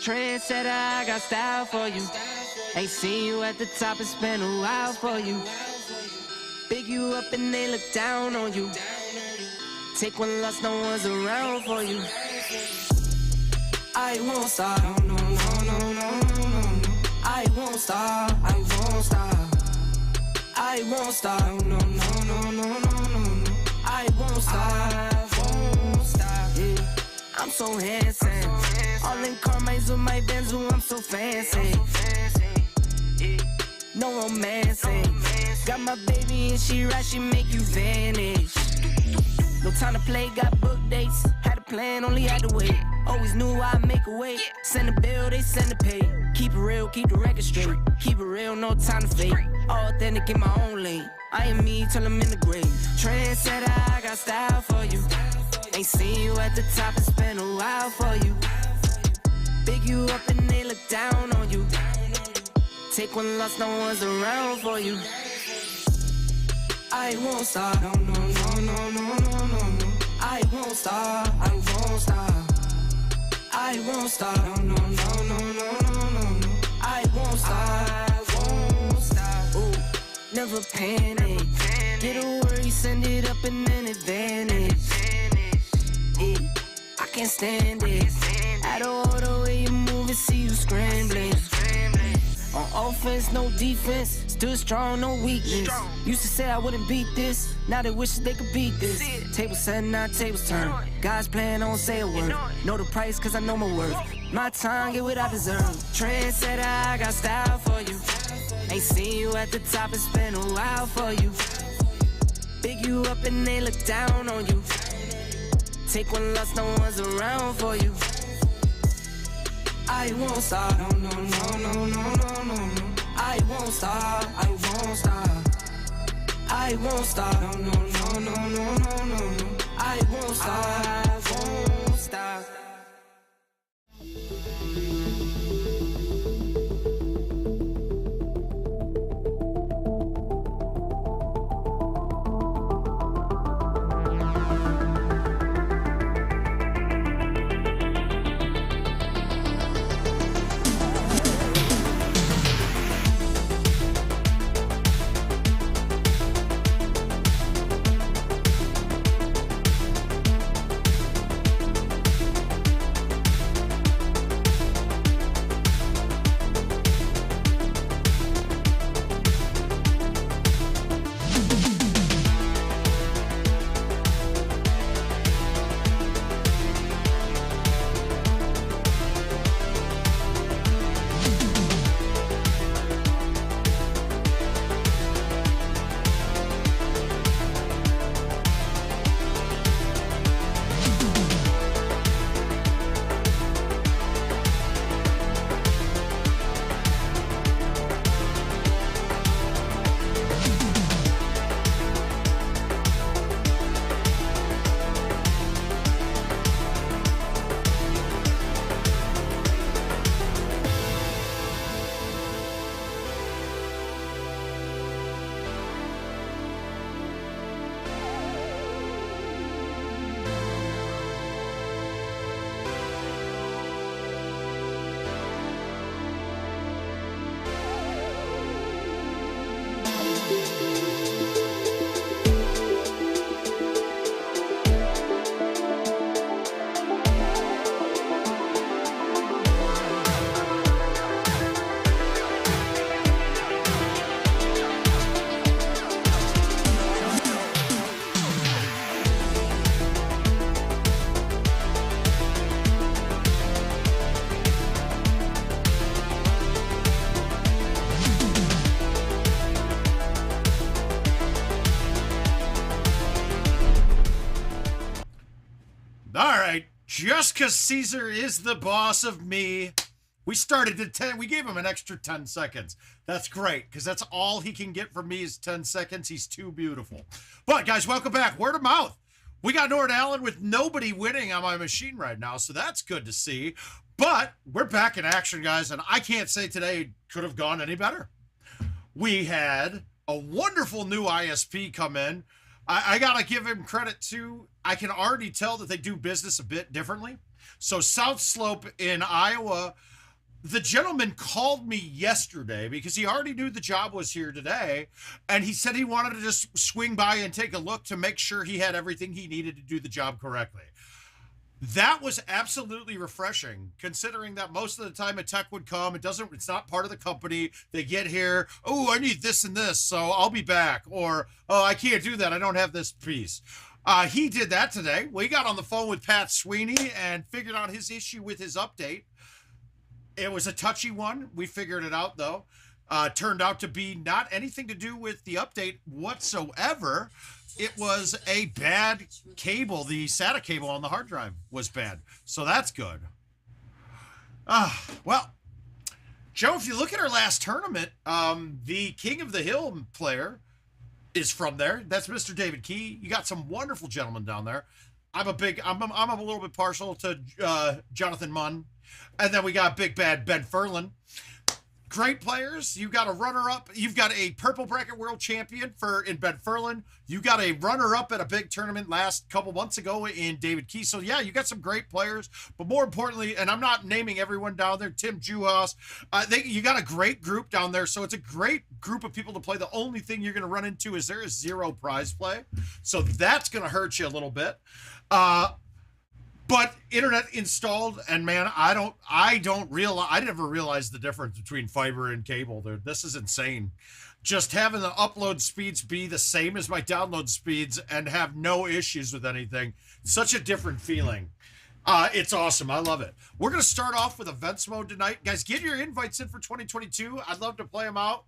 Trendsetter, I got style for you. Ain't seen you at the top, it's been a while for you. Big you up and they look down on you. Take one loss, no one's around for you. I won't stop, no, no, no, no, no, no. I won't stop, I won't stop. I won't stop, no, no, no, no, no, no. I won't stop, won't stop. Yeah. I'm so handsome. All in Carmine's with my Benz, I'm so fancy. No romancing. Got my baby and she right, she make you vanish. No time to play, got book dates. Had a plan, only had to wait. Always knew I'd make a way. Send a bill, they send a pay. Keep it real, keep the record straight. Keep it real, no time to fake. All authentic in my own lane. I am me till I'm in the grave. Trendsetter, I got style for you. Ain't seen you at the top, it's been a while for you. Big you up and they look down on you. Take one loss, no one's around for you. I won't stop, no, no, no, no, no, no, no. I won't stop, I won't stop. I won't stop, no, no, no, no, no, no, no. I won't stop, won't stop. Ooh, never panic. Get a worry, send it up and then advantage. Yeah, I can't stand it. At all the way you move and see you scrambling. On offense, no defense. Still strong, no weakness. Used to say I wouldn't beat this. Now they wish they could beat this. Table set, now tables turn. God's plan, don't say a word. Know the price, cause I know my worth. My time, get what I deserve. Trendsetter, I got style for you. Ain't seen you at the top, it's been a while for you. Big you up and they look down on you. Take one loss, no one's around for you. I won't stop, no, no, no, no, no, no, no. I won't stop, I won't stop. I won't stop, no, no, no, no, no, no, no. I won't stop, won't stop. Just because Caesar is the boss of me, we started at 10. We gave him an extra 10 seconds. That's great, because that's all he can get from me is 10 seconds. He's too beautiful. But, guys, welcome back. Word of mouth. We got Norton Allen with nobody winning on my machine right now, so that's good to see. But we're back in action, guys, and I can't say today could have gone any better. We had a wonderful new ISP come in. I got to give him credit, too. I can already tell that they do business a bit differently. So South Slope in Iowa, the gentleman called me yesterday because he already knew the job was here today. And he said he wanted to just swing by and take a look to make sure he had everything he needed to do the job correctly. That was absolutely refreshing, considering that most of the time a tech would come. It's not part of the company. They get here. Oh, I need this and this, so I'll be back. Or, oh, I can't do that. I don't have this piece. He did that today. We got on the phone with Pat Sweeney and figured out his issue with his update. It was a touchy one. We figured it out, though. Turned out to be not anything to do with the update whatsoever. It was a bad cable. The SATA cable on the hard drive was bad. So that's good. Well, Joe, if you look at our last tournament, the King of the Hill player is from there. That's Mr. David Key. You got some wonderful gentlemen down there. I'm a little bit partial to Jonathan Munn. And then we got Big Bad Ben Furlan. Great players. You got a runner-up. You've got a purple bracket world champion in Ben Furlan. You got a runner-up at a big tournament last couple months ago in David Key. So, yeah, you got some great players. But more importantly, and I'm not naming everyone down there, Tim Juhaus, you got a great group down there. So it's a great group of people to play. The only thing you're going to run into is there is zero prize play. So that's going to hurt you a little bit. But internet installed, and man, I never realized the difference between fiber and cable. This is insane. Just having the upload speeds be the same as my download speeds and have no issues with anything. Such a different feeling. It's awesome. I love it. We're going to start off with events mode tonight. Guys, get your invites in for 2022. I'd love to play them out.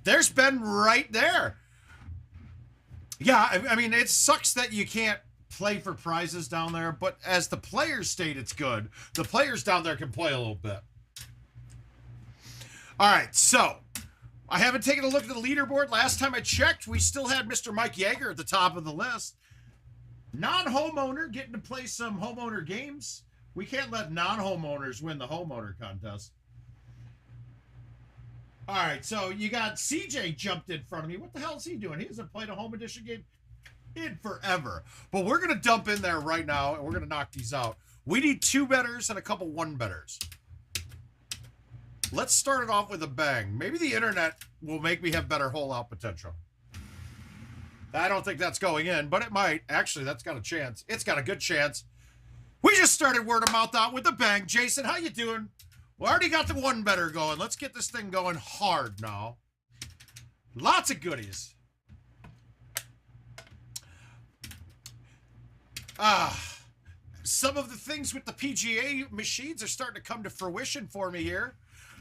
There's Ben right there. Yeah, I mean, it sucks that you can't play for prizes down there, but as the players state, it's good. The players down there can play a little bit. All right, so I haven't taken a look at the leaderboard. Last time I checked, we still had Mr. Mike Yeager at the top of the list. Non-homeowner getting to play some homeowner games. We can't let non-homeowners win the homeowner contest. All right, so you got CJ jumped in front of me. What the hell is he doing? He hasn't played a home edition game in forever. But we're going to dump in there right now, and we're going to knock these out. We need 2-betters and a couple 1-betters. Let's start it off with a bang. Maybe the internet will make me have better hole-out potential. I don't think that's going in, but it might. Actually, that's got a chance. It's got a good chance. We just started word of mouth out with a bang. Jason, how you doing? We already got the 1-better going. Let's get this thing going hard now. Lots of goodies. Some of the things with the PGA machines are starting to come to fruition for me here.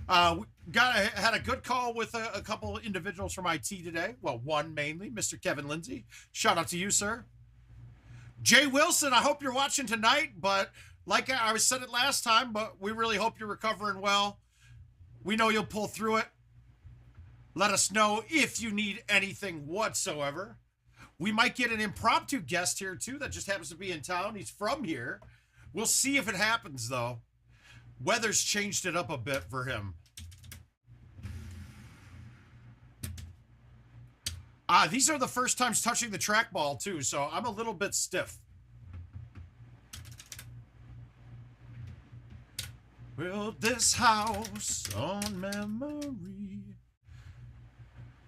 Had a good call with a couple of individuals from IT today. Well, one mainly, Mr. Kevin Lindsay. Shout out to you, sir. Jay Wilson, I hope you're watching tonight, but like I said it last time, but we really hope you're recovering well. We know you'll pull through it. Let us know if you need anything whatsoever. We might get an impromptu guest here, too, that just happens to be in town. He's from here. We'll see if it happens, though. Weather's changed it up a bit for him. These are the first times touching the trackball, too, so I'm a little bit stiff. Build this house on memory.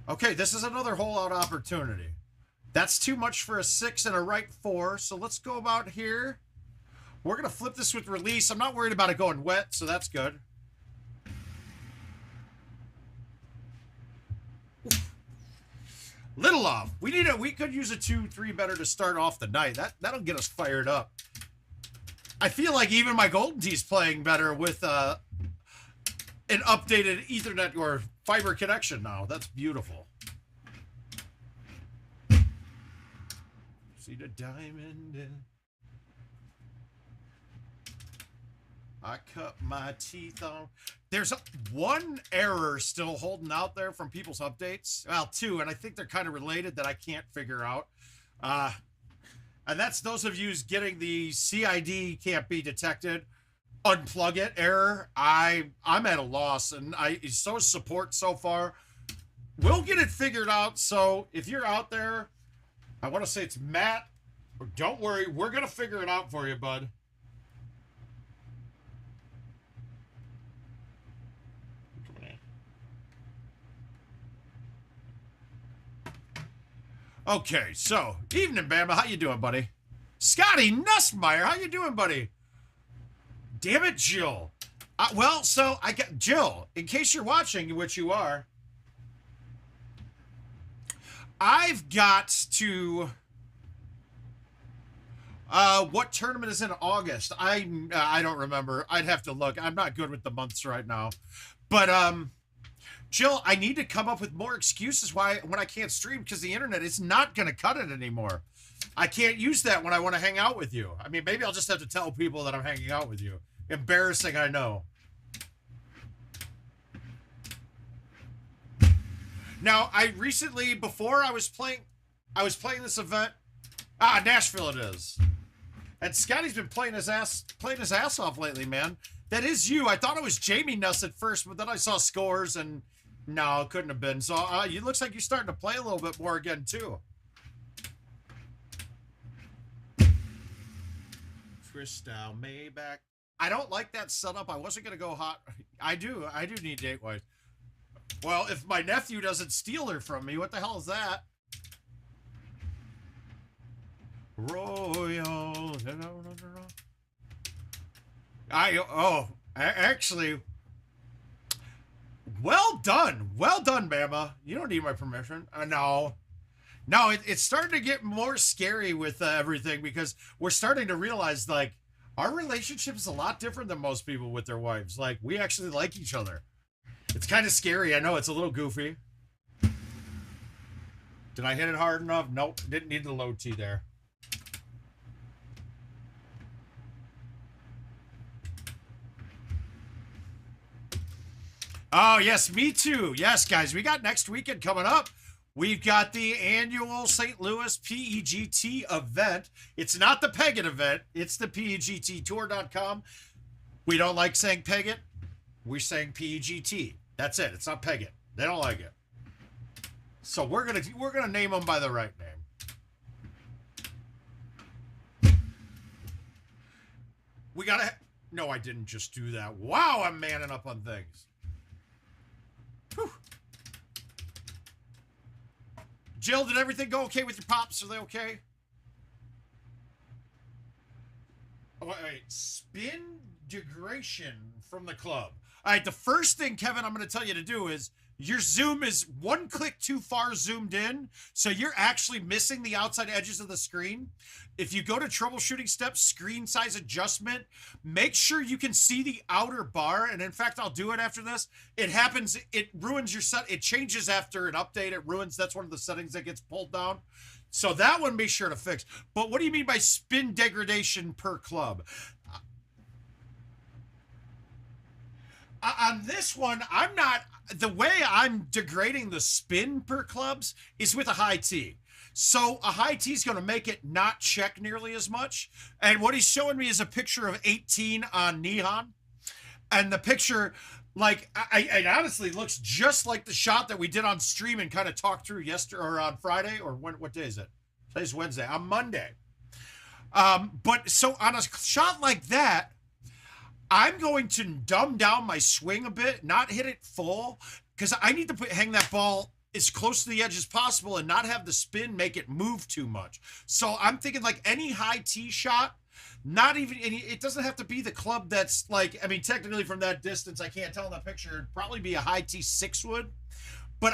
Okay, this is another hole-out opportunity. That's too much for a 6 and a right 4, so let's go about here. We're going to flip this with release. I'm not worried about it going wet, so that's good. Little off. We could use a 2-3 better to start off the night. That'll get us fired up. I feel like even my GoldenTee's playing better with an updated Ethernet or fiber connection now. That's beautiful. See the diamond in. I cut my teeth on. There's one error still holding out there from people's updates. Well, 2, and I think they're kind of related that I can't figure out. And that's those of you getting the CID can't be detected. Unplug it error. I'm at a loss, and so is support so far. We'll get it figured out. So if you're out there, I want to say it's Matt. Don't worry, we're going to figure it out for you, bud. Okay, so evening, Bama. How you doing, buddy? Scotty Nussmeyer, how you doing, buddy? Damn it, Jill. Well, so I got Jill. In case you're watching, which you are, I've got to. What tournament is in August? I don't remember. I'd have to look. I'm not good with the months right now, but Jill, I need to come up with more excuses why when I can't stream because the internet is not going to cut it anymore. I can't use that when I want to hang out with you. I mean, maybe I'll just have to tell people that I'm hanging out with you. Embarrassing, I know. Now, I recently, before I was playing this event. Nashville it is. And Scotty's been playing his ass off lately, man. That is you. I thought it was Jamie Nuss at first, but then I saw scores and no, it couldn't have been. So it looks like you're starting to play a little bit more again too. Crystal Maybach. I don't like that setup. I wasn't gonna go hot. I do need date wife. Well, if my nephew doesn't steal her from me, what the hell is that? Royal. Actually, well done, Bama. You don't need my permission. No, it's starting to get more scary with everything because we're starting to realize like our relationship is a lot different than most people with their wives. Like we actually like each other. It's kind of scary. I know it's a little goofy. Did I hit it hard enough? Nope. Didn't need the low T there. Oh, yes, me too. Yes, guys, we got next weekend coming up. We've got the annual St. Louis PEGT event. It's not the Peggit event. It's the PEGTtour.com. We don't like saying Peggit. We're saying PEGT. That's it. It's not Peggit. They don't like it. So we're gonna name them by the right name. We gotta. No, I didn't just do that. Wow, I'm manning up on things. Whew. Jill, did everything go okay with your pops? Are they okay? Oh, wait. Spin degradation from the club. All right, the first thing, Kevin, I'm going to tell you to do is your zoom is one click too far zoomed in, so you're actually missing the outside edges of the screen. If you go to troubleshooting steps, screen size adjustment, make sure you can see the outer bar. And in fact, I'll do it after this. It happens, it ruins your set. It changes after an update. It ruins, that's one of the settings that gets pulled down. So that one, be sure to fix. But what do you mean by spin degradation per club? On this one, I'm not, the way I'm degrading the spin per clubs is with a high T. So a high T is going to make it not check nearly as much. And what he's showing me is a picture of 18 on Neon. And the picture, like, it honestly looks just like the shot that we did on stream and kind of talked through yesterday or on Friday, or what day is it? Today's Wednesday, on Monday. But so on a shot like that, I'm going to dumb down my swing a bit, not hit it full, because I need to hang that ball as close to the edge as possible and not have the spin make it move too much. So I'm thinking like any high tee shot, not even any, it doesn't have to be the club that's like, I mean, technically from that distance, I can't tell in that picture, it'd probably be a high tee 6-wood. But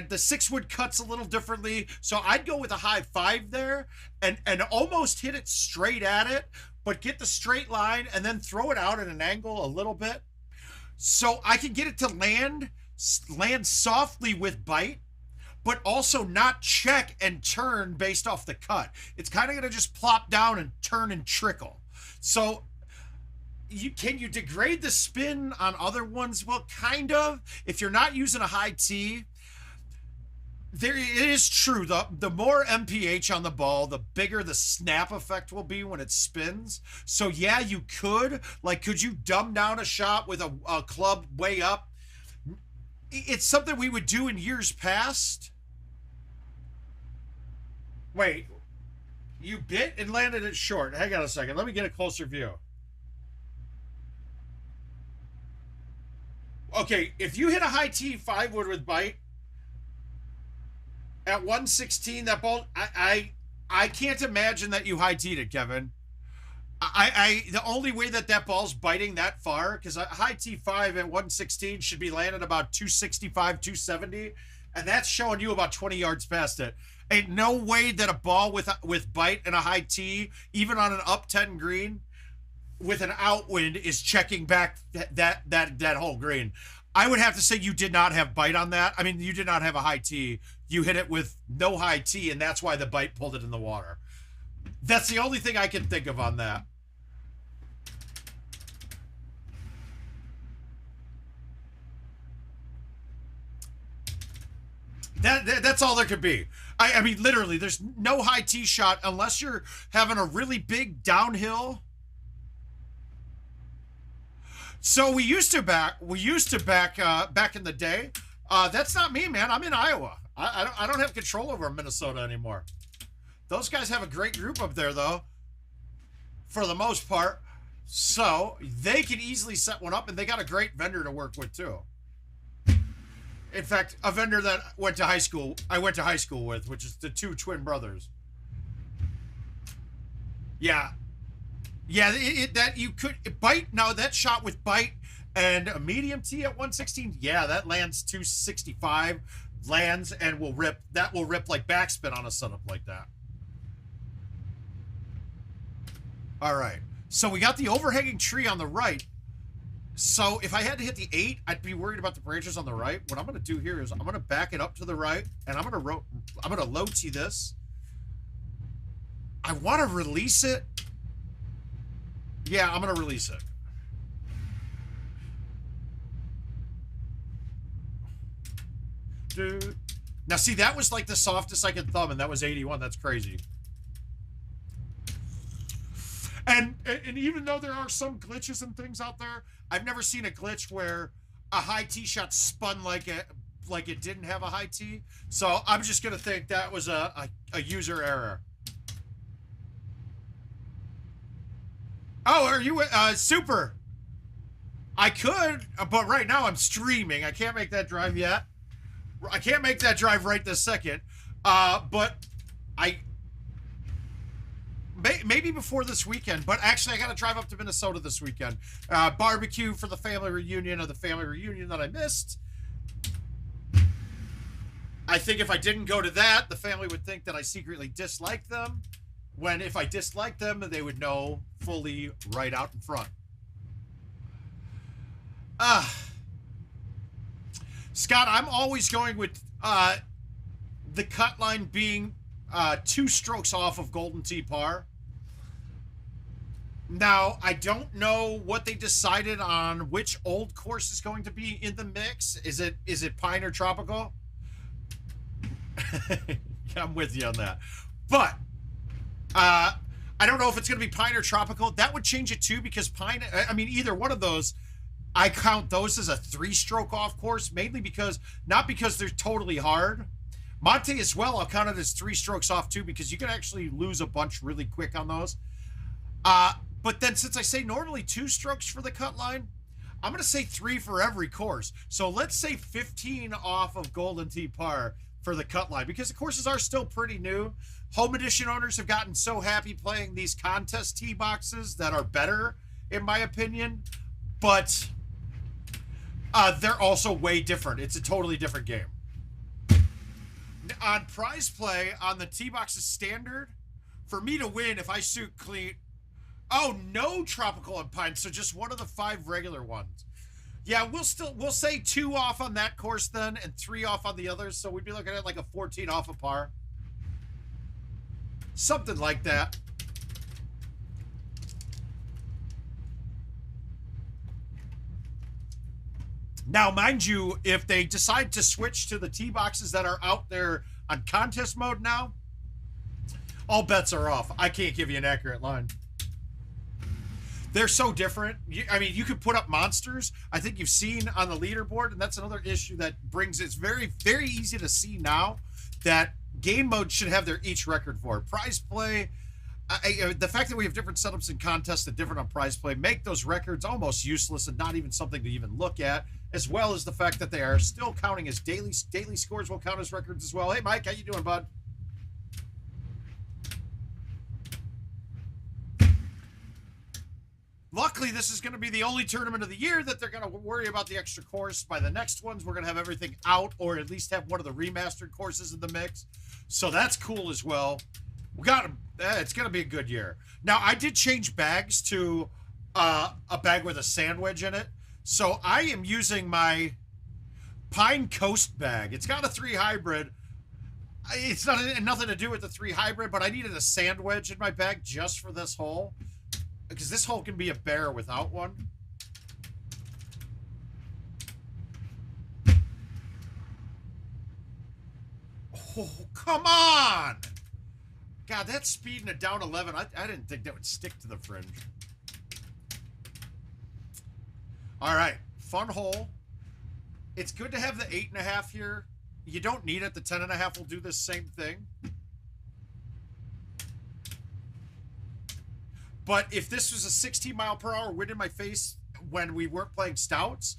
the 6-wood cuts a little differently. So I'd go with a high 5 there and almost hit it straight at it, but get the straight line and then throw it out at an angle a little bit. So I can get it to land softly with bite, but also not check and turn based off the cut. It's kind of going to just plop down and turn and trickle. So can you degrade the spin on other ones? Well, kind of. If you're not using a high T, it is true. The more MPH on the ball, the bigger the snap effect will be when it spins. So yeah, you could. Like, could you dumb down a shot with a club way up? It's something we would do in years past. Wait, you bit and landed it short. Hang on a second. Let me get a closer view. Okay, if you hit a high T 5-wood with bite, At 116, that ball, I can't imagine that you high teed it, Kevin. The only way that ball's biting that far, because high T5 at 116 should be landing about 265, 270, and that's showing you about 20 yards past it. Ain't no way that a ball with bite and a high T, even on an up 10 green, with an outwind, is checking back that whole green. I would have to say you did not have bite on that. I mean, you did not have a high T. You hit it with no high T, and that's why the bite pulled it in the water. That's the only thing I can think of on that. That's all there could be. I mean, literally, there's no high tee shot unless you're having a really big downhill. So we used to back in the day. That's not me, man. I'm in Iowa. I don't have control over Minnesota anymore. Those guys have a great group up there, though, for the most part. So they can easily set one up, and they got a great vendor to work with too. In fact, a vendor that I went to high school with, which is the two twin brothers. Yeah. Yeah, that you could bite. Now that shot with bite and a medium T at 116, yeah, that lands 265, lands and will rip. That will rip like backspin on a setup like that. All right, so we got the overhanging tree on the right. So if I had to hit the 8, I'd be worried about the branches on the right. What I'm going to do here is I'm going to back it up to the right, and I'm going to low tee this. I want to release it. Yeah, I'm going to release it. Dude. Now, see, that was like the softest I could thumb, and that was 81. That's crazy. And even though there are some glitches and things out there, I've never seen a glitch where a high tee shot spun like it didn't have a high tee. So I'm just going to think that was a user error. Oh, are you super? I could, but right now I'm streaming. I can't make that drive yet. I can't make that drive right this second. But maybe before this weekend. But actually, I got to drive up to Minnesota this weekend. Barbecue for the family reunion that I missed. I think if I didn't go to that, the family would think that I secretly disliked them. When if I disliked them, they would know fully right out in front. Scott, I'm always going with the cut line being 2 strokes off of Golden Tee par. Now, I don't know what they decided on which old course is going to be in the mix. Is it Pine or Tropical? I'm with you on that. But I don't know if it's going to be Pine or Tropical. That would change it too, because Pine, I mean, either one of those, I count those as a 3-stroke off course, mainly because, not because they're totally hard. Monte as well, I'll count it as 3 strokes off too, because you can actually lose a bunch really quick on those. But then since I say normally 2 strokes for the cut line, I'm going to say 3 for every course. So let's say 15 off of Golden Tee par for the cut line, because the courses are still pretty new. Home edition owners have gotten so happy playing these contest tee boxes that are better, in my opinion. But they're also way different. It's a totally different game. On prize play, on the tee boxes standard, for me to win, if I shoot clean, oh, no Tropical and Pine, so just one of the 5 regular ones. Yeah, we'll say 2 off on that course then, and 3 off on the others, so we'd be looking at like a 14 off of par. Something like that. Now, mind you, if they decide to switch to the tee boxes that are out there on contest mode now, all bets are off. I can't give you an accurate line. They're so different. I mean, you could put up monsters. I think you've seen on the leaderboard, and that's another issue that brings, it's very, very easy to see now that game mode should have their each record for. Prize play, The fact that we have different setups and contests and different on prize play make those records almost useless and not even something to even look at, as well as the fact that they are still counting as daily scores will count as records as well. Hey, Mike, how you doing, bud? Luckily, this is going to be the only tournament of the year that they're going to worry about the extra course. By the next ones, we're going to have everything out, or at least have one of the remastered courses in the mix. So that's cool as well. We got it's going to be a good year. Now, I did change bags to a bag with a sand wedge in it. So I am using my Pine Coast bag. It's got a 3 hybrid. It's nothing to do with the 3 hybrid, but I needed a sand wedge in my bag just for this hole, because this hole can be a bear without one. Oh, come on! God, that's speeding it down 11. I didn't think that would stick to the fringe. All right, fun hole. It's good to have the 8.5 here. You don't need it. The 10.5 will do this same thing. But if this was a 16-mile-per-hour wind in my face when we weren't playing stouts,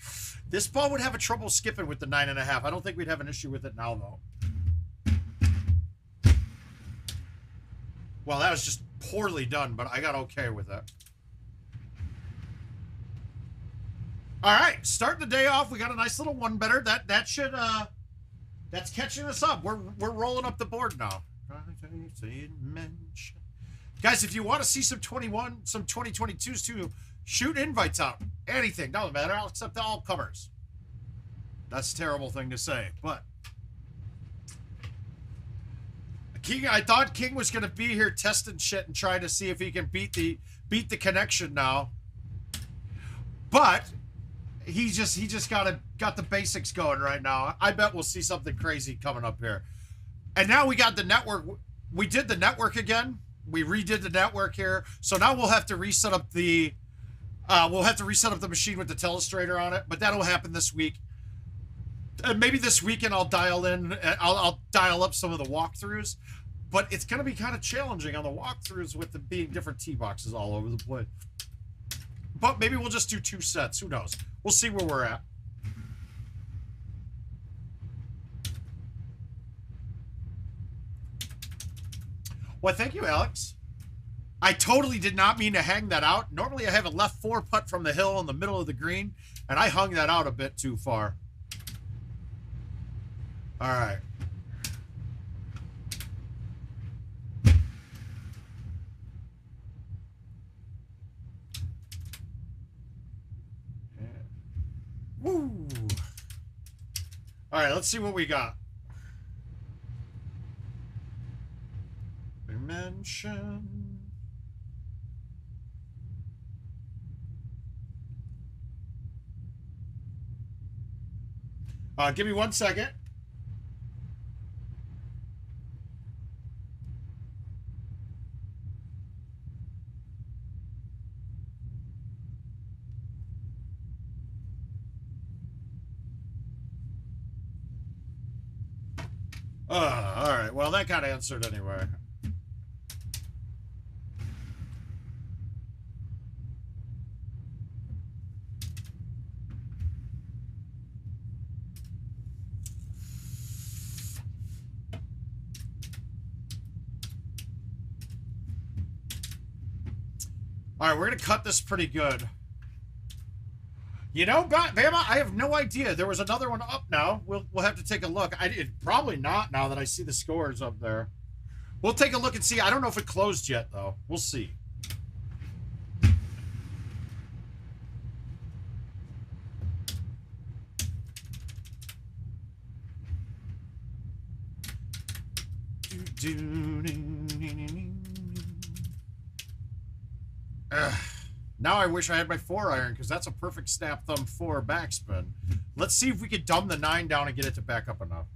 this ball would have a trouble skipping with the 9.5. I don't think we'd have an issue with it now, though. Well, that was just poorly done, but I got okay with it. All right, starting the day off, we got a nice little one better. That should that's catching us up. We're rolling up the board now. Guys, if you want to see some 2022s too, shoot invites out. Anything, doesn't matter. I'll accept all comers. That's a terrible thing to say, but King, I thought King was gonna be here testing shit and trying to see if he can beat the connection now. But he just got the basics going right now. I bet we'll see something crazy coming up here. And now we got the network. We did the network again. We redid the network here. So now we'll have to reset up the machine with the telestrator on it, but that'll happen this week. Maybe this weekend I'll dial up some of the walkthroughs, but it's going to be kind of challenging on the walkthroughs with them being different tee boxes all over the place. But maybe we'll just do 2 sets. Who knows? We'll see where we're at. Well, thank you, Alex. I totally did not mean to hang that out. Normally I have a left 4 putt from the hill in the middle of the green, and I hung that out a bit too far. All right. Woo. All right, let's see what we got. Dimension. Give me 1 second. All right. Well, that got answered anyway. All right, we're going to cut this pretty good. You know, Bama, I have no idea. There was another one up now. We'll have to take a look. Probably not now that I see the scores up there. We'll take a look and see. I don't know if it closed yet, though. We'll see. Now I wish I had my 4-iron, because that's a perfect snap thumb 4 backspin. Let's see if we could dumb the 9 down and get it to back up enough.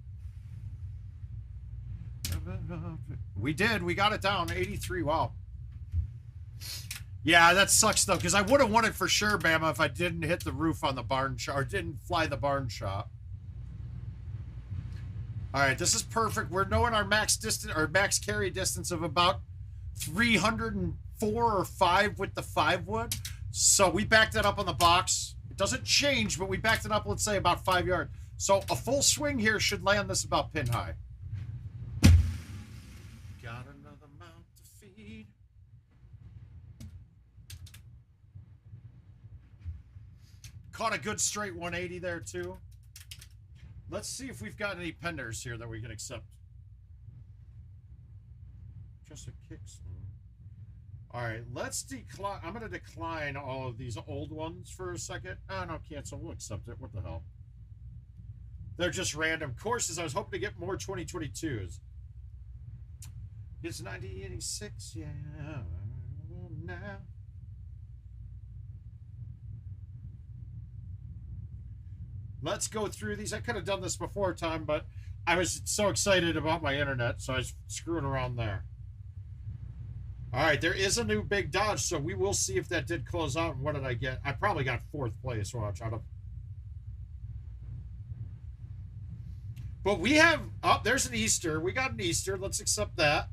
We did. We got it down. 83. Wow. Yeah, that sucks, though, because I would have won it for sure, Bama, if I didn't hit the roof on the barn shot, or didn't fly the barn shot. All right, this is perfect. We're knowing our max distance, or max carry distance of about 304 or 5 with the 5 wood. So we backed it up on the box. It doesn't change, but we backed it up, let's say, about 5 yards. So a full swing here should land this about pin high. Got another mouth to feed. Caught a good straight 180 there, too. Let's see if we've got any penders here that we can accept. Just a kick swing. All right, let's decline. I'm going to decline all of these old ones for a second. Oh, no, cancel. We'll accept it. What the hell? They're just random courses. I was hoping to get more 2022s. It's 1986, yeah. Now. Let's go through these. I could have done this before time, but I was so excited about my internet, so I was screwing around there. All right, there is a new big dodge, so we will see if that did close out. What did I get? I probably got 4th place. Watch out of. But we have, oh, there's an Easter. We got an Easter. Let's accept that.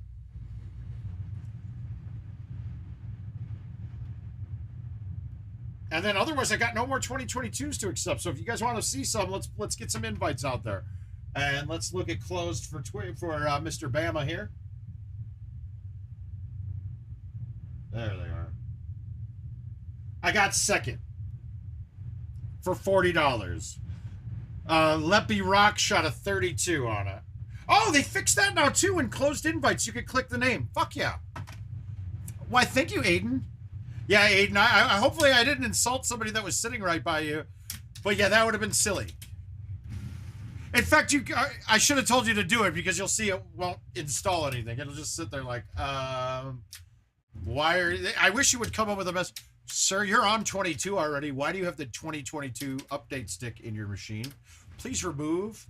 And then otherwise, I got no more 2022s to accept. So if you guys want to see some, let's get some invites out there. And let's look at closed for Mr. Bama here. There they are. I got 2nd for $40. Leppy Rock shot a 32 on it. Oh, they fixed that now too in closed invites. You could click the name. Fuck yeah. Why, thank you, Aiden. Yeah, Aiden, I hopefully I didn't insult somebody that was sitting right by you. But yeah, that would have been silly. In fact, I should have told you to do it because you'll see it won't install anything. It'll just sit there like, why are they, I wish you would come up with a message. Sir, you're on 22 already. Why do you have the 2022 update stick in your machine? Please remove.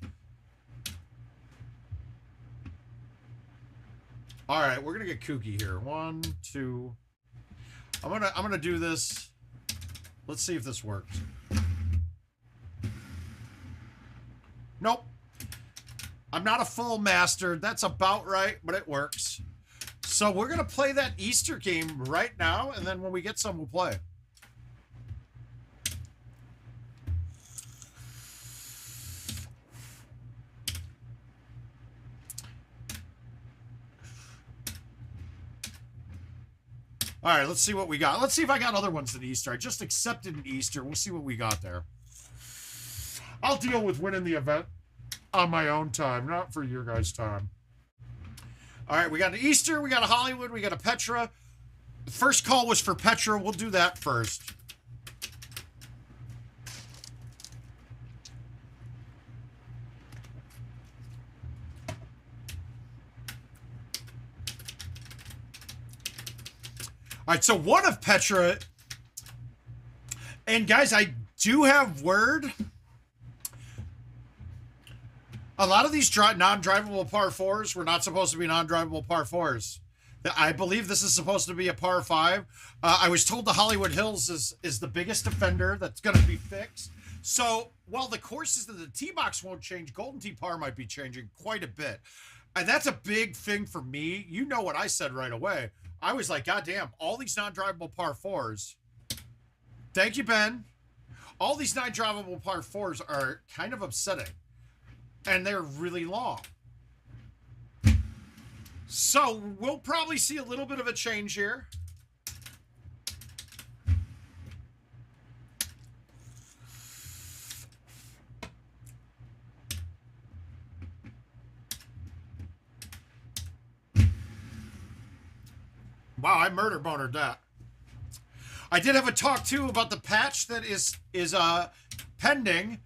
All right, we're gonna get kooky here. 1, 2. I'm gonna do this. Let's see if this works. Nope. I'm not a full master. That's about right, but it works. So we're going to play that Easter game right now, and then when we get some, we'll play. All right, let's see what we got. Let's see if I got other ones than Easter. I just accepted an Easter. We'll see what we got there. I'll deal with winning the event on my own time, not for your guys' time. All right, we got an Easter, we got a Hollywood, we got a Petra. The first call was for Petra. We'll do that first. All right, so one of Petra. And guys, I do have word. A lot of these non-drivable par 4s were not supposed to be non-drivable par 4s. I believe this is supposed to be a par 5. I was told the Hollywood Hills is the biggest offender that's going to be fixed. So while the courses of the tee box won't change, Golden Tee Par might be changing quite a bit. And that's a big thing for me. You know what I said right away. I was like, God damn, all these non-drivable par 4s. Thank you, Ben. All these non-drivable par 4s are kind of upsetting. And they're really long. So we'll probably see a little bit of a change here. Wow, I murder bonered that. I did have a talk too about the patch that is pending.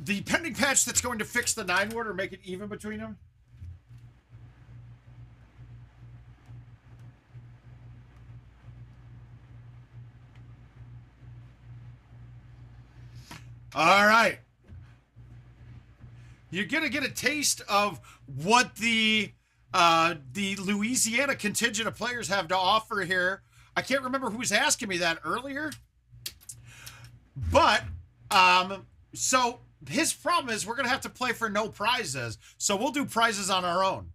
The pending patch that's going to fix the 9-wood or make it even between them. All right. You're going to get a taste of what the Louisiana contingent of players have to offer here. I can't remember who was asking me that earlier. But, so his problem is we're going to have to play for no prizes. So we'll do prizes on our own.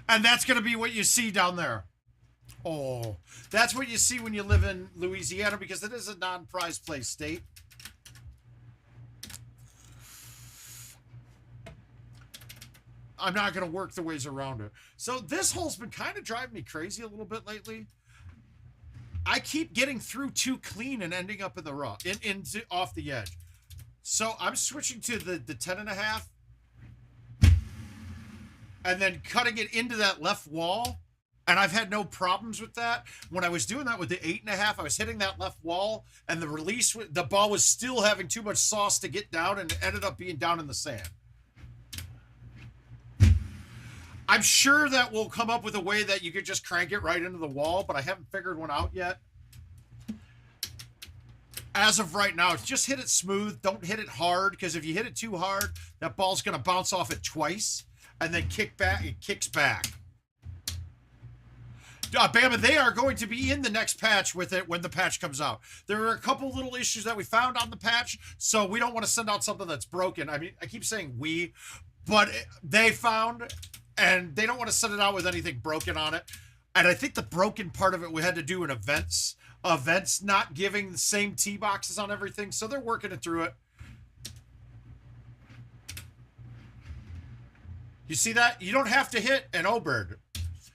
And that's going to be what you see down there. Oh, that's what you see when you live in Louisiana, because it is a non-prize play state. I'm not going to work the ways around it. So this hole's been kind of driving me crazy a little bit lately. I keep getting through too clean and ending up in the rough, off the edge. So I'm switching to the 10.5 and then cutting it into that left wall. And I've had no problems with that. When I was doing that with the 8.5, I was hitting that left wall, and the release, the ball was still having too much sauce to get down, and it ended up being down in the sand. I'm sure that we'll come up with a way that you could just crank it right into the wall, but I haven't figured one out yet. As of right now, just hit it smooth. Don't hit it hard, because if you hit it too hard, that ball's going to bounce off it twice and then kick back. It kicks back. Bama, they are going to be in the next patch with it when the patch comes out. There are a couple little issues that we found on the patch, so we don't want to send out something that's broken. I mean, I keep saying we, but they found, and they don't want to send it out with anything broken on it. And I think the broken part of it we had to do in events not giving the same tee boxes on everything, so they're working it through it. You see that? You don't have to hit an O-bird.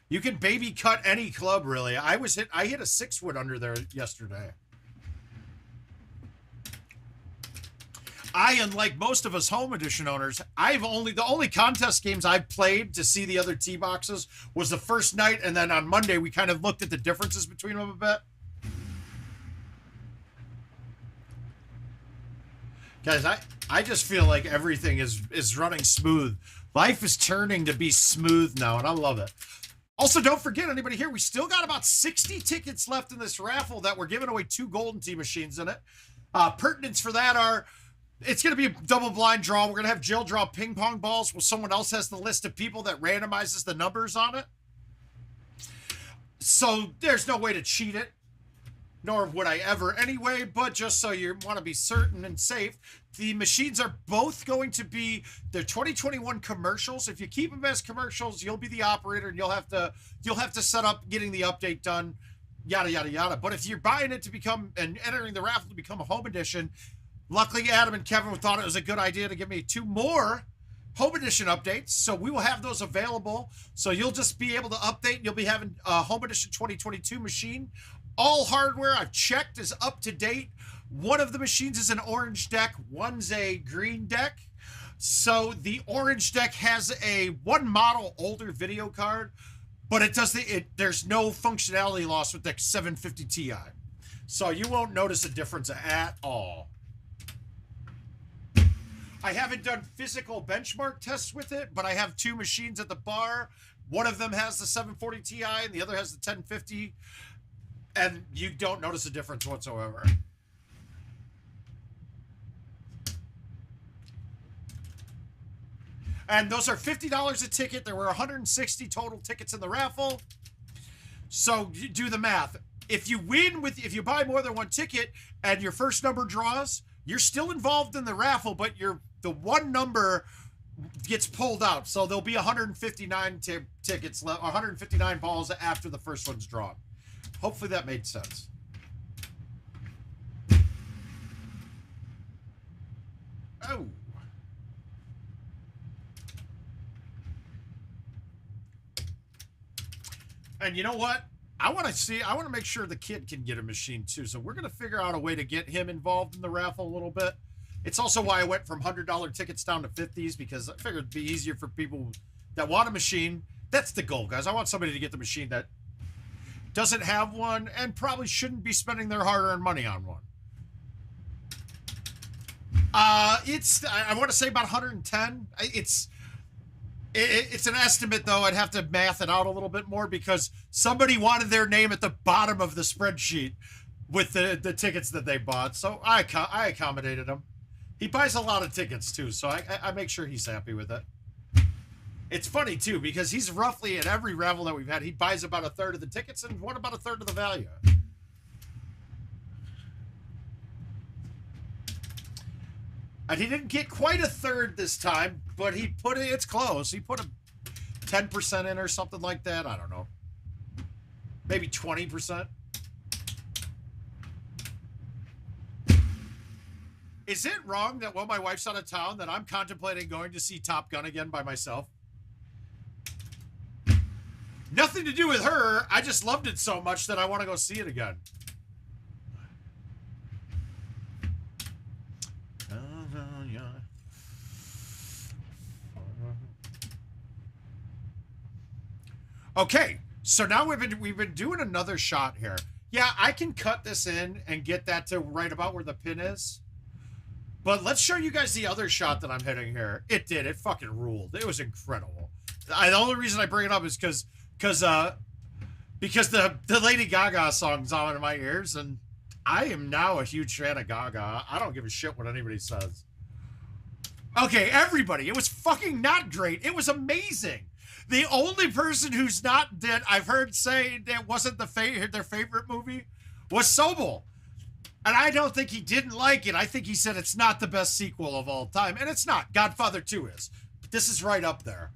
You can baby cut any club, really. I hit a 6-wood under there yesterday. Unlike most of us home edition owners, the only contest games I've played to see the other tee boxes was the first night, and then on Monday we kind of looked at the differences between them a bit. Guys, I just feel like everything is running smooth. Life is turning to be smooth now, and I love it. Also, don't forget, anybody here, we still got about 60 tickets left in this raffle that we're giving away 2 Golden Tee machines in it. Pertinence for that are, it's going to be a double blind draw. We're going to have Jill draw ping pong balls where someone else has the list of people that randomizes the numbers on it. So there's no way to cheat it, nor would I ever anyway, but just so you want to be certain and safe, the machines are both going to be the 2021 commercials. If you keep them as commercials, you'll be the operator, and you'll have to set up getting the update done, yada, yada, yada. But if you're buying it to become and entering the raffle to become a home edition, luckily Adam and Kevin thought it was a good idea to give me 2 more home edition updates. So we will have those available. So you'll just be able to update. You'll be having a home edition 2022 machine. All hardware I've checked is up to date. One of the machines is an orange deck. One's a green deck. So the orange deck has a one model older video card, but there's no functionality loss with the 750 Ti. So you won't notice a difference at all. I haven't done physical benchmark tests with it, but I have 2 machines at the bar. One of them has the 740 Ti and the other has the 1050. And you don't notice a difference whatsoever. And those are $50 a ticket. There were 160 total tickets in the raffle. So you do the math. If you if you buy more than 1 ticket and your first number draws, you're still involved in the raffle, but the one number gets pulled out. So there'll be 159 tickets left, 159 balls after the first one's drawn. Hopefully that made sense. Oh. And you know what? I want to make sure the kid can get a machine too. So we're going to figure out a way to get him involved in the raffle a little bit. It's also why I went from $100 tickets down to 50s, because I figured it'd be easier for people that want a machine. That's the goal, guys. I want somebody to get the machine that doesn't have one and probably shouldn't be spending their hard-earned money on one. I want to say about 110. It's an estimate, though. I'd have to math it out a little bit more, because somebody wanted their name at the bottom of the spreadsheet with the tickets that they bought. So I accommodated him. He buys a lot of tickets too, so I make sure he's happy with it. It's funny too, because he's roughly at every raffle that we've had, he buys about 1/3 of the tickets and won about 1/3 of the value. And he didn't get quite 1/3 this time, but it's close. He put a 10% in or something like that. I don't know. Maybe 20%. Is it wrong that while my wife's out of town that I'm contemplating going to see Top Gun again by myself? Nothing to do with her. I just loved it so much that I want to go see it again. Okay, so now we've been doing another shot here. Yeah, I can cut this in and get that to right about where the pin is. But let's show you guys the other shot that I'm hitting here. It fucking ruled. It was incredible. The only reason I bring it up is because the Lady Gaga song's on in my ears, and I am now a huge fan of Gaga. I don't give a shit what anybody says. Okay, everybody, it was fucking not great. It was amazing. The only person who's not that I've heard say that wasn't their favorite movie was Sobel. And I don't think he didn't like it. I think he said it's not the best sequel of all time. And it's not. Godfather 2 is. This is right up there.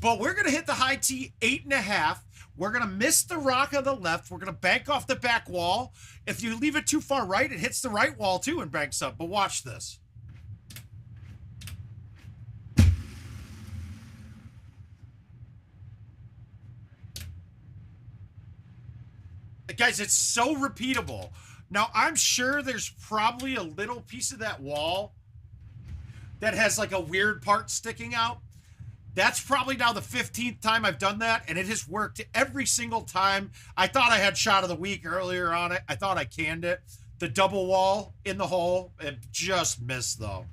But we're going to hit the high T 8.5. We're going to miss the rock on the left. We're going to bank off the back wall. If you leave it too far right, it hits the right wall too and banks up. But watch this. Guys, it's so repeatable. Now, I'm sure there's probably a little piece of that wall that has like a weird part sticking out. That's probably now the 15th time I've done that, and it has worked every single time. I thought I had shot of the week earlier on it. I thought I canned it. The double wall in the hole, it just missed, though.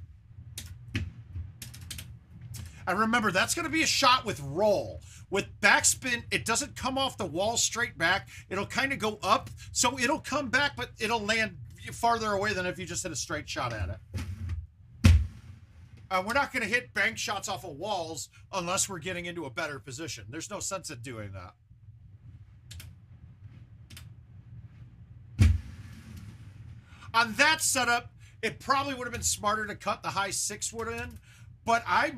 And remember, that's going to be a shot with roll. With backspin, it doesn't come off the wall straight back. It'll kind of go up, so it'll come back, but it'll land farther away than if you just hit a straight shot at it. We're not going to hit bank shots off of walls unless we're getting into a better position. There's no sense in doing that. On that setup, it probably would have been smarter to cut the high 6 wood in. But I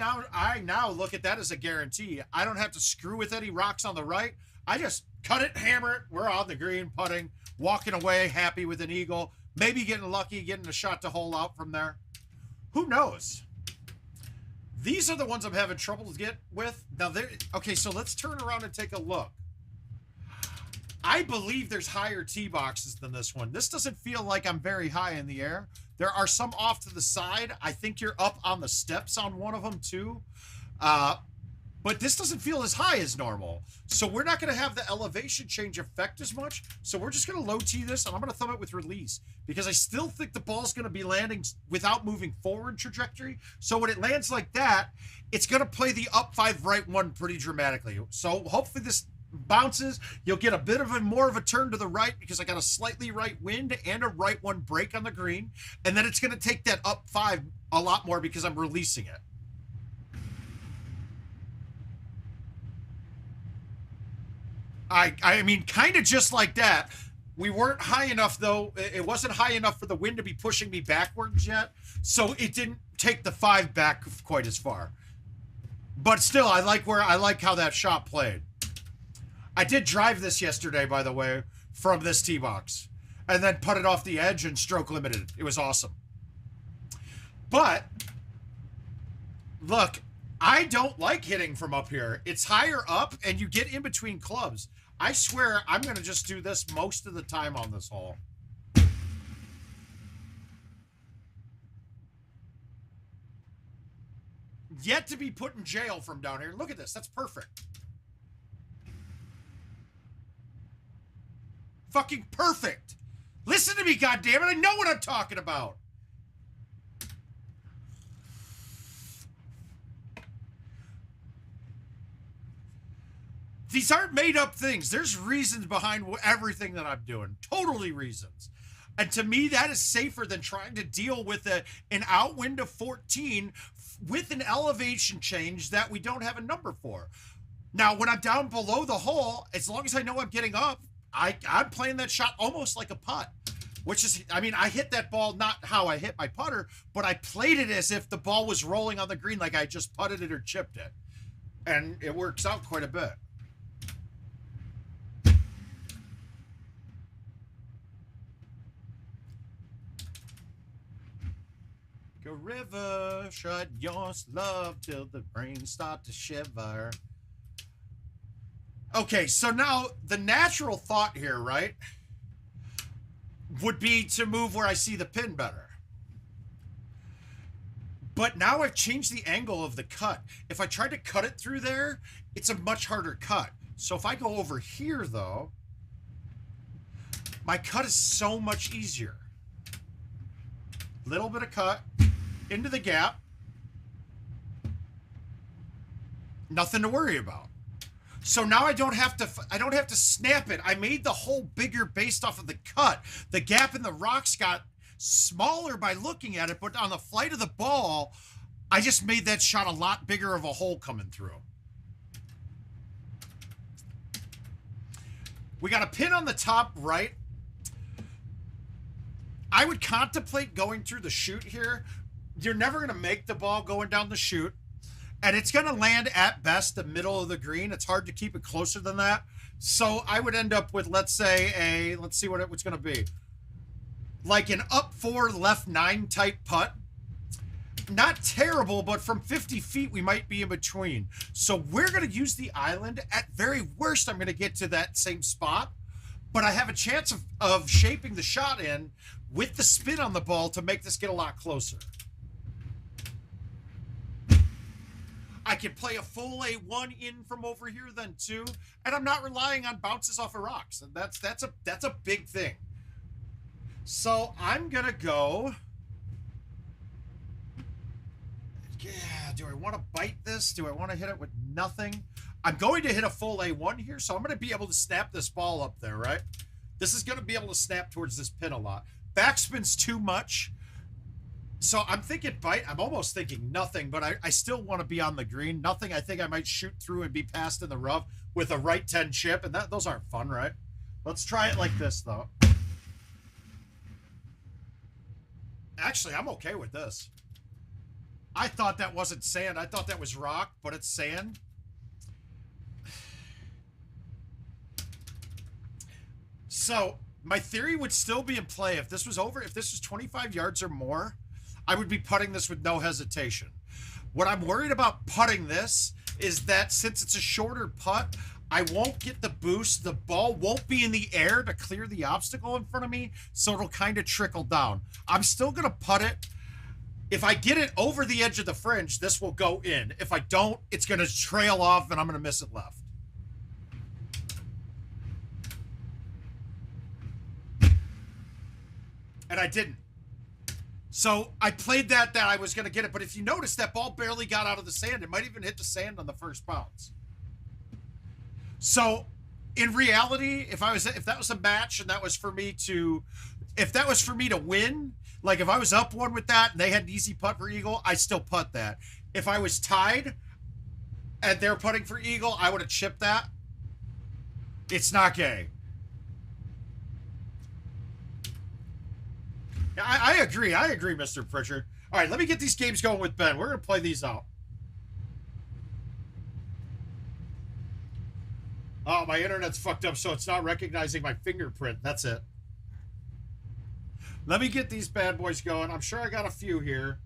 now look at that as a guarantee. I don't have to screw with any rocks on the right. I just cut it, hammer it. We're on the green, putting, walking away, happy with an eagle. Maybe getting lucky, getting a shot to hole out from there. Who knows? These are the ones I'm having trouble to get with. Now, okay, so let's turn around and take a look. I believe there's higher tee boxes than this one. This doesn't feel like I'm very high in the air. There are some off to the side. I think you're up on the steps on one of them too. But this doesn't feel as high as normal. So we're not going to have the elevation change effect as much. So we're just going to low tee this, and I'm going to thumb it with release because I still think the ball's going to be landing without moving forward trajectory. So when it lands like that, it's going to play the up 5 right 1 pretty dramatically. So hopefully this bounces, you'll get a bit of more of a turn to the right because I got a slightly right wind and a right 1 break on the green, and then it's going to take that up 5 a lot more because I'm releasing it. I mean, kind of just like that. We weren't high enough, though. It wasn't high enough for the wind to be pushing me backwards yet, so it didn't take the 5 back quite as far. But still, I like how that shot played. I did drive this yesterday, by the way, from this tee box, and then put it off the edge and stroke limited. It was awesome. But look, I don't like hitting from up here. It's higher up, and you get in between clubs. I swear I'm going to just do this most of the time on this hole. Yet to be put in jail from down here. Look at this. That's perfect. Fucking perfect. Listen to me, goddammit. I know what I'm talking about. These aren't made up things. There's reasons behind everything that I'm doing. Totally reasons. And to me, that is safer than trying to deal with an outwind of 14 with an elevation change that we don't have a number for. Now, when I'm down below the hole, as long as I know I'm getting up, I'm playing that shot almost like a putt. Which is, I mean, I hit that ball not how I hit my putter, but I played it as if the ball was rolling on the green like I just putted it or chipped it. And it works out quite a bit. Go river, shut your love till the brain start to shiver. Okay, so now the natural thought here, right, would be to move where I see the pin better. But now I've changed the angle of the cut. If I try to cut it through there, it's a much harder cut. So if I go over here, though, my cut is so much easier. Little bit of cut into the gap. Nothing to worry about. So now I don't have to snap it. I made the hole bigger based off of the cut. The gap in the rocks got smaller by looking at it, but on the flight of the ball, I just made that shot a lot bigger of a hole coming through. We got a pin on the top right. I would contemplate going through the chute here. You're never going to make the ball going down the chute, and it's going to land at best the middle of the green. It's hard to keep it closer than that. So I would end up with, let's say, let's see what it's going to be. Like an up 4, left 9 type putt. Not terrible, but from 50 feet, we might be in between. So we're going to use the island. At very worst, I'm going to get to that same spot. But I have a chance of shaping the shot in with the spin on the ball to make this get a lot closer. I can play a full A1 in from over here then too. And I'm not relying on bounces off of rocks. And that's a big thing. So I'm going to go. Yeah, do I want to bite this? Do I want to hit it with nothing? I'm going to hit a full A1 here, so I'm going to be able to snap this ball up there, right? This is going to be able to snap towards this pin a lot. Backspin's too much. So I'm thinking bite. I'm almost thinking nothing, but I still want to be on the green. Nothing. I think I might shoot through and be passed in the rough with a right 10 chip, and those aren't fun, right? Let's try it like this, though. Actually, I'm okay with this. I thought that wasn't sand. I thought that was rock, but it's sand. So my theory would still be in play. If this was over, if this was 25 yards or more, I would be putting this with no hesitation. What I'm worried about putting this is that since it's a shorter putt, I won't get the boost. The ball won't be in the air to clear the obstacle in front of me, so it'll kind of trickle down. I'm still going to putt it. If I get it over the edge of the fringe, this will go in. If I don't, it's going to trail off and I'm going to miss it left. And I didn't. So I played that I was going to get it. But if you notice, that ball barely got out of the sand. It might even hit the sand on the first bounce. So in reality, if that was a match and that was for me to, if that was for me to win, like if I was up one with that and they had an easy putt for eagle, I still putt that. If I was tied and they're putting for eagle, I would have chipped that. It's not gay. I agree, Mr. Pritchard. All right, let me get these games going with Ben. We're going to play these out. Oh, my internet's fucked up, so it's not recognizing my fingerprint. That's it. Let me get these bad boys going. I'm sure I got a few here.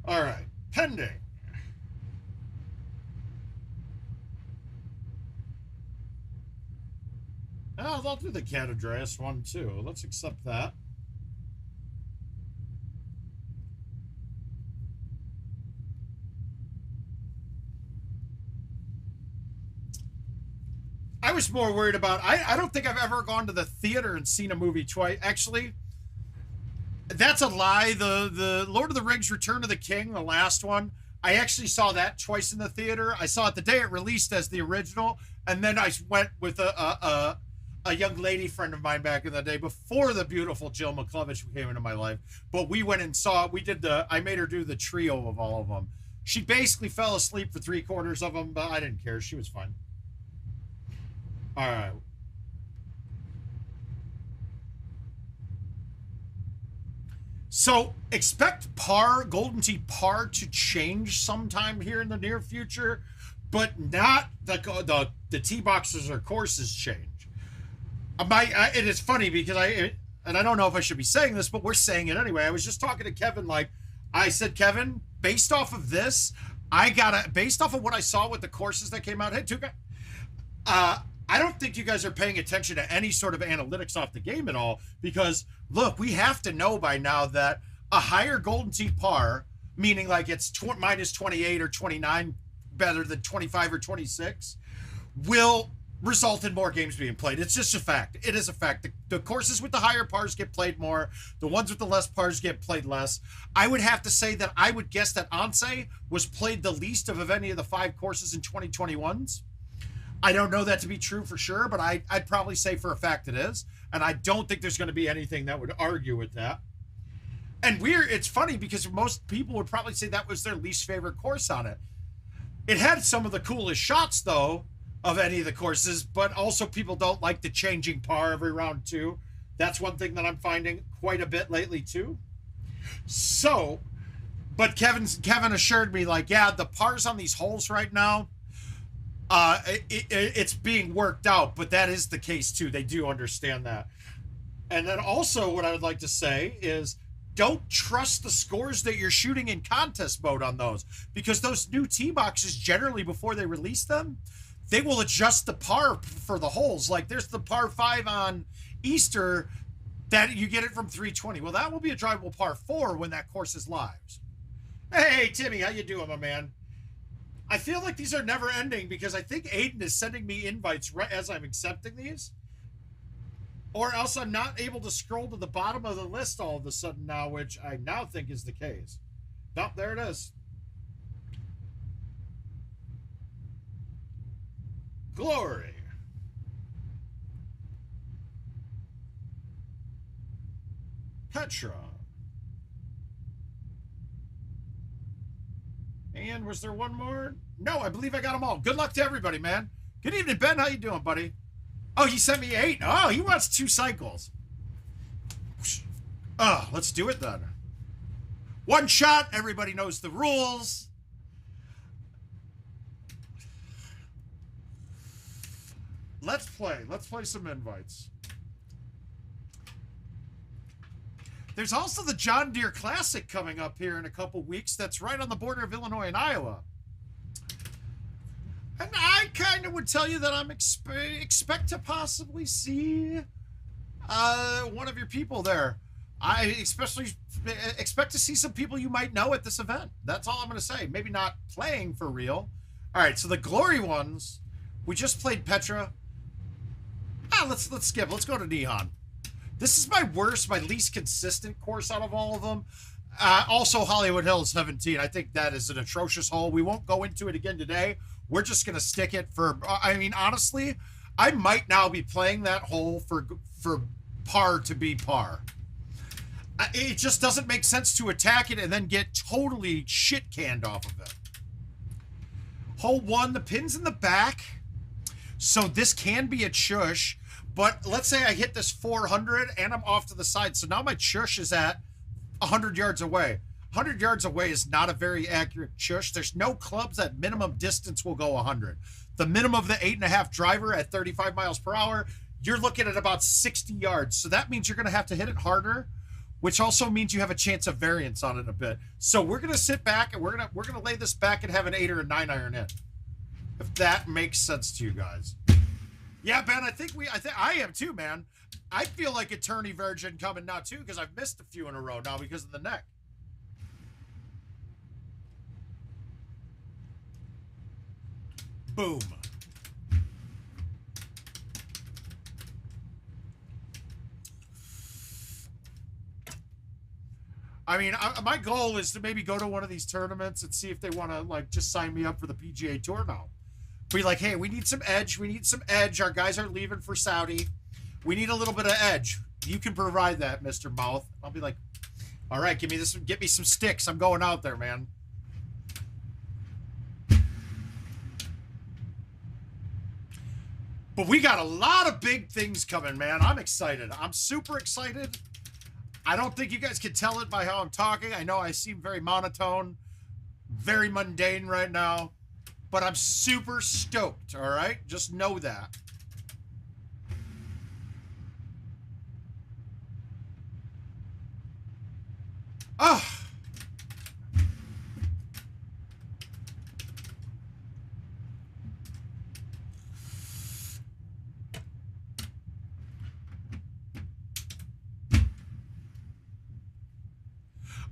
All right, pending. Oh, they'll do the Cat Andreas one too. Let's accept that. I was more worried about, I don't think I've ever gone to the theater and seen a movie twice. Actually, that's a lie. The Lord of the Rings Return of the King, the last one, I actually saw that twice in the theater. I saw it the day it released as the original, and then I went with a young lady friend of mine back in the day before the beautiful Jill Muklewicz came into my life. But we went and saw it. I made her do the trio of all of them. She basically fell asleep for 3/4 of them, but I didn't care. She was fine. All right. So expect par, Golden Tee par to change sometime here in the near future, but not the tee boxes or courses change. It is funny because and I don't know if I should be saying this, but we're saying it anyway. I was just talking to Kevin, like I said, Kevin, based off of this, based off of what I saw with the courses that came out, hey, Tuka, I don't think you guys are paying attention to any sort of analytics off the game at all, because look, we have to know by now that a higher Golden Tee par, meaning like it's minus 28 or 29 better than 25 or 26, will result in more games being played. It's just a fact. It is a fact. The courses with the higher pars get played more. The ones with the less pars get played less. I would have to say that I would guess that Anse was played the least of any of the 5 courses in 2021s. I don't know that to be true for sure, but I'd probably say for a fact it is. And I don't think there's going to be anything that would argue with that. And it's funny because most people would probably say that was their least favorite course on it. It had some of the coolest shots, though, of any of the courses, but also people don't like the changing par every round, too. That's one thing that I'm finding quite a bit lately, too. So, but Kevin assured me, like, yeah, the pars on these holes right now, it's being worked out, but that is the case too. They do understand that. And then also what I would like to say is don't trust the scores that you're shooting in contest mode on those, because those new tee boxes, generally before they release them, they will adjust the par for the holes. Like there's the par 5 on Easter that you get it from 320. Well, that will be a drivable par 4 when that course is live. Hey, Timmy, how you doing, my man? I feel like these are never ending because I think Aiden is sending me invites right as I'm accepting these. Or else I'm not able to scroll to the bottom of the list all of a sudden now, which I now think is the case. Oh, there it is. Glory. Petra. And was there one more? No, I believe I got them all. Good luck to everybody, man. Good evening, Ben. How you doing, buddy? Oh, he sent me 8. Oh, he wants 2 cycles. Oh, let's do it then. One shot. Everybody knows the rules. Let's play. Let's play some invites. There's also the John Deere Classic coming up here in a couple weeks. That's right on the border of Illinois and Iowa. And I kind of would tell you that I'm expect to possibly see one of your people there. I especially expect to see some people you might know at this event. That's all I'm going to say. Maybe not playing for real. All right, so the glory ones, we just played Petra. Let's skip. Let's go to Nihon. This is my least consistent course out of all of them. Also, Hollywood Hills 17. I think that is an atrocious hole. We won't go into it again today. We're just going to stick it for, I mean, honestly, I might now be playing that hole for par to be par. It just doesn't make sense to attack it and then get totally shit canned off of it. Hole 1, the pin's in the back. So this can be a chush. But let's say I hit this 400 and I'm off to the side. So now my chush is at 100 yards away. 100 yards away is not a very accurate chush. There's no clubs at minimum distance will go 100. The minimum of the 8.5 driver at 35 miles per hour, you're looking at about 60 yards. So that means you're going to have to hit it harder, which also means you have a chance of variance on it a bit. So we're going to sit back and we're going to lay this back and have an 8 or a 9 iron in. If that makes sense to you guys. Yeah, Ben, I think I am too, man. I feel like Attorney Virgin coming now too because I've missed a few in a row now because of the neck. Boom. I mean, my goal is to maybe go to one of these tournaments and see if they want to like just sign me up for the PGA Tour now. Be like, hey, we need some edge. We need some edge. Our guys are leaving for Saudi. We need a little bit of edge. You can provide that, Mr. Mouth. I'll be like, all right, give me this. Get me some sticks. I'm going out there, man. But we got a lot of big things coming, man. I'm excited. I'm super excited. I don't think you guys can tell it by how I'm talking. I know I seem very monotone, very mundane right now, but I'm super stoked, all right? Just know that. Oh.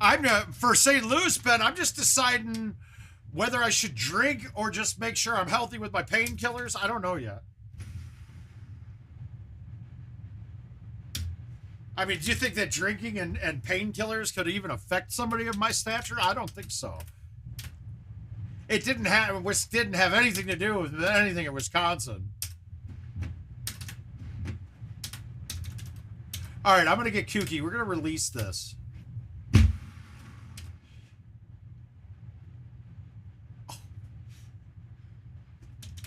I'm for St. Louis, Ben, I'm just deciding whether I should drink or just make sure I'm healthy with my painkillers. I don't know yet. I mean, do you think that drinking and painkillers could even affect somebody of my stature? I don't think so. It didn't have anything to do with anything in Wisconsin. All right, I'm going to get kooky. We're going to release this.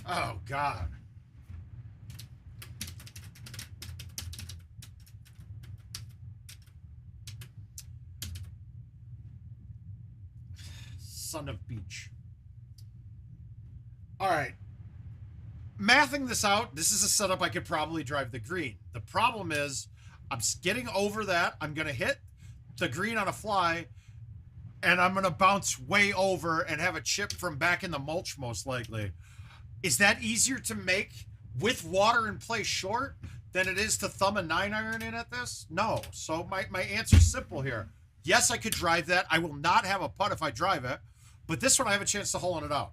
Oh, God. Son of beach. All right. Mathing this out, this is a setup I could probably drive the green. The problem is I'm getting over that. I'm going to hit the green on a fly, and I'm going to bounce way over and have a chip from back in the mulch most likely. Is that easier to make with water in place short than it is to thumb a 9-iron in at this? No. So my answer's simple here. Yes, I could drive that. I will not have a putt if I drive it, but this one I have a chance to hole it out.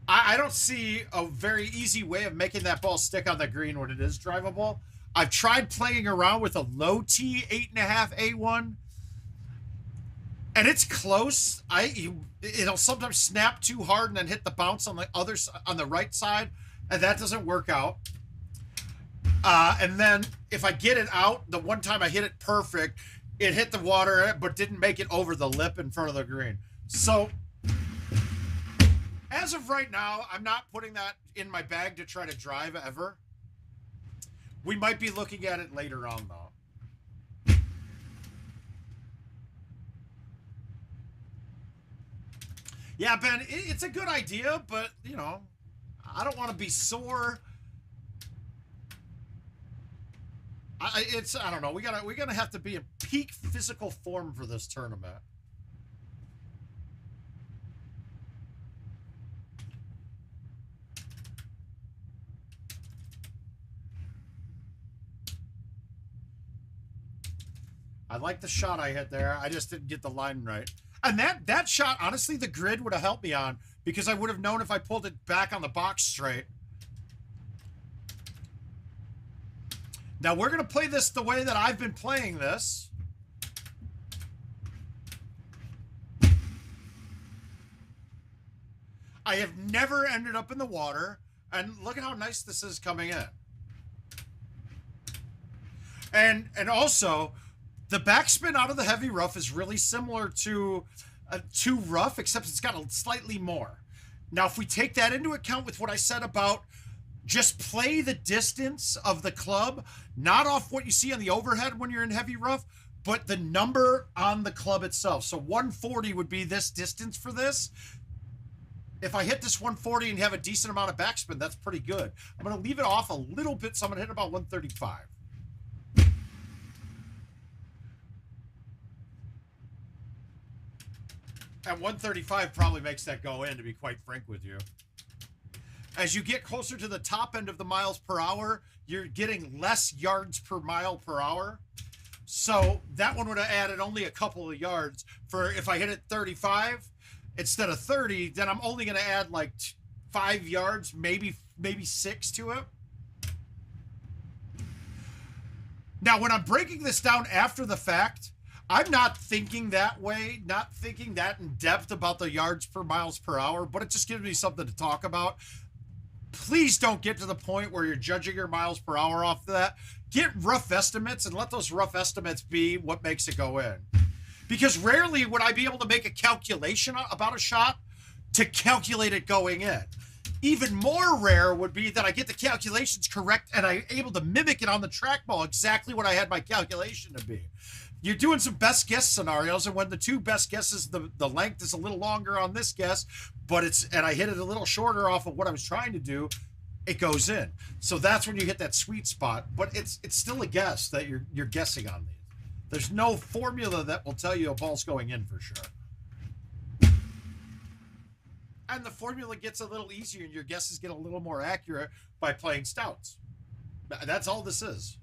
I don't see a very easy way of making that ball stick on the green when it is drivable. I've tried playing around with a low T 8.5 A1, and it's close. It'll sometimes snap too hard and then hit the bounce on the right side, and that doesn't work out. And then if I get it out, the one time I hit it perfect, it hit the water but didn't make it over the lip in front of the green. So as of right now, I'm not putting that in my bag to try to drive ever. We might be looking at it later on, though. Yeah, Ben, it's a good idea, but, you know, I don't want to be sore. I don't know. We're gonna have to be in peak physical form for this tournament. I like the shot I hit there. I just didn't get the line right. And that shot, honestly, the grid would have helped me on, because I would have known if I pulled it back on the box straight. Now, we're going to play this the way that I've been playing this. I have never ended up in the water. And look at how nice this is coming in. And also, the backspin out of the heavy rough is really similar to rough, except it's got a slightly more. Now, if we take that into account with what I said about just play the distance of the club, not off what you see on the overhead when you're in heavy rough, but the number on the club itself. So 140 would be this distance for this. If I hit this 140 and have a decent amount of backspin, that's pretty good. I'm going to leave it off a little bit, so I'm going to hit about 135. And 135 probably makes that go in, to be quite frank with you. As you get closer to the top end of the miles per hour, you're getting less yards per mile per hour. So that one would have added only a couple of yards. For if I hit it 35 instead of 30, then I'm only going to add like 5 yards, maybe 6 to it. Now, when I'm breaking this down after the fact, I'm not thinking that way, not thinking that in depth about the yards per miles per hour, but it just gives me something to talk about. Please don't get to the point where you're judging your miles per hour off of that. Get rough estimates and let those rough estimates be what makes it go in. Because rarely would I be able to make a calculation about a shot to calculate it going in. Even more rare would be that I get the calculations correct and I'm able to mimic it on the trackball exactly what I had my calculation to be. You're doing some best guess scenarios, and when the two best guesses, the length is a little longer on this guess, but I hit it a little shorter off of what I was trying to do, it goes in. So that's when you hit that sweet spot, but it's still a guess that you're guessing on these. There's no formula that will tell you a ball's going in for sure. And the formula gets a little easier and your guesses get a little more accurate by playing stouts. That's all this is.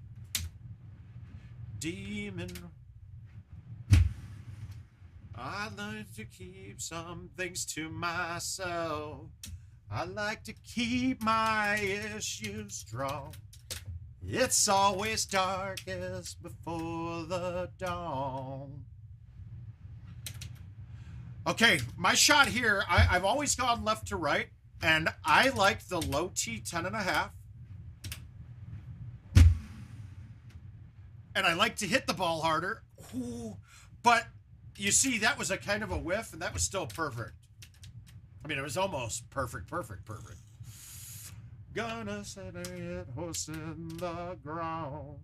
Demon. I like to keep some things to myself. I like to keep my issues strong. It's always darkest before the dawn. Okay, my shot here, I've always gone left to right, and I like the low T 10.5. And I like to hit the ball harder. Ooh, but you see, that was a kind of a whiff, and that was still perfect. I mean, it was almost perfect. Gonna set a horse in the ground.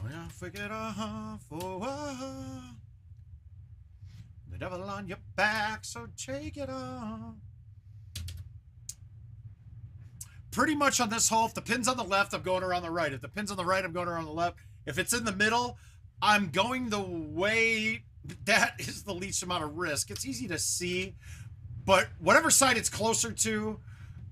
When I forget the devil on your back, so take it off. Pretty much on this hole, if the pin's on the left, I'm going around the right. If the pin's on the right, I'm going around the left. If it's in the middle, I'm going the way that is the least amount of risk. It's easy to see, but whatever side it's closer to,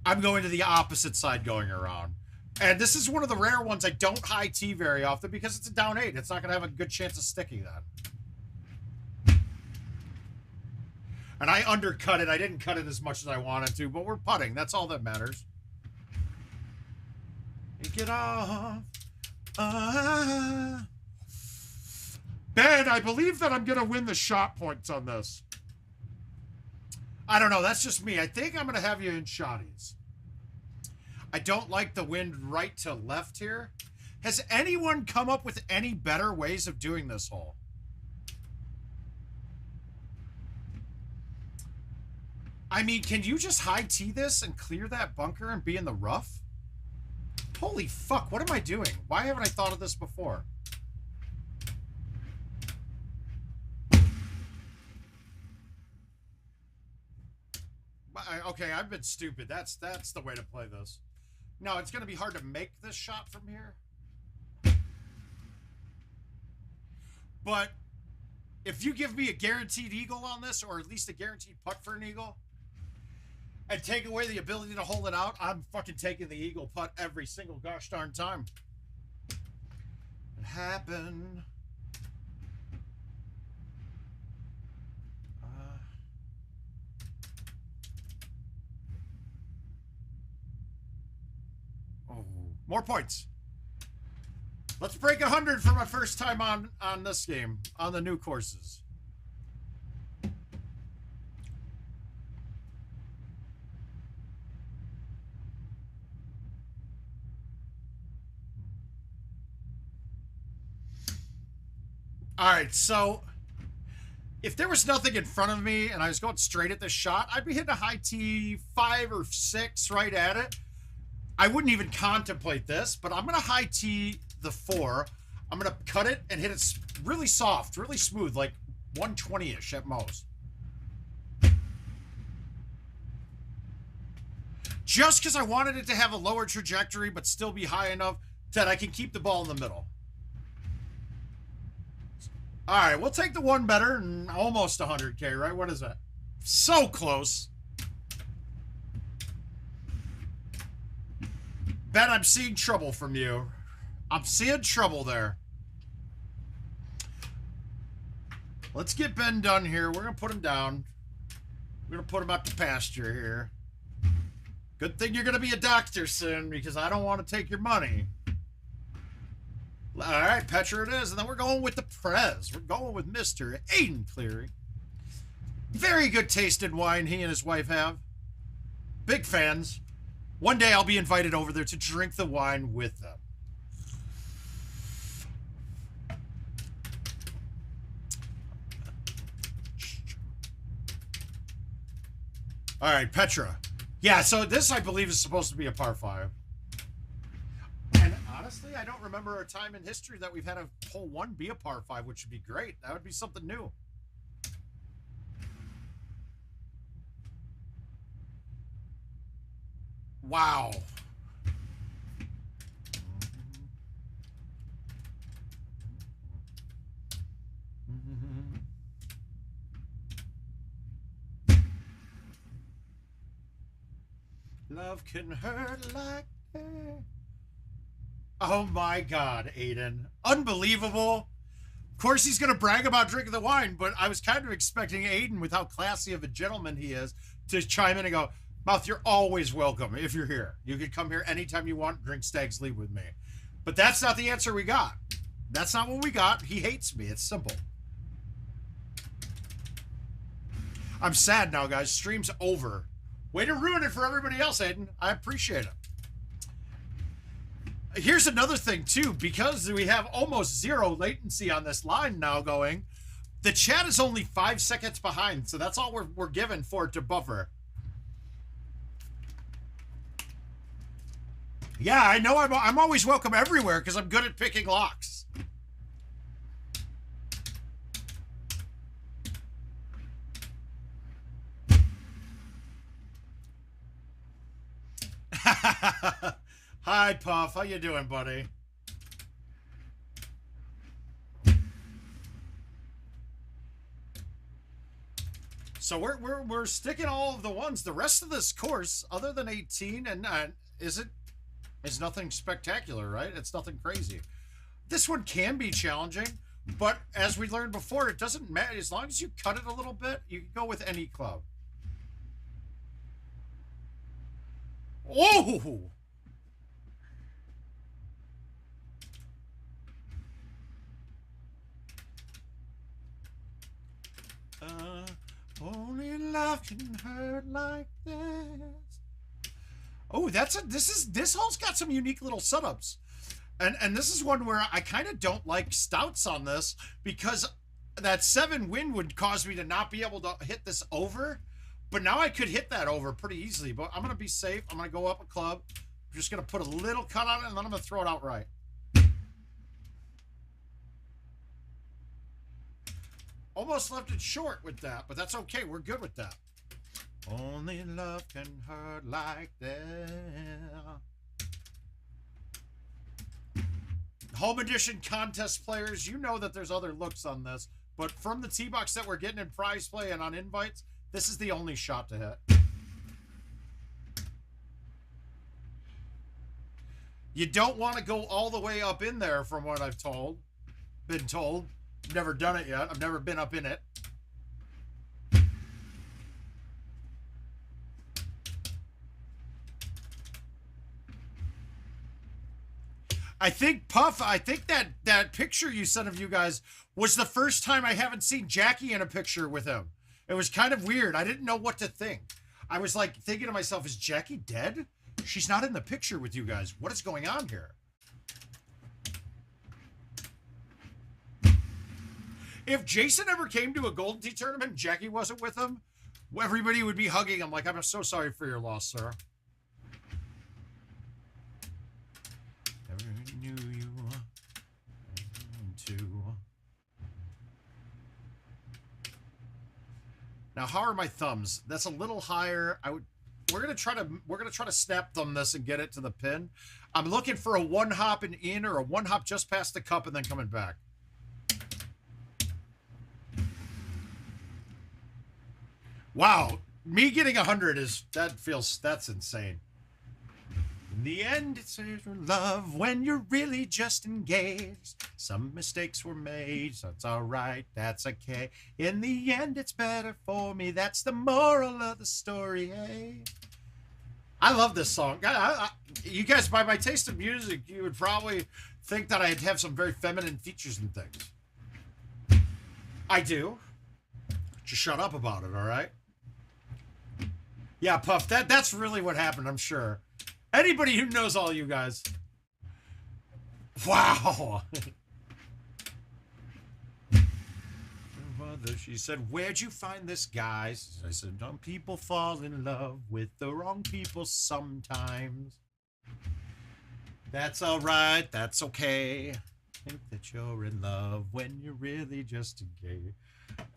I'm going to the opposite side going around. And this is one of the rare ones I don't high tee very often because it's a down 8. It's not going to have a good chance of sticking that. And I undercut it. I didn't cut it as much as I wanted to, but we're putting. That's all that matters. Get off. Ben, I believe that I'm going to win the shot points on this. I don't know. That's just me. I think I'm going to have you in shotties. I don't like the wind right to left here. Has anyone come up with any better ways of doing this hole? I mean, can you just high tee this and clear that bunker and be in the rough? Holy fuck, what am I doing? Why haven't I thought of this before? Okay, I've been stupid. That's the way to play this. No, it's going to be hard to make this shot from here. But if you give me a guaranteed eagle on this, or at least a guaranteed putt for an eagle, and take away the ability to hold it out, I'm fucking taking the eagle putt every single gosh darn time. It happened. More points. Let's break 100 for my first time on this game, on the new courses. All right, so if there was nothing in front of me and I was going straight at this shot, I'd be hitting a high tee 5 or 6 right at it. I wouldn't even contemplate this, but I'm going to high tee the 4. I'm going to cut it and hit it really soft, really smooth, like 120-ish at most. Just because I wanted it to have a lower trajectory but still be high enough that I can keep the ball in the middle. All right, we'll take the 1 better and almost 100K, right? What is that? So close. Ben, I'm seeing trouble from you. I'm seeing trouble there. Let's get Ben done here. We're going to put him down. We're going to put him up to pasture here. Good thing you're going to be a doctor soon because I don't want to take your money. All right, Petra it is. And then we're going with the Prez. We're going with Mr. Aiden Cleary. Very good taste in wine he and his wife have. Big fans. One day I'll be invited over there to drink the wine with them. All right, Petra. Yeah, so this, I believe, is supposed to be a par 5. And honestly, I don't remember a time in history that we've had a hole 1 be a par 5, which would be great. That would be something new. Wow. Love can hurt like that. Oh my God, Aiden. Unbelievable. Of course he's going to brag about drinking the wine, but I was kind of expecting Aiden, with how classy of a gentleman he is, to chime in and go, Mouth, you're always welcome if you're here. You can come here anytime you want, drink Stag's Leap with me. But that's not the answer we got. That's not what we got. He hates me. It's simple. I'm sad now, guys. Stream's over. Way to ruin it for everybody else, Aiden. I appreciate it. Here's another thing, too. Because we have almost 0 latency on this line now going, the chat is only 5 seconds behind, so that's all we're given for it to buffer. Yeah, I know I'm always welcome everywhere because I'm good at picking locks. Hi, Puff. How you doing, buddy? So we're sticking all of the ones. The rest of this course, other than 18 and 9, is nothing spectacular, right? It's nothing crazy. This one can be challenging, but as we learned before, it doesn't matter. As long as you cut it a little bit, you can go with any club. Oh! Only love can hurt like this. Oh, this hole's got some unique little setups. And this is one where I kind of don't like stouts on this, because that 7 wind would cause me to not be able to hit this over. But now I could hit that over pretty easily. But I'm going to be safe. I'm going to go up a club. I'm just going to put a little cut on it, and then I'm going to throw it out right. Almost left it short with that, but that's okay. We're good with that. Only love can hurt like that. Home edition contest players, you know that there's other looks on this, but from the tee box that we're getting in prize play and on invites, this is the only shot to hit. You don't want to go all the way up in there, from what I've been told. I've never done it yet. I've never been up in it. I think, Puff, I think that picture you sent of you guys was the first time I haven't seen Jackie in a picture with him. It was kind of weird. I didn't know what to think. I was like thinking to myself, is Jackie dead? She's not in the picture with you guys. What is going on here? If Jason ever came to a Golden Tee tournament and Jackie wasn't with him, everybody would be hugging him like, I'm so sorry for your loss, sir. Never knew you to. Now, how are my thumbs? That's a little higher. We're gonna try to snap thumb this and get it to the pin. I'm looking for a 1-hop and in, or a 1-hop just past the cup and then coming back. Wow, me getting 100 that's insane. In the end, it's love when you're really just engaged. Some mistakes were made, so it's all right, that's okay. In the end, it's better for me. That's the moral of the story, hey? I love this song. You guys, by my taste of music, you would probably think that I'd have some very feminine features and things. I do. Just shut up about it, all right? Yeah, Puff, that's really what happened, I'm sure. Anybody who knows all you guys. Wow. Mother, she said, where'd you find this guy? I said, some people fall in love with the wrong people sometimes. That's all right. That's okay. Think that you're in love when you're really just a gay.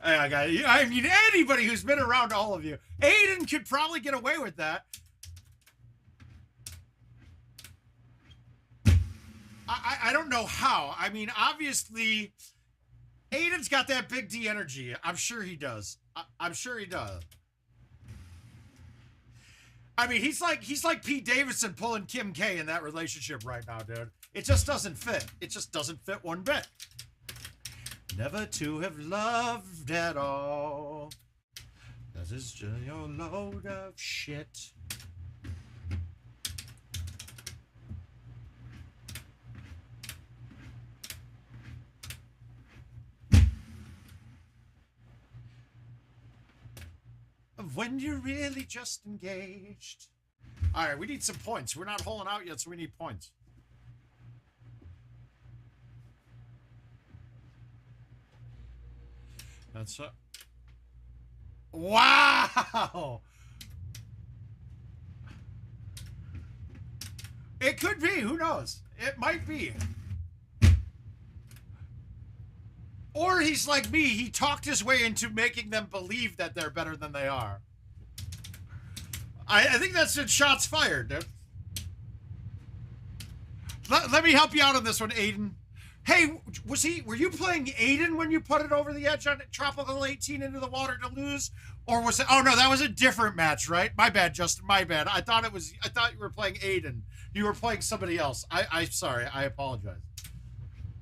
I mean, anybody who's been around all of you. Aiden could probably get away with that. I don't know how. I mean, obviously, Aiden's got that big D energy. I'm sure he does. I'm sure he does. I mean, he's like Pete Davidson pulling Kim K in that relationship right now, dude. It just doesn't fit. It just doesn't fit one bit. Never to have loved at all. That is just your load of shit. When you're really just engaged. All right, we need some points. We're not holding out yet, so we need points. That's wow. It could be. Who knows? It might be. Or he's like me. He talked his way into making them believe that they're better than they are. I think that's it. Shots fired, dude. Let me help you out on this one, Aiden. Hey, were you playing Aiden when you put it over the edge on Tropical 18 into the water to lose? Or was it, oh no, that was a different match, right? My bad, Justin, my bad. I thought you were playing Aiden. You were playing somebody else. I'm sorry, I apologize.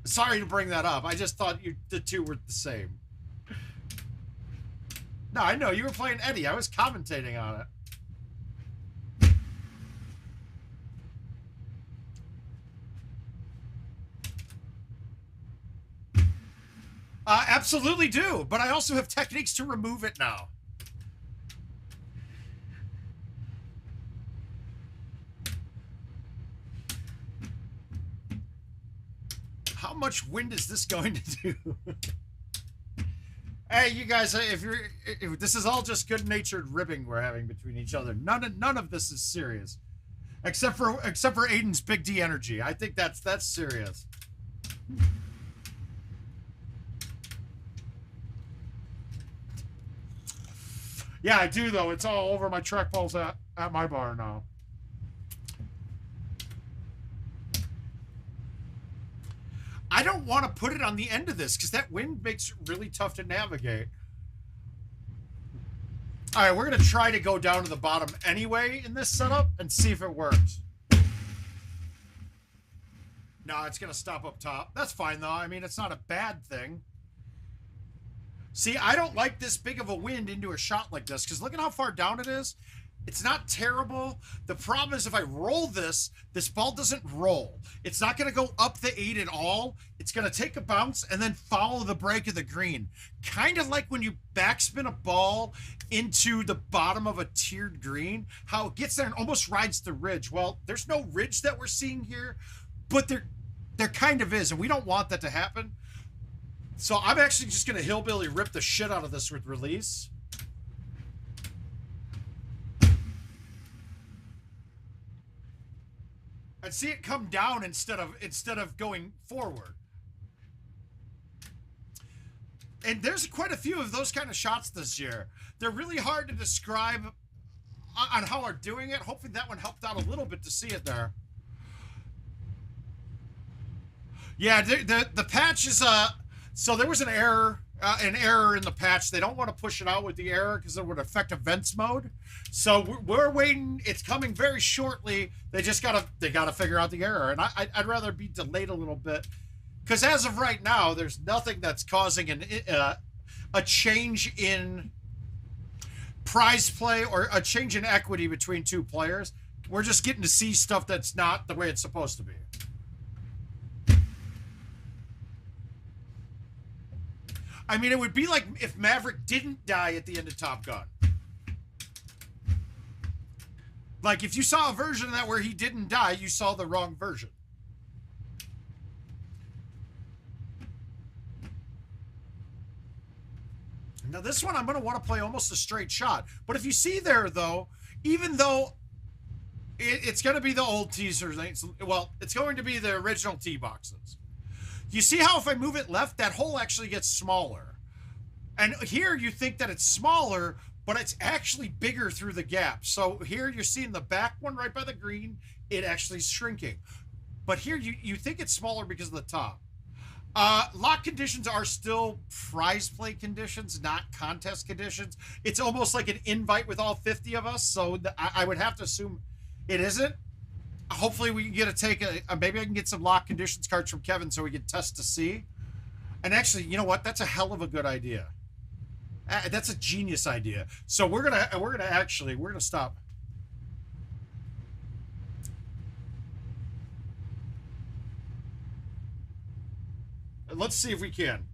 Sorry to bring that up. I just thought the two were the same. No, I know, you were playing Eddie. I was commentating on it. Absolutely do, but I also have techniques to remove it now. How much wind is this going to do? Hey, you guys, if this is all just good-natured ribbing we're having between each other. None of this is serious, except for Aiden's big D energy. I think that's serious. Yeah, I do, though. It's all over my trackballs at my bar now. I don't want to put it on the end of this because that wind makes it really tough to navigate. All right, we're going to try to go down to the bottom anyway in this setup and see if it works. No, it's going to stop up top. That's fine, though. I mean, it's not a bad thing. See, I don't like this big of a wind into a shot like this because look at how far down it is. It's not terrible. The problem is if I roll this ball doesn't roll. It's not going to go up the 8 at all. It's going to take a bounce and then follow the break of the green. Kind of like when you backspin a ball into the bottom of a tiered green, how it gets there and almost rides the ridge. Well, there's no ridge that we're seeing here, but there kind of is, and we don't want that to happen. So I'm actually just going to hillbilly rip the shit out of this with release. I'd see it come down instead of going forward. And there's quite a few of those kind of shots this year. They're really hard to describe on how we're doing it. Hopefully that one helped out a little bit to see it there. Yeah, the patch is so there was an error in the patch. They don't want to push it out with the error because it would affect events mode. So we're waiting. It's coming very shortly. They gotta figure out the error, and I'd rather be delayed a little bit because as of right now, there's nothing that's causing a change in prize play or a change in equity between two players. We're just getting to see stuff that's not the way it's supposed to be. I mean, it would be like if Maverick didn't die at the end of Top Gun. Like, if you saw a version of that where he didn't die, you saw the wrong version. Now, this one, I'm going to want to play almost a straight shot. But if you see there, though, even though it's going to be the old teasers, well, it's going to be the original tee boxes. You see how if I move it left, that hole actually gets smaller. And here you think that it's smaller, but it's actually bigger through the gap. So here you're seeing the back one right by the green. It actually is shrinking. But here you think it's smaller because of the top. Lock conditions are still prize play conditions, not contest conditions. It's almost like an invite with all 50 of us. So I would have to assume it isn't. Hopefully we can get maybe I can get some lock conditions cards from Kevin so we can test to see. And actually, you know what? That's a hell of a good idea. That's a genius idea. So we're gonna stop. Let's see if we can.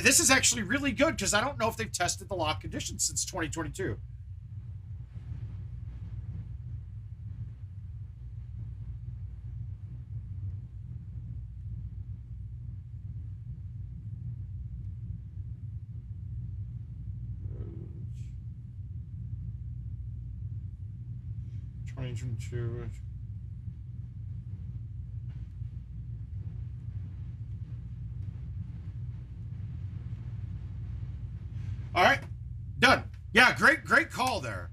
This is actually really good because I don't know if they've tested the lock conditions since 2022. All right, done. Yeah, great call there.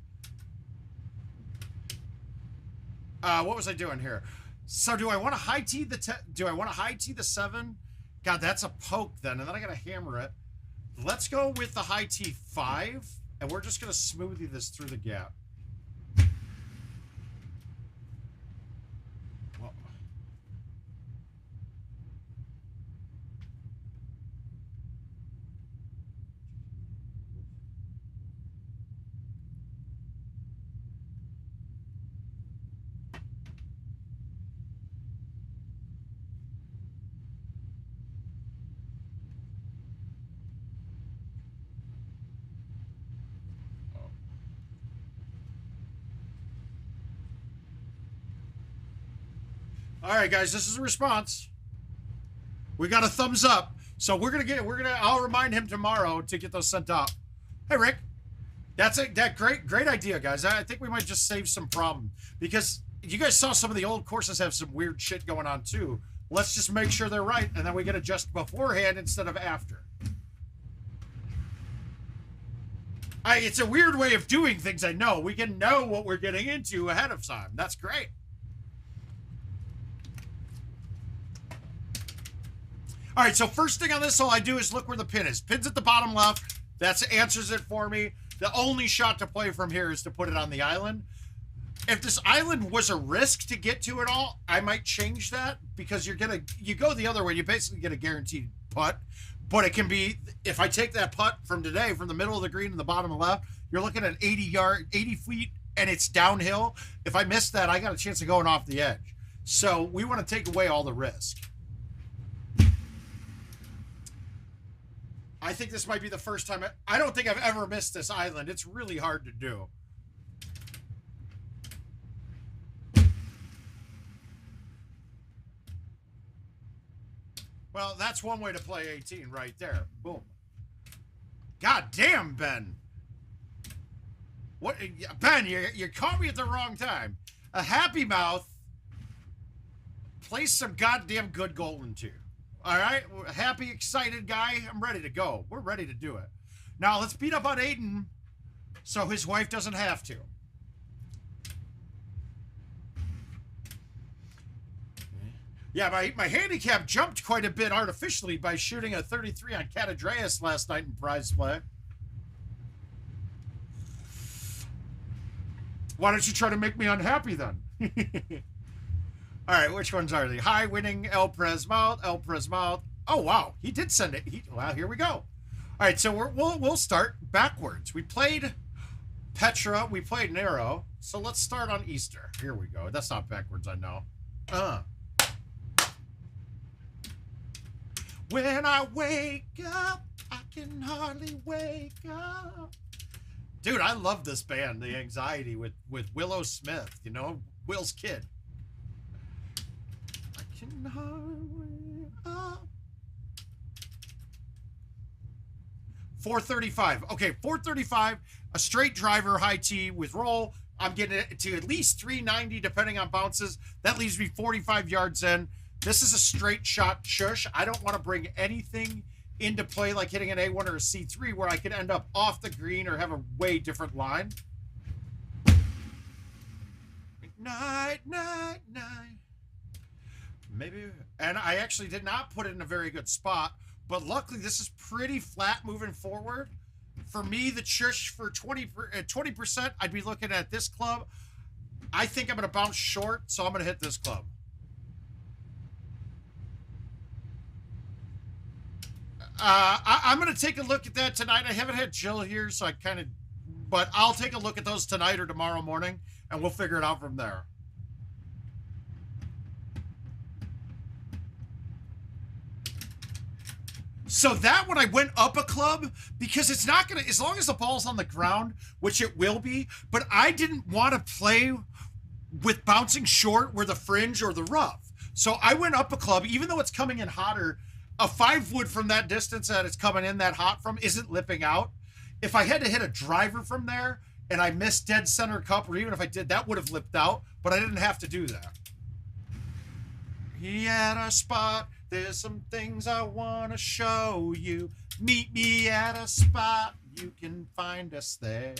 What was I doing here? So do I want to high tee the 7? God, that's a poke then, and then I gotta hammer it. Let's go with the high tee 5, and we're just gonna smoothie this through the gap. All right, guys, this is a response. We got a thumbs up. So I'll remind him tomorrow to get those sent up. Hey, Rick. That great idea, guys. I think we might just save some problem because you guys saw some of the old courses have some weird shit going on too. Let's just make sure they're right, and then we can adjust beforehand instead of after. It's a weird way of doing things, I know. We can know what we're getting into ahead of time. That's great. All right, so first thing on this, all I do is look where the pin is. Pin's at the bottom left. That answers it for me. The only shot to play from here is to put it on the island. If this island was a risk to get to it all, I might change that because you go the other way, you basically get a guaranteed putt. But it can be, if I take that putt from today, from the middle of the green and the bottom left, you're looking at 80 feet, and it's downhill. If I miss that, I got a chance of going off the edge. So we want to take away all the risk. I think this might be the first time. I don't think I've ever missed this island. It's really hard to do. Well, that's one way to play 18 right there. Boom. God damn, Ben. What, Ben, you caught me at the wrong time. A happy mouth plays some goddamn good golden too. All right, happy, excited guy. I'm ready to go. We're ready to do it. Now let's beat up on Aiden so his wife doesn't have to. Yeah, my handicap jumped quite a bit artificially by shooting a 33 on Catadreas last night in prize play. Why don't you try to make me unhappy then? All right, which ones are they? High winning El Presmouth. Oh wow, he did send it. Wow, here we go. All right, so we'll start backwards. We played Petra, we played Nero, so let's start on Easter. Here we go. That's not backwards, I know. When I wake up, I can hardly wake up. Dude, I love this band, The Anxiety, with Willow Smith, you know, Will's kid. I can hardly wake up. 435. Okay, 435, a straight driver, high T with roll. I'm getting it to at least 390 depending on bounces. That leaves me 45 yards in. This is a straight shot shush. I don't want to bring anything into play like hitting an A1 or a C3 where I could end up off the green or have a way different line. Night, night, night. Maybe, and I actually did not put it in a very good spot, but luckily this is pretty flat moving forward. For me, the shush for 20%, I'd be looking at this club. I think I'm going to bounce short, so I'm going to hit this club. I'm going to take a look at that tonight. I haven't had Jill here, so but I'll take a look at those tonight or tomorrow morning, and we'll figure it out from there. So that one I went up a club because it's not going to, as long as the ball's on the ground, which it will be, but I didn't want to play with bouncing short where the fringe or the rough. So I went up a club, even though it's coming in hotter, a 5-wood from that distance that it's coming in that hot from isn't lipping out. If I had to hit a driver from there and I missed dead center cup, or even if I did, that would have lipped out, but I didn't have to do that. He had a spot. There's some things I want to show you. Meet me at a spot. You can find us there.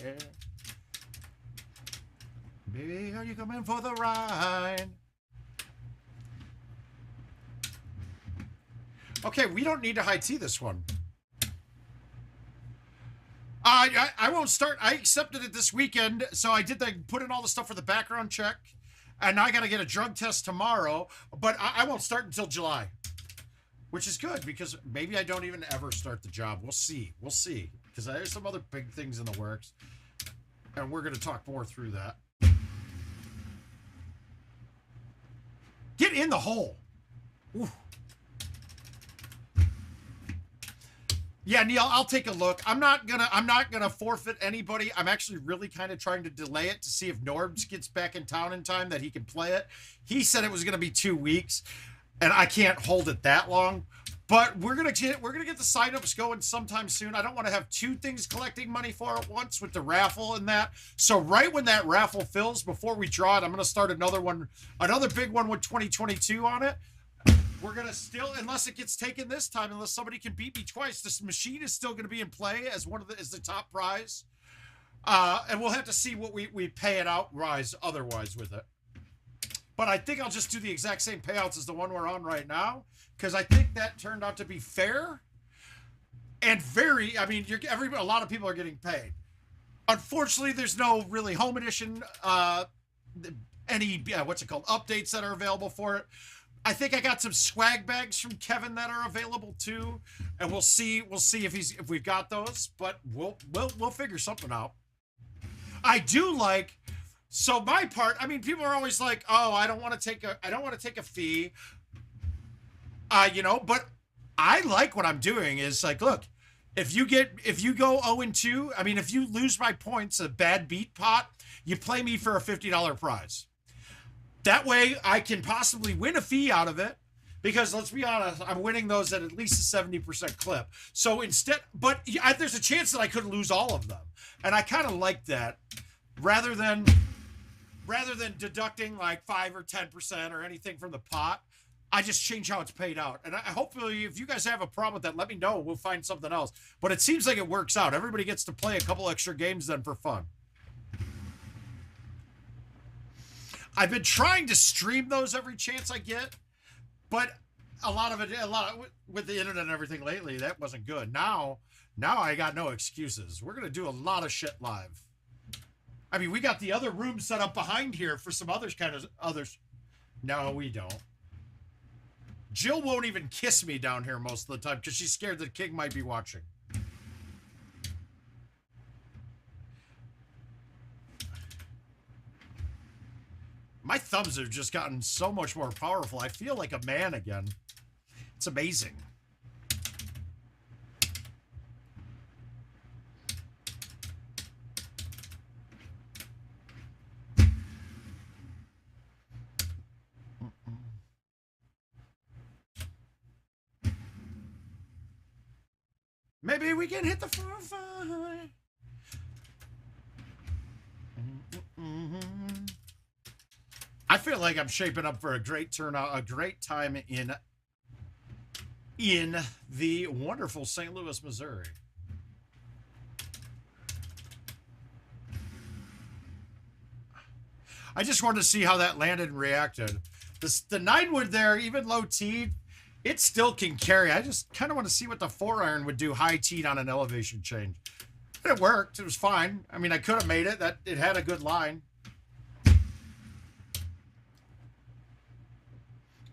Baby, are you coming for the ride? Okay, we don't need to high tee this one. I won't start. I accepted it this weekend, so I did put in all the stuff for the background check, and now I got to get a drug test tomorrow, but I won't start until July, which is good because maybe I don't even ever start the job. We'll see. We'll see, because there's some other big things in the works, and we're going to talk more through that. Get in the hole. Ooh. Yeah, Neil, I'll take a look. I'm not gonna forfeit anybody. I'm actually really kind of trying to delay it to see if Norbs gets back in town in time that he can play it. He said it was gonna be 2 weeks, and I can't hold it that long. But we're gonna get the signups going sometime soon. I don't want to have 2 things collecting money for at once with the raffle and that. So right when that raffle fills, before we draw it, I'm gonna start another big one with 2022 on it. We're going to still, unless it gets taken this time, unless somebody can beat me twice, this machine is still going to be in play as as the top prize. And we'll have to see what we pay it outright otherwise with it. But I think I'll just do the exact same payouts as the one we're on right now, because I think that turned out to be fair and a lot of people are getting paid. Unfortunately, there's no really home edition, updates that are available for it. I think I got some swag bags from Kevin that are available too, and we'll see if we've got those, but we'll figure something out. I do like, so my part, I mean, people are always like, oh, I don't want to take a fee, but I like what I'm doing is like, look, if you go 0-2, I mean, if you lose my points, a bad beat pot, you play me for a $50 prize. That way I can possibly win a fee out of it, because let's be honest, I'm winning those at least a 70% clip. So instead, but there's a chance that I could lose all of them. And I kind of like that rather than deducting like 5 or 10% or anything from the pot. I just change how it's paid out. And hopefully if you guys have a problem with that, let me know. We'll find something else. But it seems like it works out. Everybody gets to play a couple extra games then for fun. I've been trying to stream those every chance I get, but a lot with the internet and everything lately, that wasn't good. Now I got no excuses. We're going to do a lot of shit live. I mean, we got the other room set up behind here for some others. No, we don't. Jill won't even kiss me down here most of the time because she's scared that King might be watching. My thumbs have just gotten so much more powerful. I feel like a man again. It's amazing. maybe we can hit the 4-5. I feel like I'm shaping up for a great turnout, a great time in the wonderful St. Louis, Missouri. I just wanted to see how that landed and reacted. The 9-wood there, even low teed, it still can carry. I just kind of want to see what the 4-iron would do high teed on an elevation change. It worked. It was fine. I mean, I could have made it. It had a good line.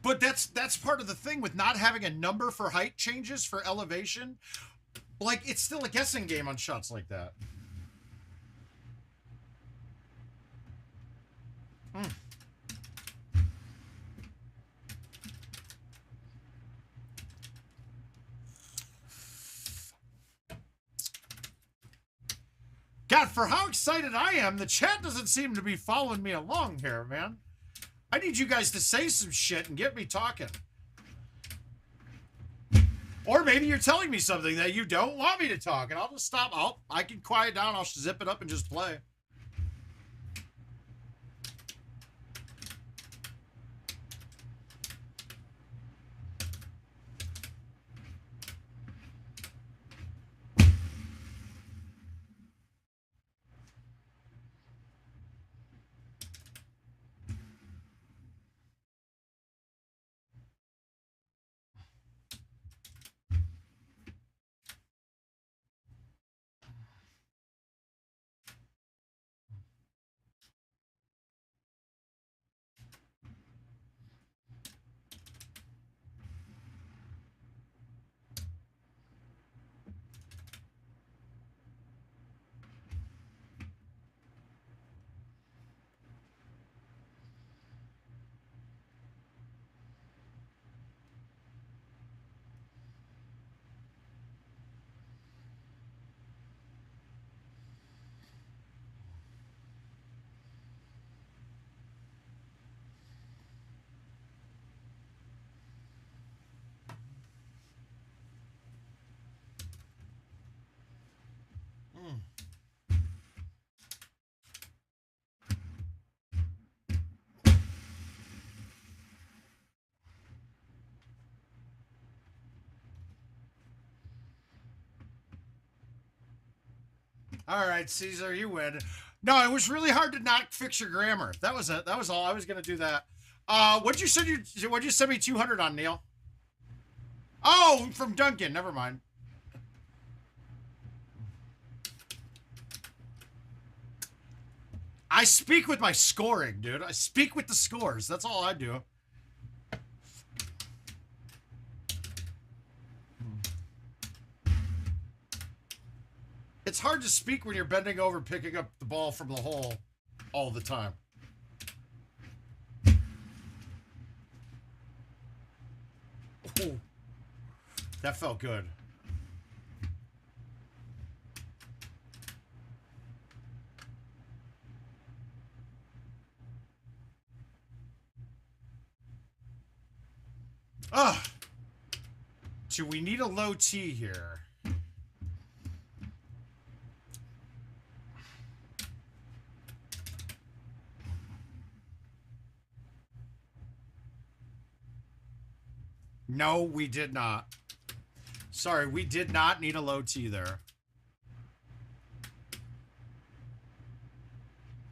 But that's part of the thing with not having a number for height changes for elevation. Like, it's still a guessing game on shots like that. God, for how excited I am, the chat doesn't seem to be following me along here, man. I need you guys to say some shit and get me talking. Or maybe you're telling me something that you don't want me to talk, and I'll just stop. I can quiet down. I'll zip it up and just play. All right, Caesar, you win. No, it was really hard to not fix your grammar. That was it. That was all. I was gonna do that. What'd you send me 200 on, Neil? Oh, from Duncan. Never mind. I speak with my scoring, dude. I speak with the scores. That's all I do. It's hard to speak when you're bending over picking up the ball from the hole all the time. Ooh, that felt good. Do we need a low T here? No, we did not. Sorry, we did not need a low T there.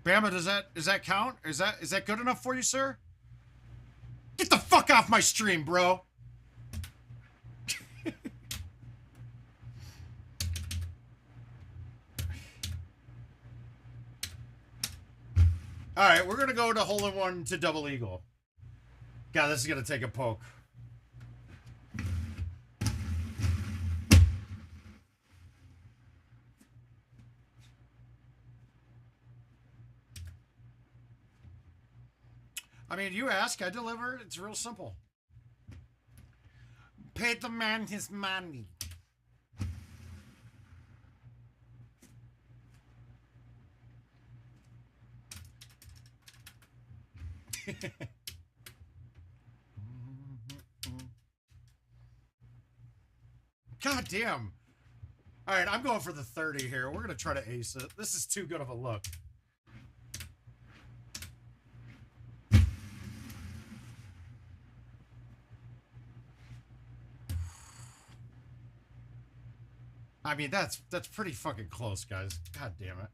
Bama, does that count? Is that good enough for you, sir? Get the fuck off my stream, bro. All right, we're going to go to hole-in-one to double eagle. God, this is going to take a poke. I mean, you ask, I deliver. It's real simple. Pay the man his money. God damn. All right, I'm going for the 30 here. We're going to try to ace it. This is too good of a look. I mean, that's pretty fucking close, guys. God damn it.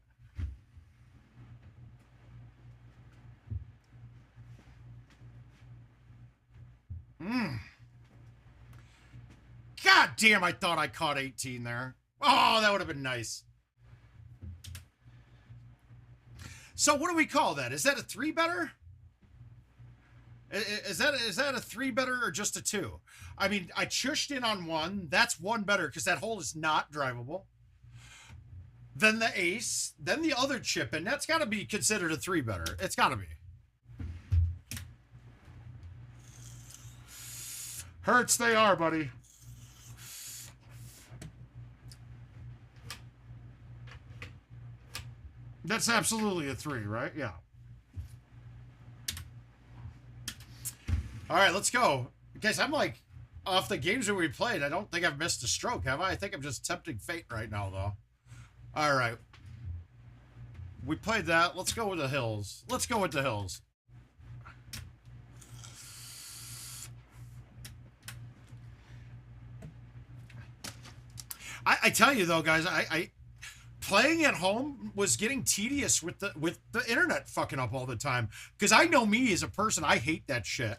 God damn, I thought I caught 18 there. Oh, that would have been nice. So what do we call that? Is that a 3-better? Is that a 3-better or just a 2? I mean, I chushed in on 1. That's 1 better because that hole is not drivable. Then the ace, then the other chip, and that's got to be considered a 3-better. It's got to be. Hurts they are, buddy. That's absolutely a 3, right? Yeah. All right, let's go. Guys, I'm like, off the games that we played, I don't think I've missed a stroke, have I? I think I'm just tempting fate right now, though. All right. We played that. Let's go with the hills. Let's go with the hills. I tell you, though, guys, I playing at home was getting tedious with the internet fucking up all the time. Because I know me as a person, I hate that shit.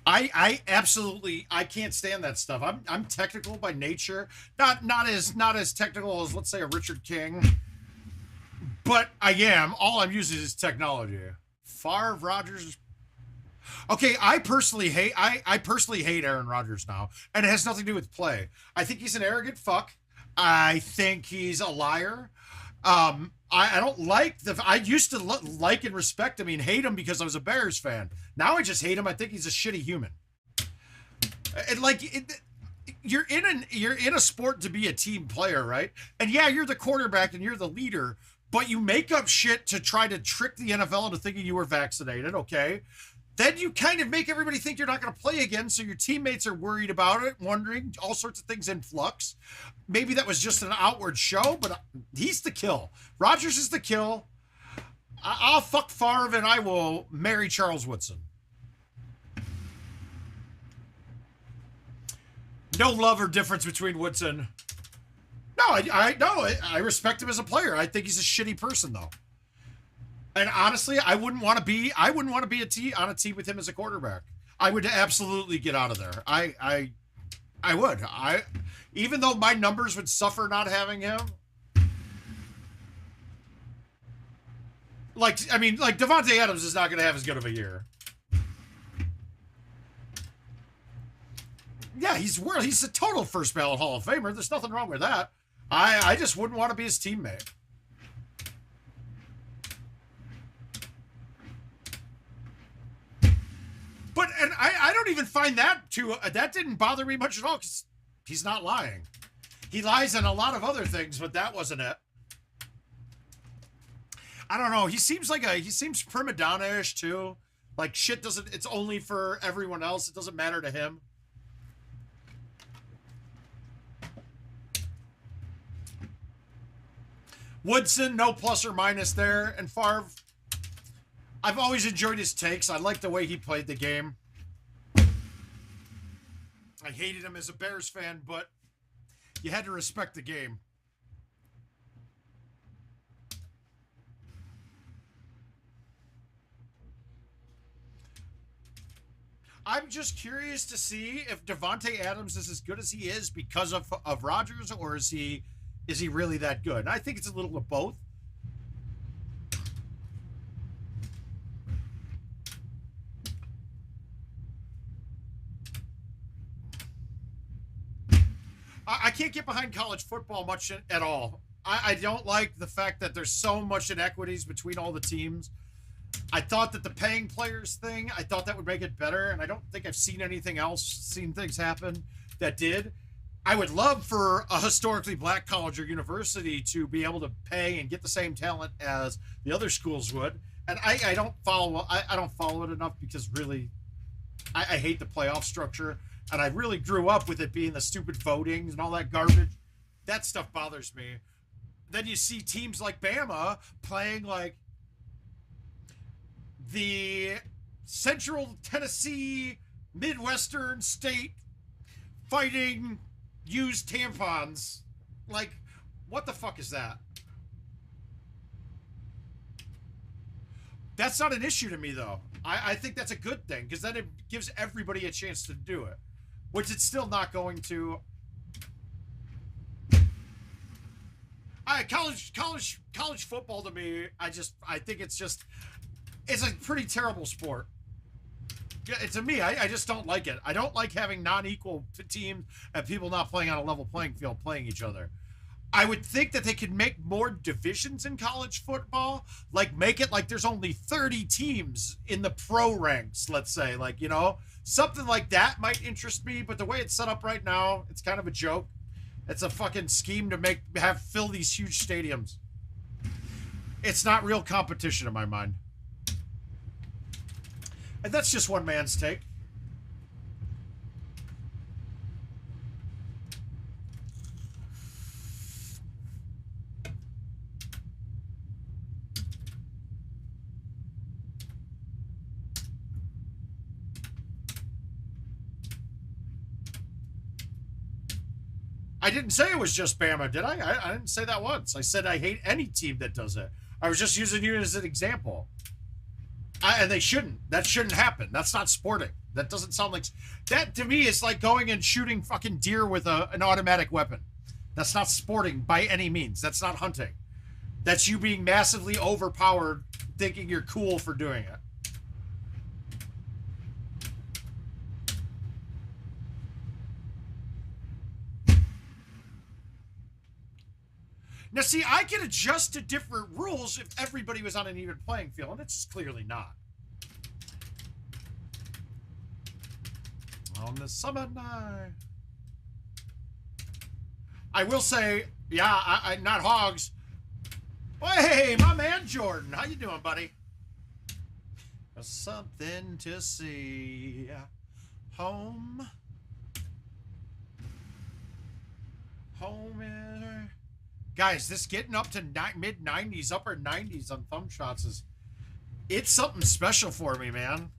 I absolutely, I can't stand that stuff. I'm technical by nature, not as technical as, let's say, a Richard King, but I am. All I'm using is technology. Favre, Rodgers. Okay, I personally hate Aaron Rodgers now, and it has nothing to do with play. I think he's an arrogant fuck. I think he's a liar. I don't like I used to like and respect him and hate him because I was a Bears fan. Now I just hate him. I think he's a shitty human. And you're in a sport to be a team player, right? And yeah, you're the quarterback and you're the leader, but you make up shit to try to trick the NFL into thinking you were vaccinated, okay? Then you kind of make everybody think you're not going to play again, so your teammates are worried about it, wondering, all sorts of things in flux. Maybe that was just an outward show, but he's the kill. Rodgers is the kill. I'll fuck Favre and I will marry Charles Woodson. No love or difference between Woodson. No, I respect him as a player. I think he's a shitty person, though. And honestly, I wouldn't want to be on a team with him as a quarterback. I would absolutely get out of there. I would. Even though my numbers would suffer not having him. Like Davante Adams is not going to have as good of a year. Yeah, he's a total first ballot Hall of Famer. There's nothing wrong with that. I just wouldn't want to be his teammate. But, and I don't even find that that didn't bother me much at all, because he's not lying. He lies on a lot of other things, but that wasn't it. I don't know. He seems prima donna-ish too. Like shit it's only for everyone else. It doesn't matter to him. Woodson, no plus or minus there. And Favre, I've always enjoyed his takes. I like the way he played the game. I hated him as a Bears fan, but you had to respect the game. I'm just curious to see if Davante Adams is as good as he is because of Rodgers, or is he really that good? And I think it's a little of both. I can't get behind college football much at all. I don't like the fact that there's so much inequities between all the teams. I thought that the paying players thing, I thought that would make it better, and I don't think I've seen anything else, seen things happen that did. I would love for a historically black college or university to be able to pay and get the same talent as the other schools would. And I don't follow it enough because really I hate the playoff structure. And I really grew up with it being the stupid votings and all that garbage. That stuff bothers me. Then you see teams like Bama playing like the Central Tennessee Midwestern State fighting used tampons. Like, what the fuck is that? That's not an issue to me, though. I think that's a good thing, because then it gives everybody a chance to do it, which it's still not going to. College football to me, I think it's a pretty terrible sport. Yeah, to me, I just don't like it. I don't like having non-equal teams and people not playing on a level playing field playing each other. I would think that they could make more divisions in college football, like make it like there's only 30 teams in the pro ranks, let's say, like, you know, something like that might interest me. But the way it's set up right now, it's kind of a joke. It's a fucking scheme to fill these huge stadiums. It's not real competition in my mind. And that's just one man's take. I didn't say it was just Bama, did I? I didn't say that once. I said I hate any team that does it. I was just using you as an example. And they shouldn't. That shouldn't happen. That's not sporting. That doesn't sound like... That, to me, is like going and shooting fucking deer with an automatic weapon. That's not sporting by any means. That's not hunting. That's you being massively overpowered, thinking you're cool for doing it. Now, see, I could adjust to different rules if everybody was on an even playing field, and it's just clearly not. On the summer night. I will say, yeah, I not hogs. Hey, my man Jordan, how you doing, buddy? There's something to see. Home. Home is... Guys, this getting up to mid-90s, upper 90s on thumb shots it's something special for me, man.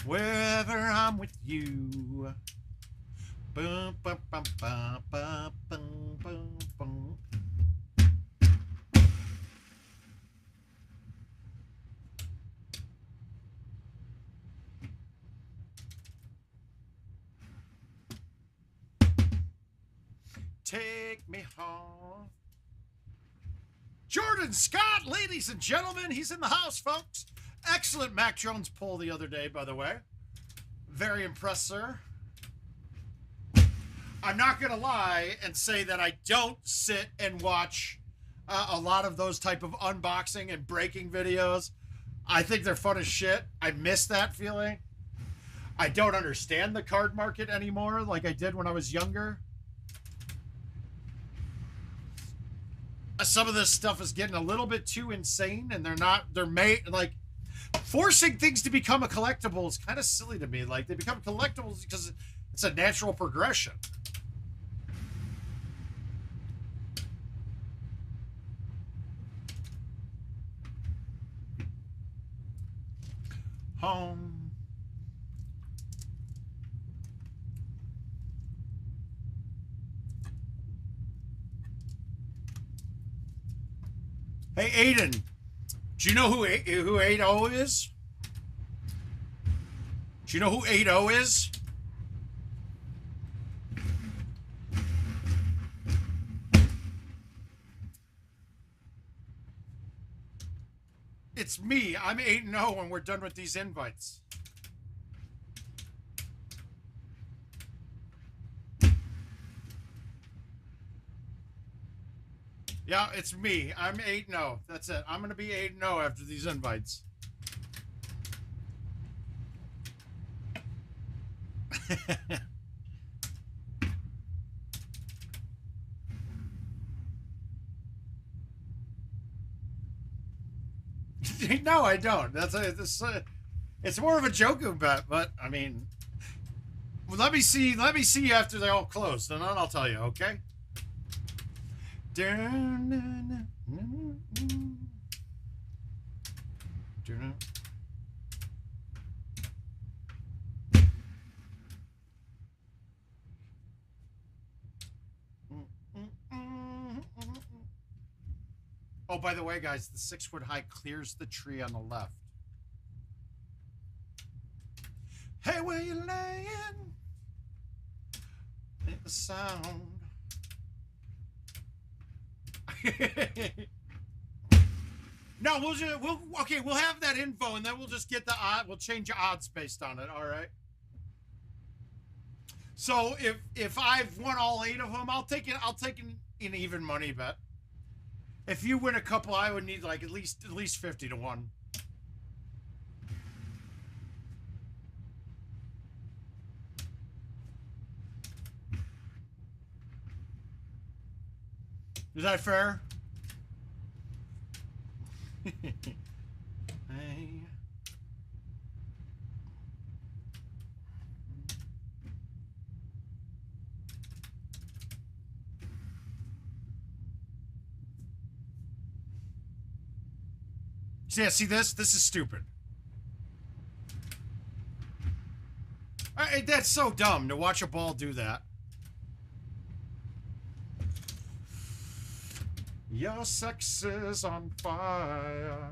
Wherever I'm with you. Boom, bum, bum, bum, bum, bum, bum, bum. Take me home. Jordan Scott, ladies and gentlemen, he's in the house, folks. Excellent Mac Jones poll the other day, by the way. Very impressed, sir. I'm not going to lie and say that I don't sit and watch a lot of those type of unboxing and breaking videos. I think they're fun as shit. I miss that feeling. I don't understand the card market anymore like I did when I was younger. Some of this stuff is getting a little bit too insane, and they're made like forcing things to become a collectible is kind of silly to me. Like, they become collectibles because it's a natural progression. Home. Hey, Aiden, do you know who 8-0 is? Do you know who 8-0 is? It's me. I'm 8-0 when we're done with these invites. Yeah, it's me. I'm 8-0. That's it. I'm going to be 8-0 after these invites. No, I don't. It's more of a joking bet, but I mean, let me see after they all close, and then I'll tell you, okay? Oh, by the way, guys, the 6-foot high clears the tree on the left. Hey, where you laying? Make the sound. No, we'll have that info, and then we'll just get the odd. We'll change the odds based on it. All right. So if I've won all 8 of them, I'll take an even money bet. If you win a couple, I would need like at least 50 to 1. Is that fair? Hey. Yeah, see this? This is stupid. That's so dumb to watch a ball do that. Your sex is on fire.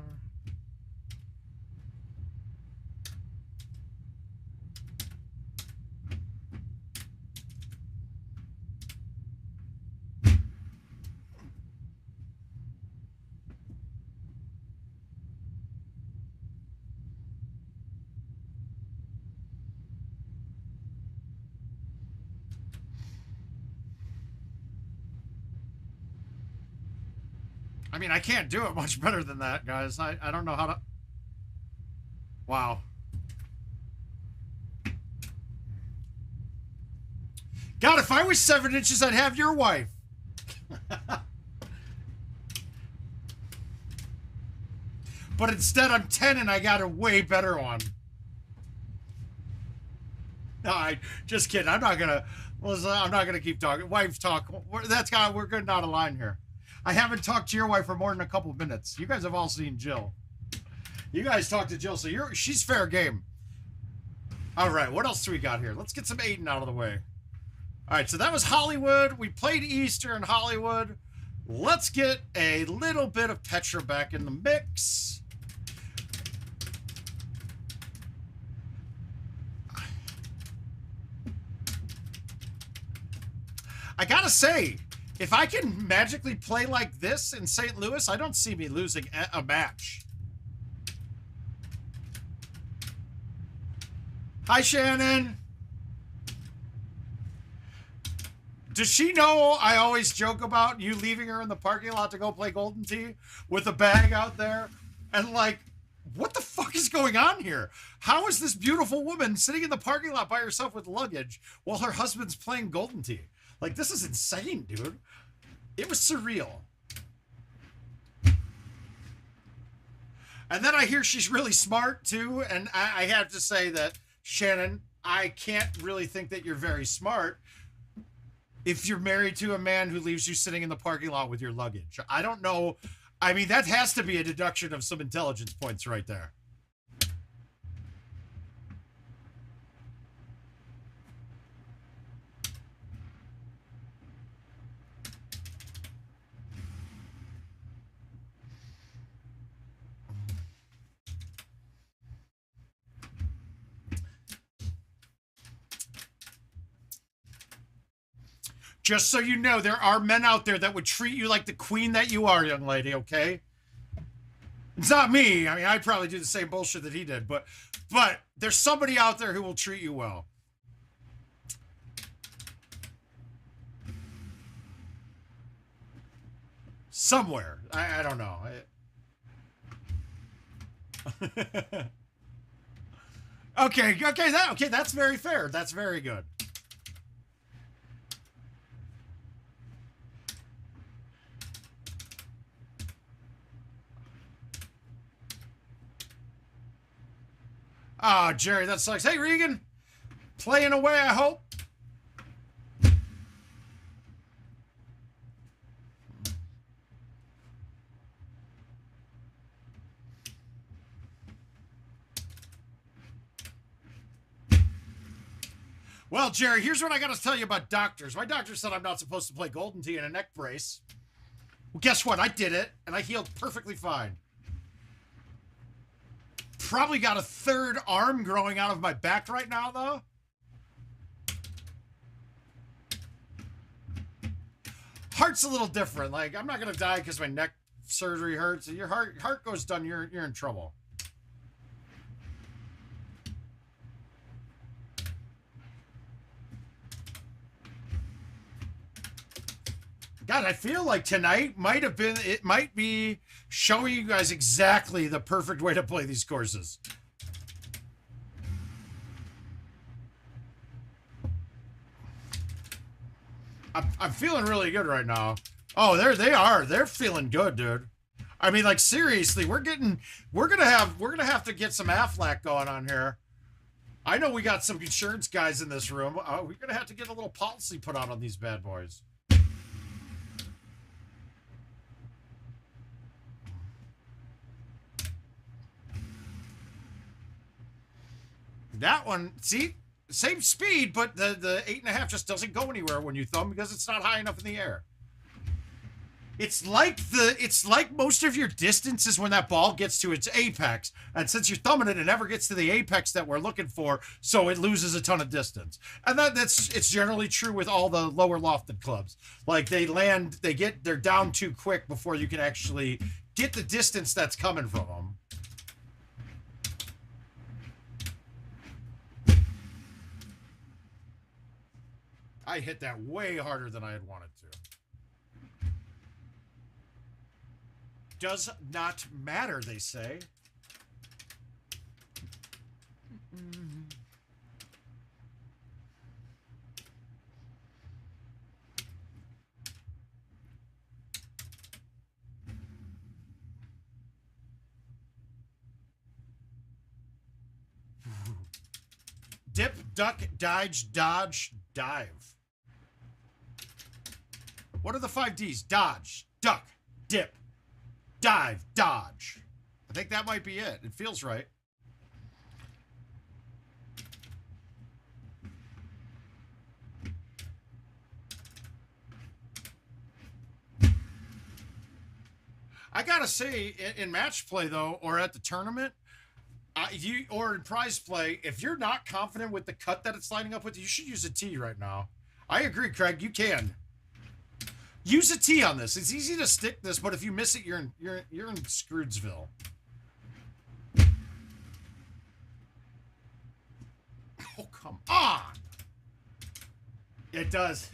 I mean, I can't do it much better than that, guys. I don't know how to... Wow. God, if I was 7 inches, I'd have your wife. But instead, I'm 10 and I got a way better one. No, just kidding. I'm not gonna keep talking. Wife talk. We're good, not a line here. I haven't talked to your wife for more than a couple of minutes. You guys have all seen Jill. You guys talked to Jill, so she's fair game. All right, what else do we got here? Let's get some Aiden out of the way. All right, so that was Hollywood. We played Easter in Hollywood. Let's get a little bit of Petra back in the mix. I gotta say, if I can magically play like this in St. Louis, I don't see me losing a match. Hi, Shannon. Does she know I always joke about you leaving her in the parking lot to go play Golden Tee with a bag out there? And like, what the fuck is going on here? How is this beautiful woman sitting in the parking lot by herself with luggage while her husband's playing Golden Tee? Like, this is insane, dude. It was surreal. And then I hear she's really smart, too. And I have to say that, Shannon, I can't really think that you're very smart if you're married to a man who leaves you sitting in the parking lot with your luggage. I don't know. I mean, that has to be a deduction of some intelligence points right there. Just so you know, there are men out there that would treat you like the queen that you are, young lady, okay? It's not me. I mean, I'd probably do the same bullshit that he did, but there's somebody out there who will treat you well. Somewhere. I don't know. Okay, that's very fair. That's very good. Oh, Jerry, that sucks. Hey, Regan. Playing away, I hope. Well, Jerry, here's what I got to tell you about doctors. My doctor said I'm not supposed to play Golden Tee in a neck brace. Well, guess what? I did it, and I healed perfectly fine. Probably got a third arm growing out of my back right now, though. Heart's a little different. Like, I'm not going to die because my neck surgery hurts. Your heart goes done, you're in trouble. God, I feel like tonight might be showing you guys exactly the perfect way to play these courses. I'm feeling really good right now. Oh, there they are. They're feeling good, dude. I mean, like, seriously, we're gonna have to get some Aflac going on here. I know we got some insurance guys in this room. We're gonna have to get a little policy put out on these bad boys. That one, see, same speed, but the 8.5 just doesn't go anywhere when you thumb because it's not high enough in the air. It's like most of your distance is when that ball gets to its apex, and since you're thumbing it, it never gets to the apex that we're looking for, so it loses a ton of distance. And it's generally true with all the lower lofted clubs. Like they're down too quick before you can actually get the distance that's coming from them. I hit that way harder than I had wanted to. Does not matter, they say. Dip, duck, dodge, dive. What are the 5 Ds? Dodge, duck, dip, dive, dodge. I think that might be it. It feels right. I gotta say, in match play though, or at the tournament, or in prize play, if you're not confident with the cut that it's lining up with, you should use a T right now. I agree, Craig. You can use a T on this. It's easy to stick this, but if you miss it, you're in Scroodsville. Oh, come on! It does.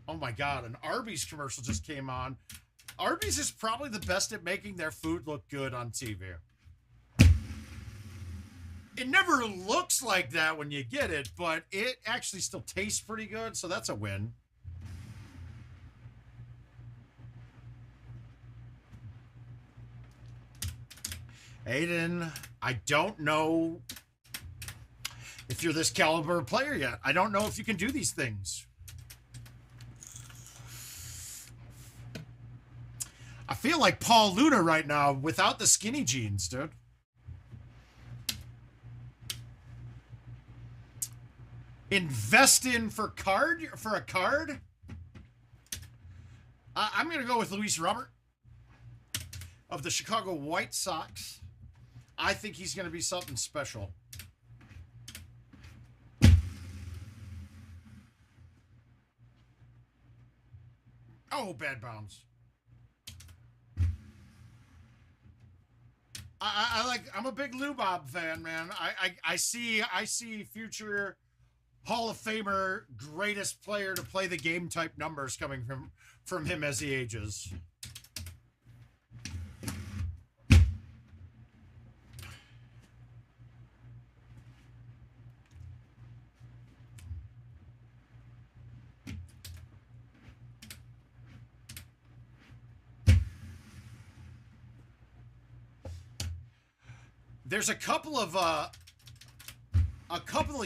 Oh my God, an Arby's commercial just came on. Arby's is probably the best at making their food look good on TV. It never looks like that when you get it, but it actually still tastes pretty good, so that's a win. Aiden, I don't know if you're this caliber player yet. I don't know if you can do these things. I feel like Paul Luna right now without the skinny jeans, dude. Invest in for a card. I'm going to go with Luis Robert of the Chicago White Sox. I think he's going to be something special. Oh, bad bounce. I'm a big Lou Bob fan, man. I see future Hall of Famer, greatest player to play the game type numbers coming from him as he ages. There's a couple of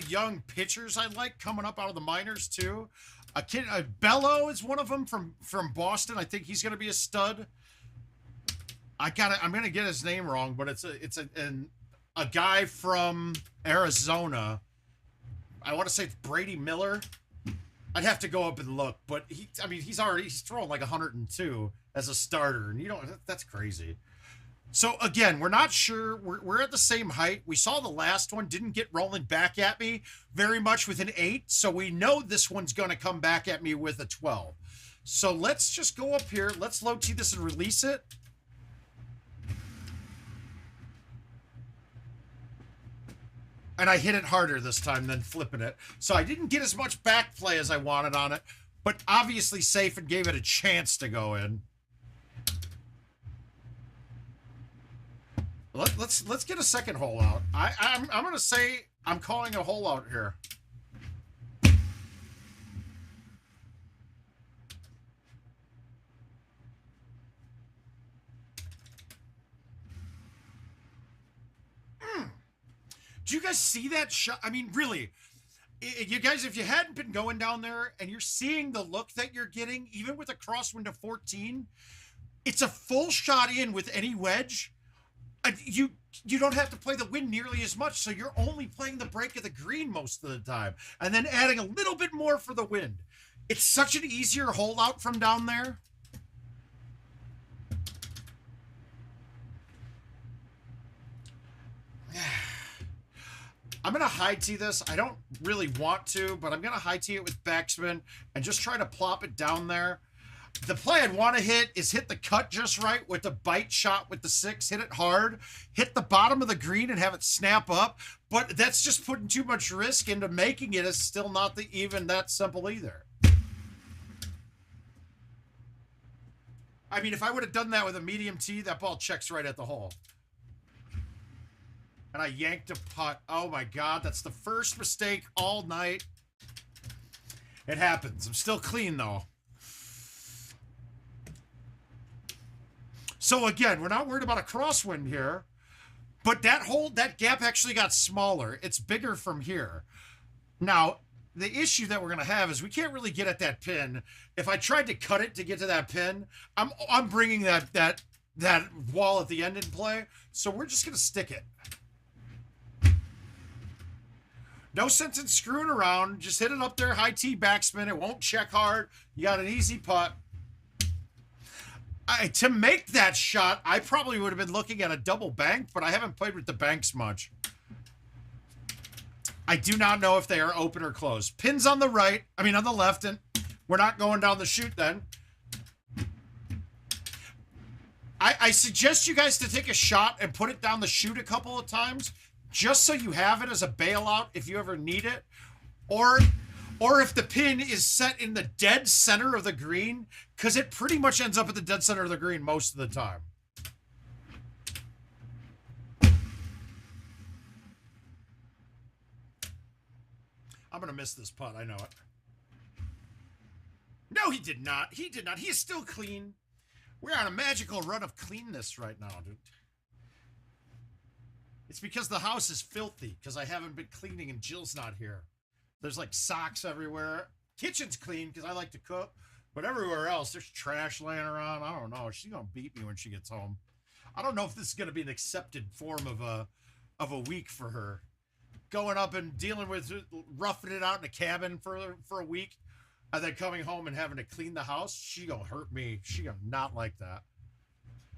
young pitchers I like coming up out of the minors too. Bello is one of them from Boston. I think he's going to be a stud. I'm gonna get his name wrong, but it's a guy from Arizona. I want to say it's Brady Miller. I'd have to go up and look, but he's throwing like 102 as a starter, and that's crazy. So again, we're not sure. We're at the same height. We saw the last one didn't get rolling back at me very much with an 8, so we know this one's going to come back at me with a 12. So let's just go up here. Let's low T this and release it. And I hit it harder this time than flipping it. So I didn't get as much back play as I wanted on it, but obviously safe and gave it a chance to go in. Let's get a second hole out. I'm gonna say I'm calling a hole out here. Do you guys see that shot? I mean, really, you guys, if you hadn't been going down there and you're seeing the look that you're getting, even with a crosswind of 14, it's a full shot in with any wedge. You don't have to play the wind nearly as much, so you're only playing the break of the green most of the time, and then adding a little bit more for the wind. It's such an easier hole out from down there. I'm going to high tee this. I don't really want to, but I'm going to high tee it with backspin and just try to plop it down there. The play I'd want to hit is hit the cut just right with the bite shot with the 6, hit it hard, hit the bottom of the green and have it snap up. But that's just putting too much risk into making it. It's still not even that simple either. I mean, if I would have done that with a medium tee, that ball checks right at the hole. And I yanked a putt. Oh my God, that's the first mistake all night. It happens. I'm still clean though. So again, we're not worried about a crosswind here, but that gap actually got smaller. It's bigger from here. Now, the issue that we're going to have is we can't really get at that pin. If I tried to cut it to get to that pin, I'm bringing that wall at the end in play. So we're just going to stick it. No sense in screwing around. Just hit it up there, high tee, backspin. It won't check hard. You got an easy putt. To make that shot, I probably would have been looking at a double bank, but I haven't played with the banks much. I do not know if they are open or closed. Pins on the right, on the left, and we're not going down the chute then. I suggest you guys to take a shot and put it down the chute a couple of times, just so you have it as a bailout if you ever need it. Or if the pin is set in the dead center of the green, because it pretty much ends up at the dead center of the green most of the time. I'm going to miss this putt. I know it. No, he did not. He did not. He is still clean. We're on a magical run of cleanness right now, dude. It's because the house is filthy, because I haven't been cleaning and Jill's not here. There's like socks everywhere. Kitchen's clean because I like to cook. But everywhere else, there's trash laying around. I don't know. She's going to beat me when she gets home. I don't know if this is going to be an accepted form of a week for her. Going up and dealing with roughing it out in a cabin for a week, and then coming home and having to clean the house. She going to hurt me. She going to not like that.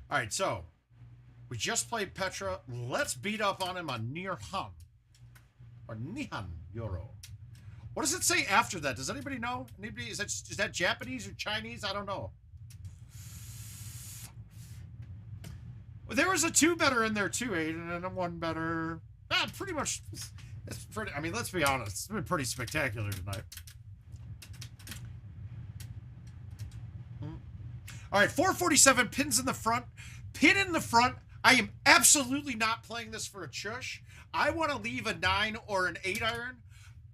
All right, so we just played Petra. Let's beat up on him on Nirhan. Or Nihan Yoro. What does it say after that? Does anybody know? Anybody? Is that Japanese or Chinese? I don't know. Well, there was a 2-better in there too, Aiden, and a 1-better. Pretty much. It's pretty. I mean, let's be honest. It's been pretty spectacular tonight. All right, 447 pins in the front. Pin in the front. I am absolutely not playing this for a chush. I want to leave a 9 or an 8 iron.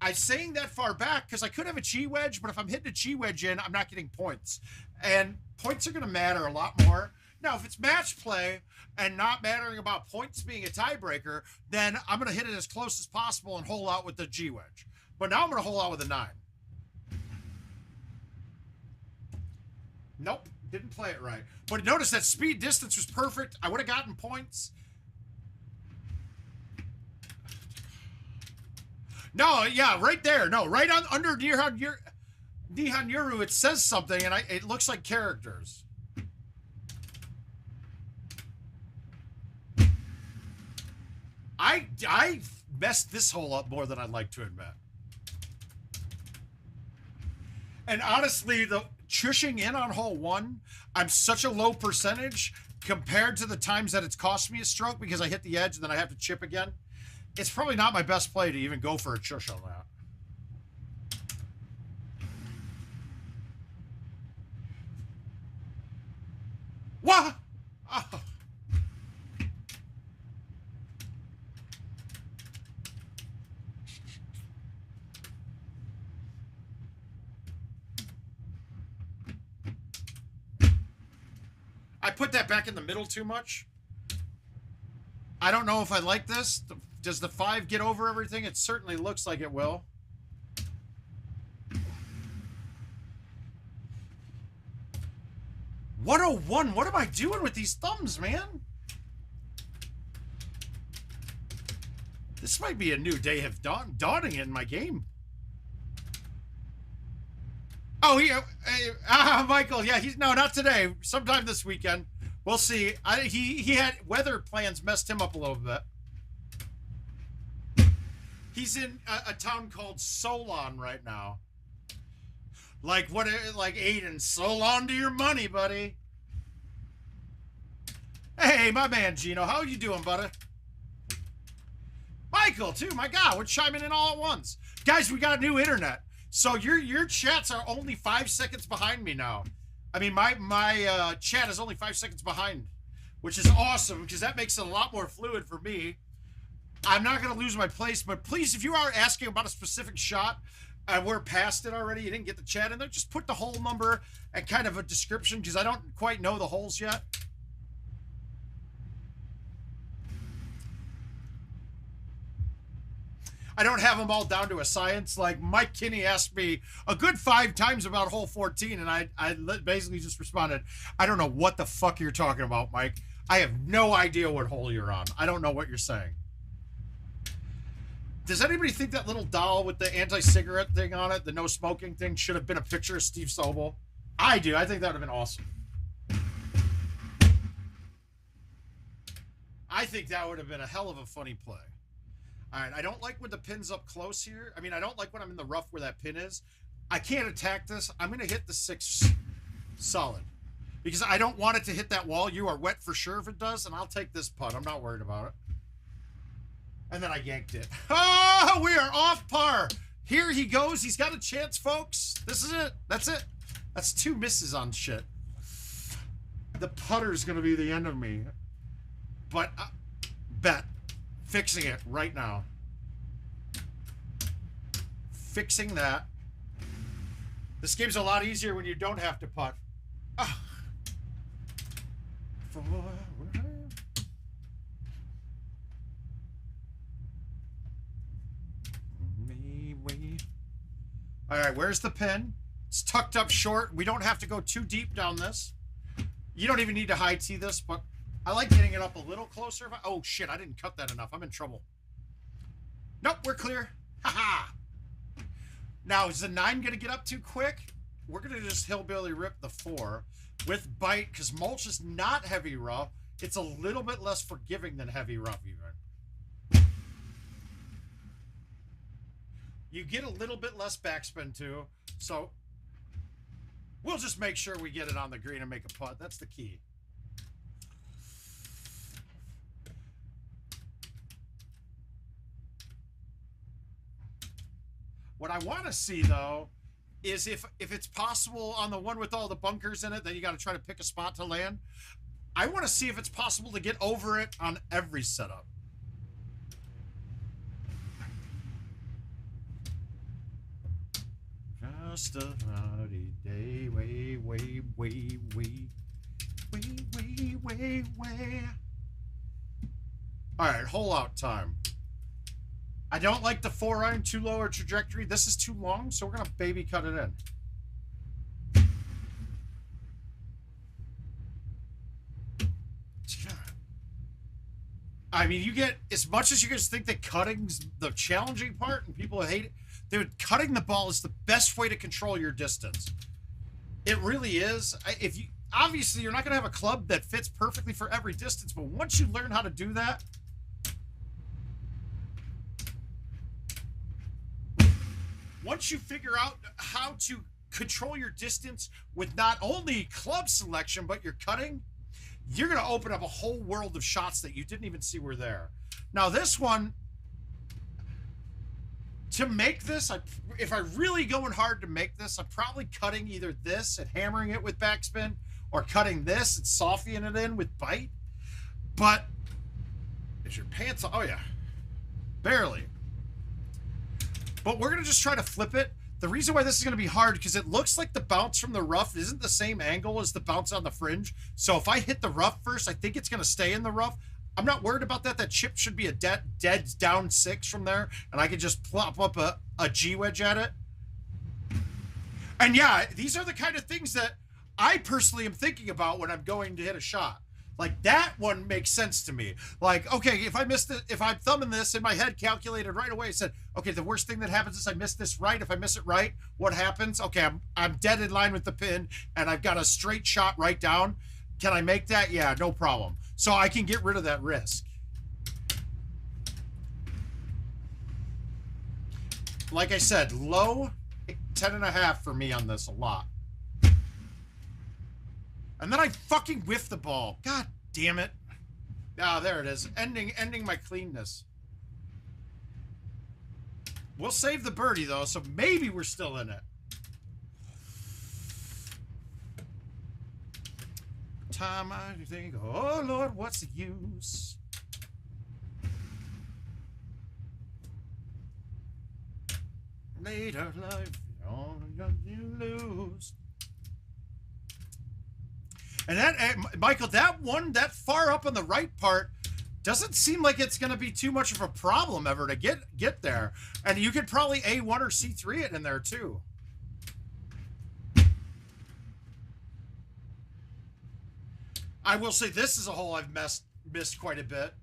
I'm saying that far back because I could have a chi wedge, but if I'm hitting a chi wedge in, I'm not getting points. And points are going to matter a lot more. Now, if it's match play and not mattering about points being a tiebreaker, then I'm going to hit it as close as possible and hole out with the G wedge. But now I'm going to hole out with a 9. Nope. Didn't play it right. But notice that speed distance was perfect. I would have gotten points. No, yeah, right there. No, right on under Nihon Yuru, it says something, and it looks like characters. I messed this hole up more than I'd like to admit. And honestly, the chushing in on hole 1, I'm such a low percentage compared to the times that it's cost me a stroke because I hit the edge and then I have to chip again. It's probably not my best play to even go for a chush on that. What? Oh. I put that back in the middle too much. I don't know if I like this. Does the 5 get over everything? It certainly looks like it will. $101. What am I doing with these thumbs, man? This might be a new day of dawning in my game. Oh, Michael. Yeah, no, not today. Sometime this weekend. We'll see. He had weather plans messed him up a little bit. He's in a town called Solon right now. Like Aiden, so long to your money, buddy. Hey, my man Gino, how you doing, buddy? Michael, too. My God, we're chiming in all at once, guys. We got new internet, so your chats are only 5 seconds behind me now. I mean, my chat is only 5 seconds behind, which is awesome because that makes it a lot more fluid for me. I'm not going to lose my place, but please, if you are asking about a specific shot, we're past it already. You didn't get the chat in there. Just put the hole number and kind of a description because I don't quite know the holes yet. I don't have them all down to a science. Like Mike Kinney asked me a good 5 times about hole 14, and I basically just responded, I don't know what the fuck you're talking about, Mike. I have no idea what hole you're on. I don't know what you're saying. Does anybody think that little doll with the anti-cigarette thing on it, the no smoking thing, should have been a picture of Steve Sobel? I do. I think that would have been awesome. I think that would have been a hell of a funny play. All right, I don't like when the pin's up close here. I mean, I don't like when I'm in the rough where that pin is. I can't attack this. I'm going to hit the 6 solid because I don't want it to hit that wall. You are wet for sure if it does, and I'll take this putt. I'm not worried about it. And then I yanked it. Oh, we are off par. Here he goes. He's got a chance, folks. This is it. That's it. That's 2 misses on shit. The putter's going to be the end of me. But bet. Fixing it right now. Fixing that. This game's a lot easier when you don't have to putt. Oh. All right, where's the pin? It's tucked up short. We don't have to go too deep down this. You don't even need to high tee this, but I like getting it up a little closer. Oh, shit, I didn't cut that enough. I'm in trouble. Nope, we're clear. Ha-ha. Now, is the 9 going to get up too quick? We're going to just hillbilly rip the 4 with bite because mulch is not heavy rough. It's a little bit less forgiving than heavy rough even. You get a little bit less backspin too. So we'll just make sure we get it on the green and make a putt. That's the key. What I want to see, though, is if it's possible on the one with all the bunkers in it, then you got to try to pick a spot to land. I want to see if it's possible to get over it on every setup. Just a cloudy day, way. All right, hole out time. I don't like the 4-iron, too low a trajectory. This is too long, so we're going to baby cut it in. I mean, you get, as much as you guys think that cutting's the challenging part and people hate it, dude, cutting the ball is the best way to control your distance. It really is. If you, obviously, you're not going to have a club that fits perfectly for every distance, but once you learn how to do that, once you figure out how to control your distance with not only club selection, but your cutting, you're going to open up a whole world of shots that you didn't even see were there. Now, this one, to make this, if I really going hard to make this, I'm probably cutting either this and hammering it with backspin, or cutting this and softening it in with bite. But is your pants on? Oh yeah, barely. But we're gonna just try to flip it. The reason why this is gonna be hard, because it looks like the bounce from the rough isn't the same angle as the bounce on the fringe. So if I hit the rough first, I think it's gonna stay in the rough. I'm not worried about that. That chip should be a dead down 6 from there, and I could just plop up a G-wedge at it. And yeah, these are the kind of things that I personally am thinking about when I'm going to hit a shot. Like, that one makes sense to me. Like, okay, if I missed it, if I'm thumbing this in my head, calculated right away, said, okay, the worst thing that happens is I miss this right. If I miss it right, what happens? Okay, I'm dead in line with the pin, and I've got a straight shot right down. Can I make that? Yeah, no problem. So I can get rid of that risk. Like I said, low 10.5 for me on this, a lot. And then I fucking whiff the ball. God damn it. Ah, there it is. Ending my cleanness. We'll save the birdie, though, so maybe we're still in it. Time I think, oh Lord, what's the use? Later life, you lose. And that, Michael, that one, that far up on the right part, doesn't seem like it's going to be too much of a problem ever to get there. And you could probably A1 or C3 it in there too. I will say this is a hole I've missed quite a bit.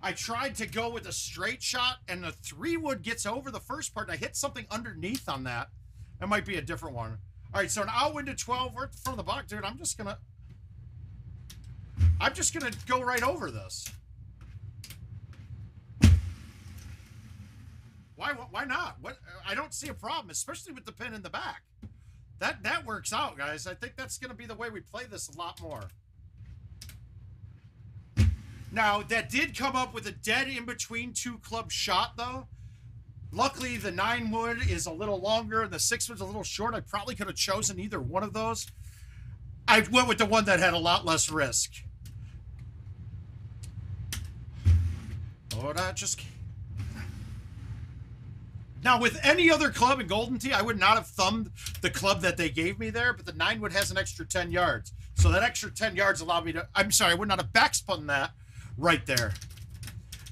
I tried to go with a straight shot, and the 3-wood gets over the first part, and I hit something underneath on that. That might be a different one. All right, so now into 12. We're at the front of the box, dude. I'm just gonna go right over this. Why not? What? I don't see a problem, especially with the pin in the back. That works out, guys. I think that's gonna be the way we play this a lot more. Now, that did come up with a dead in between 2 club shot, though. Luckily, the 9-wood is a little longer and the 6-wood's a little short. I probably could have chosen either one of those. I went with the one that had a lot less risk. Lord, I just can't. Now, with any other club in Golden Tee, I would not have thumbed the club that they gave me there, but the 9-wood has an extra 10 yards. So that extra 10 yards allowed me to, I'm sorry, I would not have backspun that right there.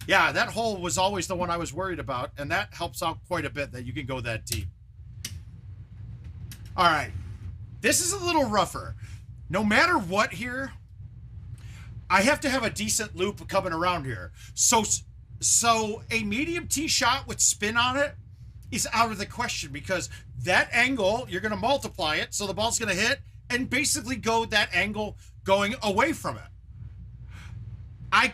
Yeah, that hole was always the one I was worried about, and that helps out quite a bit that you can go that deep. All right. This is a little rougher. No matter what here, I have to have a decent loop coming around here. So a medium tee shot with spin on it is out of the question, because that angle, you're going to multiply it, so the ball's going to hit and basically go that angle going away from it.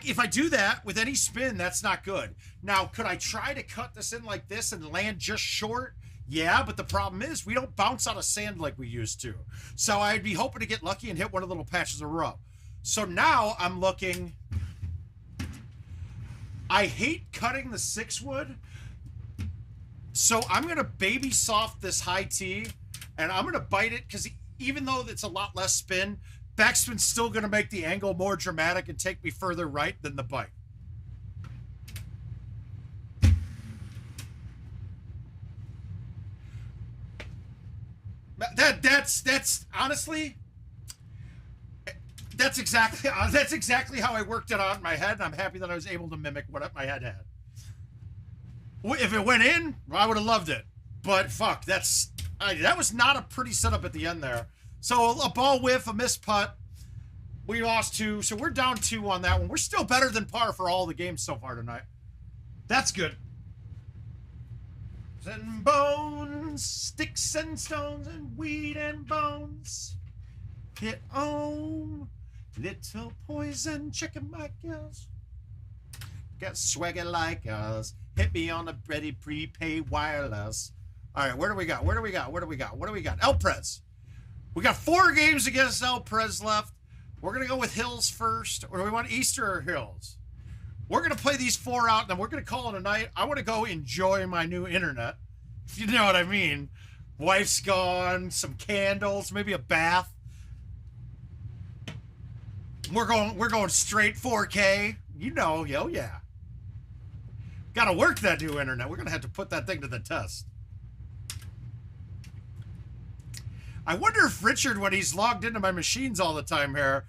If I do that with any spin, that's not good. Now, could I try to cut this in like this and land just short? Yeah, but the problem is we don't bounce out of sand like we used to. So I'd be hoping to get lucky and hit one of the little patches of rough. So now I'm looking. I hate cutting the 6-wood. So I'm going to baby soft this high tee, and I'm going to bite it, because even though it's a lot less spin, backspin's still going to make the angle more dramatic and take me further right than the bite. That's honestly, that's exactly how I worked it out in my head, and I'm happy that I was able to mimic what my head had. If it went in, I would have loved it. But fuck, that was not a pretty setup at the end there. So a ball whiff, a missed putt. We lost 2, so we're down 2 on that one. We're still better than par for all the games so far tonight. That's good. And bones, sticks and stones, and weed and bones. Hit home, little poison, chicken my girls. Got swagger like us. Hit me on the ready prepaid wireless. All right, where do we got? What do we got? El Prez. We got 4 games against El Prez left. We're going to go with Hills first. Or do we want Easter or Hills? We're going to play these 4 out, and then we're going to call it a night. I want to go enjoy my new internet. If you know what I mean. Wife's gone, some candles, maybe a bath. We're going straight 4K. You know, yo, yeah. Got to work that new internet. We're going to have to put that thing to the test. I wonder if Richard, when he's logged into my machines all the time here,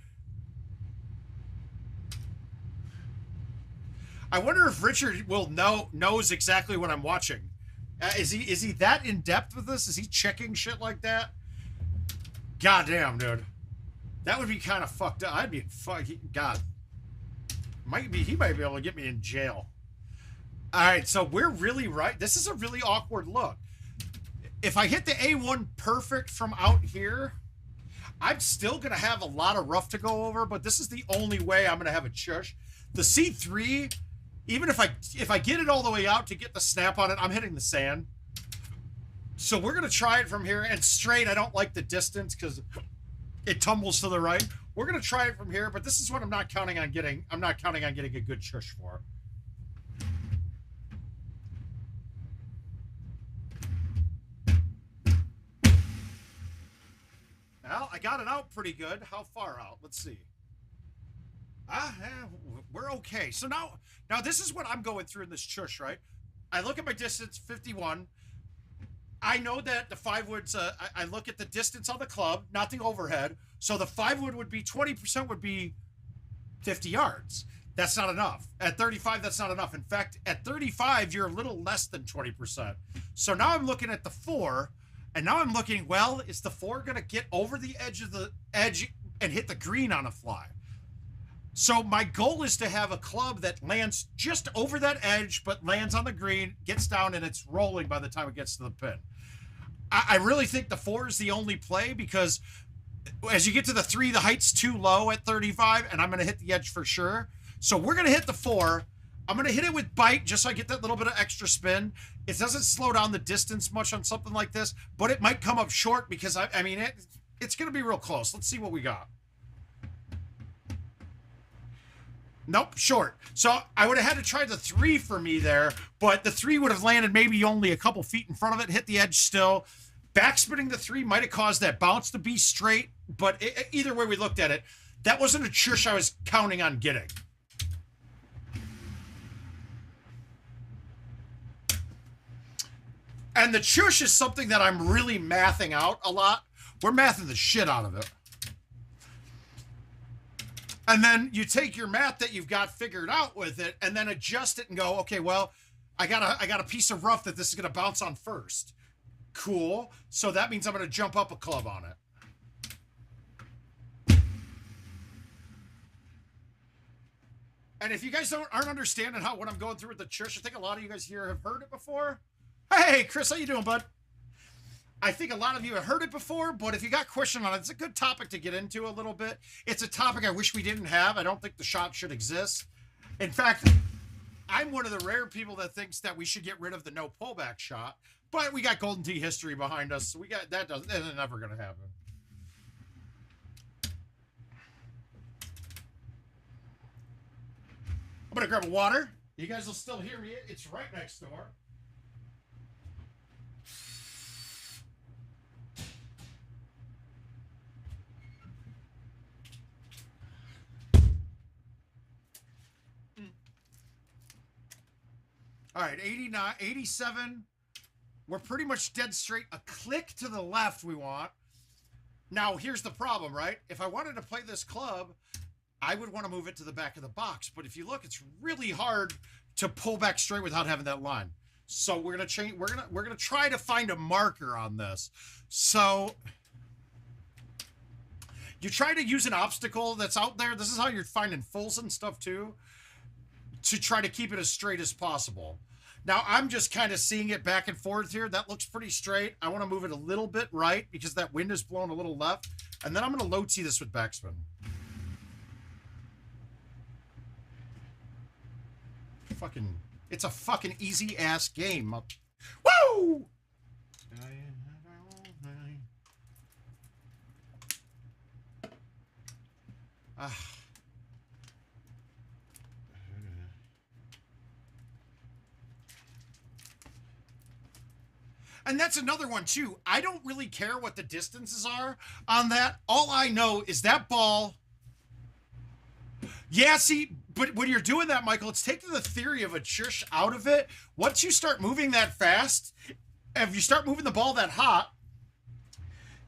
I wonder if Richard will knows exactly what I'm watching. Is he that in depth with this? Is he checking shit like that? Goddamn, dude, that would be kind of fucked up. I'd be God. He might be able to get me in jail. All right, so we're really right. This is a really awkward look. If I hit the A1 perfect from out here, I'm still going to have a lot of rough to go over, but this is the only way I'm going to have a chush. The C3, even if I get it all the way out to get the snap on it, I'm hitting the sand. So we're going to try it from here. And straight, I don't like the distance because it tumbles to the right. We're going to try it from here, but this is what I'm not counting on getting. I'm not counting on getting a good chush for. Well, I got it out pretty good. How far out? Let's see. We're okay. So now this is what I'm going through in this chush, right? I look at my distance, 51. I know that the 5-wood's, I look at the distance on the club, not the overhead. So the 5-wood would be 20% would be 50 yards. That's not enough. At 35, that's not enough. In fact, at 35, you're a little less than 20%. So now I'm looking at the 4. And now I'm looking, well, is the 4 going to get over the edge and hit the green on a fly? So my goal is to have a club that lands just over that edge, but lands on the green, gets down, and it's rolling by the time it gets to the pin. I really think the 4 is the only play because as you get to the 3, the height's too low at 35, and I'm going to hit the edge for sure. So we're going to hit the 4. I'm going to hit it with bite just so I get that little bit of extra spin. It doesn't slow down the distance much on something like this, but it might come up short because, I mean, it's going to be real close. Let's see what we got. Nope, short. So I would have had to try the 3 for me there, but the 3 would have landed maybe only a couple feet in front of it, hit the edge still. Backspinning the 3 might have caused that bounce to be straight, but either way we looked at it, that wasn't a chush I was counting on getting. And the chush is something that I'm really mathing out a lot. We're mathing the shit out of it. And then you take your math that you've got figured out with it and then adjust it and go, okay, well, I got a piece of rough that this is going to bounce on first. Cool. So that means I'm going to jump up a club on it. And if you guys aren't understanding what I'm going through with the chush, I think a lot of you guys here have heard it before. Hey, Chris, how you doing, bud? I think a lot of you have heard it before, but if you got questions on it, it's a good topic to get into a little bit. It's a topic I wish we didn't have. I don't think the shot should exist. In fact, I'm one of the rare people that thinks that we should get rid of the no pullback shot, but we got Golden Tee history behind us, so we got that's never going to happen. I'm going to grab a water. You guys will still hear me. It's right next door. All right, 89, 87. We're pretty much dead straight. A click to the left we want. Now, here's the problem, right? If I wanted to play this club, I would want to move it to the back of the box. But if you look, it's really hard to pull back straight without having that line. So we're gonna change. We're gonna try to find a marker on this. So You try to use an obstacle that's out there. This is how you're finding fulls and stuff too, to try to keep it as straight as possible. Now, I'm just kind of seeing it back and forth here. That looks pretty straight. I want to move it a little bit right because that wind is blowing a little left. And then I'm going to low tee this with backspin. It's a fucking easy-ass game. Woo! And that's another one, too. I don't really care what the distances are on that. All I know is that ball... Yeah, see, but when you're doing that, Michael, it's taking the theory of a shush out of it. Once you start moving that fast, if you start moving the ball that hot,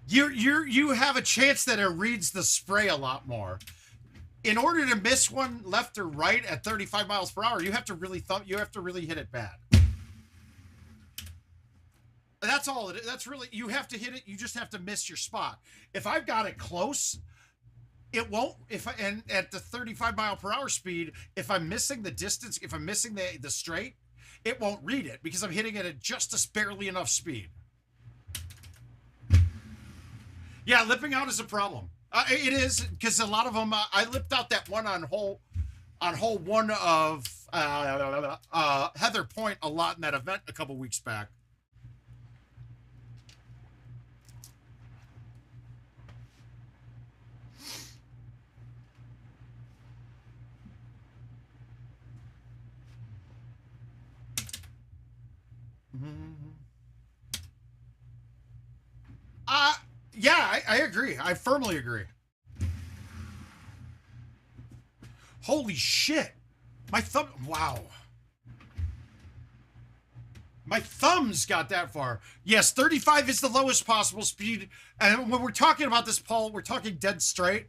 you have a chance that it reads the spray a lot more. In order to miss one left or right at 35 miles per hour, you have to really hit it bad. That's all it is. That's really, you have to hit it. You just have to miss your spot. If I've got it close, it won't, and at the 35 mile per hour speed, if I'm missing the distance, if I'm missing the straight, it won't read it because I'm hitting it at just a barely enough speed. Yeah, lipping out is a problem. It is, because a lot of them, I lipped out that one on hole one of Heather Point a lot in that event a couple weeks back. Yeah, I agree. I firmly agree. Holy shit. My thumb, wow. My thumbs got that far. Yes, 35 is the lowest possible speed. And when we're talking about this, Paul, we're talking dead straight.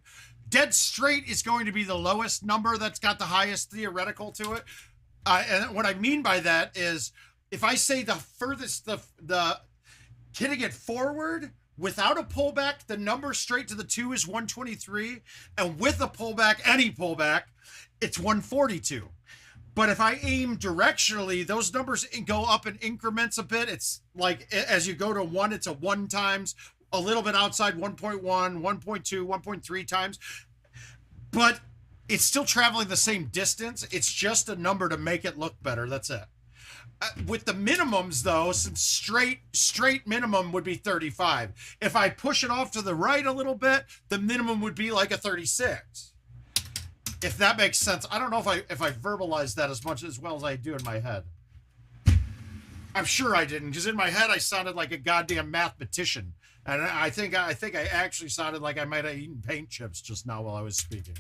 Dead straight is going to be the lowest number that's got the highest theoretical to it. And what I mean by that is, if I say the furthest, the hitting it forward without a pullback, the number straight to the 2 is 123. And with a pullback, any pullback, it's 142. But if I aim directionally, those numbers go up in increments a bit. It's like as you go to 1, it's a 1 times, a little bit outside 1.1, 1.2, 1.3 times. But it's still traveling the same distance. It's just a number to make it look better. That's it. With the minimums, though, since straight minimum would be 35. If I push it off to the right a little bit, the minimum would be like a 36. If that makes sense. I don't know if I verbalized that as well as I do in my head. I'm sure I didn't, because in my head I sounded like a goddamn mathematician, and I think I actually sounded like I might have eaten paint chips just now while I was speaking.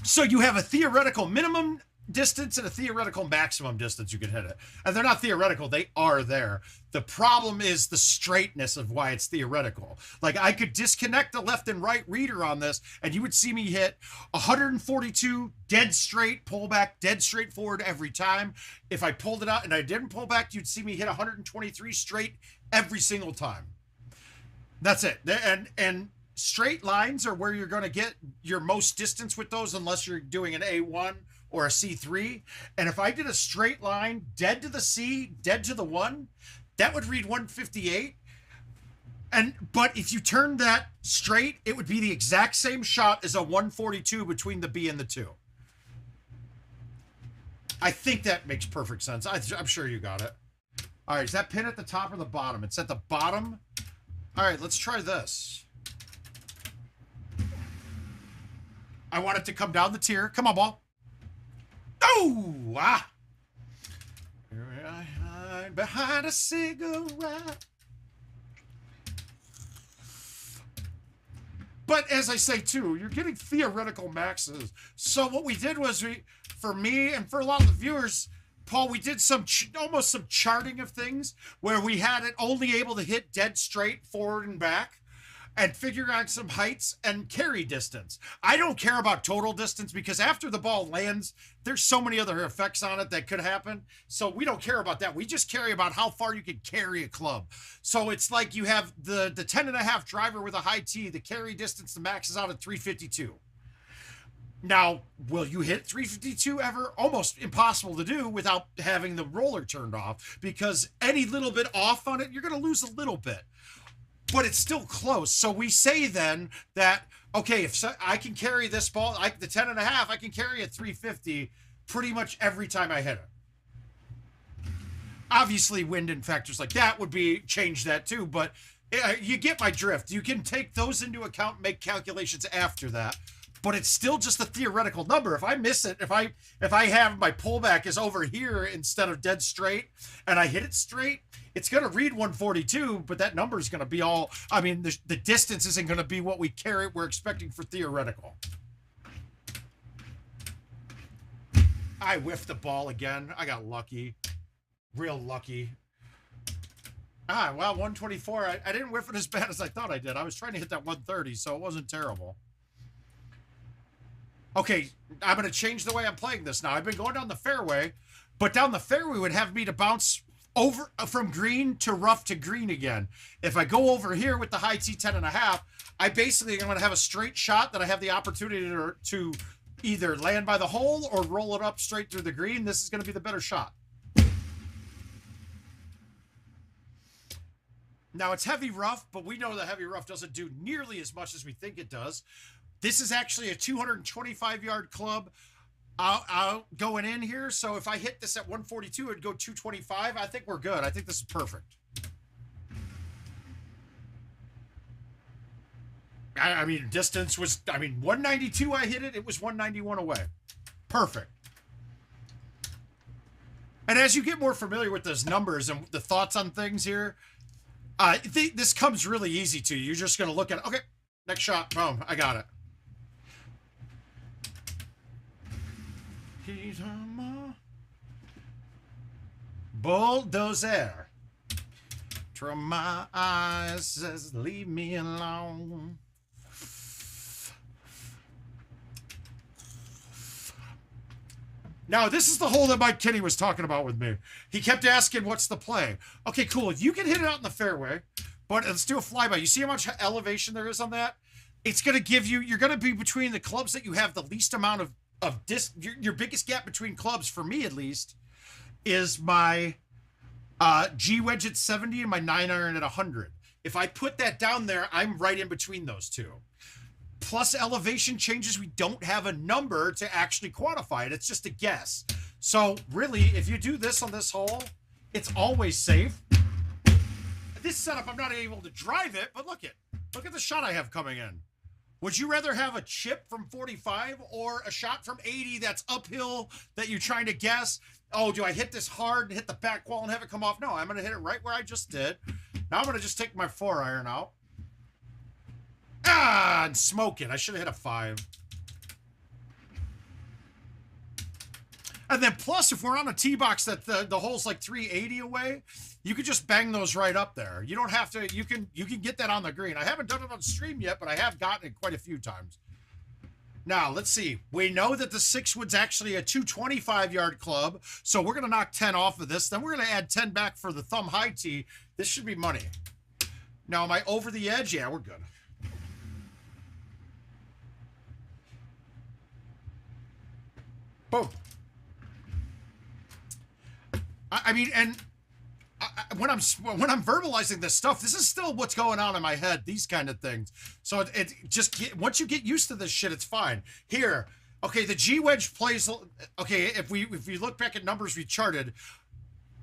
So you have a theoretical minimum distance and a theoretical maximum distance you can hit it. And they're not theoretical, they are there. The problem is the straightness of why it's theoretical. Like, I could disconnect the left and right reader on this, and you would see me hit 142 dead straight, pullback, dead straight forward every time. If I pulled it out and I didn't pull back, you'd see me hit 123 straight every single time. That's it. And straight lines are where you're going to get your most distance with those, unless you're doing an A1 or a C3. And if I did a straight line dead to the C, dead to the 1, that would read 158. But if you turn that straight, it would be the exact same shot as a 142 between the B and the 2. I think that makes perfect sense. I'm sure you got it. All right, is that pin at the top or the bottom? It's at the bottom. All right, let's try this. I want it to come down the tier. Come on, ball. Oh! Ah! Here I hide behind a cigarette. But as I say, too, you're getting theoretical maxes. So what we did was, for me and for a lot of the viewers, Paul, we did almost some charting of things where we had it only able to hit dead straight forward and back. and figure out some heights and carry distance. I don't care about total distance because after the ball lands, there's so many other effects on it that could happen. So we don't care about that. We just care about how far you can carry a club. So it's like you have the 10.5 driver with a high tee, the carry distance, the max is out at 352. Now, will you hit 352 ever? Almost impossible to do without having the roller turned off, because any little bit off on it, you're going to lose a little bit. But it's still close. So we say then that, okay, if I can carry this ball, the 10.5, I can carry at 350 pretty much every time I hit it. Obviously, wind and factors like that would change that too, but you get my drift. You can take those into account and make calculations after that. But it's still just a theoretical number. If I miss it, if I have my pullback is over here instead of dead straight, and I hit it straight, it's going to read 142, but that number is going to be all, I mean, the distance isn't going to be what we're expecting for theoretical. I whiffed the ball again. I got lucky. Real lucky. Well, 124. I didn't whiff it as bad as I thought I did. I was trying to hit that 130, so it wasn't terrible. Okay, I'm going to change the way I'm playing this now. I've been going down the fairway, but down the fairway would have me to bounce over from green to rough to green again. If I go over here with the high tee 10.5, I basically am going to have a straight shot that I have the opportunity to either land by the hole or roll it up straight through the green. This is going to be the better shot. Now, it's heavy rough, but we know the heavy rough doesn't do nearly as much as we think it does. This is actually a 225-yard club going in here. So if I hit this at 142, it'd go 225. I think we're good. I think this is perfect. I mean, distance was, 192 I hit it. It was 191 away. Perfect. And as you get more familiar with those numbers and the thoughts on things here, this comes really easy to you. You're just going to look at it. Okay, next shot. Boom, I got it. Bulldozer. From my eyes says, leave me alone. Now, this is the hole that Mike Kinney was talking about with me. He kept asking, what's the play? Okay, cool. You can hit it out in the fairway, but let's do a flyby. You see how much elevation there is on that? It's going to give you, you're going to be between the clubs that you have the least amount of your biggest gap between clubs, for me at least, is my G wedge at 70 and my 9-iron at 100. If I put that down there, I'm right in between those two. Plus elevation changes, we don't have a number to actually quantify it. It's just a guess. So really, if you do this on this hole, it's always safe. This setup, I'm not able to drive it, but look at the shot I have coming in. Would you rather have a chip from 45 or a shot from 80 that's uphill that you're trying to guess? Oh, do I hit this hard and hit the back wall and have it come off? No, I'm going to hit it right where I just did. Now I'm going to just take my 4-iron out. And smoke it. I should have hit a 5. And then plus, if we're on a tee box that the hole's like 380 away, you could just bang those right up there. You don't have to, you can get that on the green. I haven't done it on stream yet, but I have gotten it quite a few times. Now, let's see. We know that the 6-wood's actually a 225-yard club, so we're going to knock 10 off of this. Then we're going to add 10 back for the thumb high tee. This should be money. Now, am I over the edge? Yeah, we're good. Boom. I mean, and when I'm verbalizing this stuff, this is still what's going on in my head, these kind of things. So it just, once you get used to this shit, it's fine. Here, okay, the G wedge plays, okay, if we look back at numbers we charted,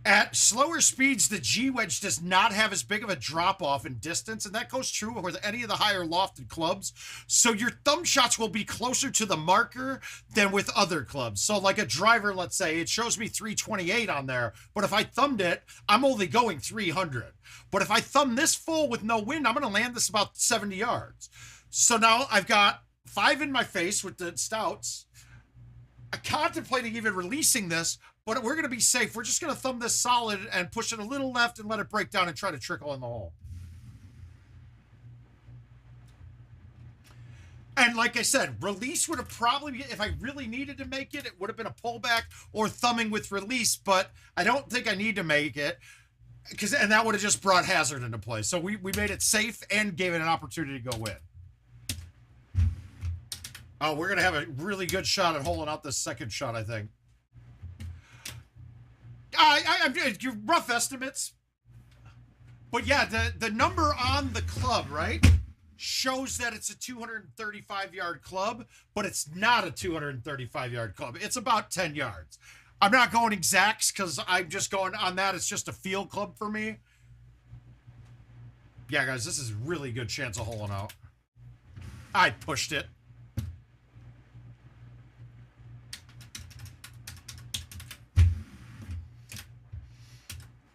at slower speeds, the G wedge does not have as big of a drop off in distance, and that goes true with any of the higher lofted clubs. So your thumb shots will be closer to the marker than with other clubs. So like a driver, let's say, it shows me 328 on there, but if I thumbed it, I'm only going 300. But if I thumb this full with no wind, I'm going to land this about 70 yards. So now I've got 5 in my face with the stouts. I'm contemplating even releasing this, but we're going to be safe. We're just going to thumb this solid and push it a little left and let it break down and try to trickle in the hole. And like I said, release would have probably, if I really needed to make it, it would have been a pullback or thumbing with release, but I don't think I need to make it, and that would have just brought hazard into play. So we made it safe and gave it an opportunity to go in. Oh, we're going to have a really good shot at holding out this second shot, I think. I'm rough estimates. But yeah, the number on the club, right, shows that it's a 235-yard club, but it's not a 235-yard club. It's about 10 yards. I'm not going exacts because I'm just going on that. It's just a field club for me. Yeah, guys, this is a really good chance of holing out. I pushed it.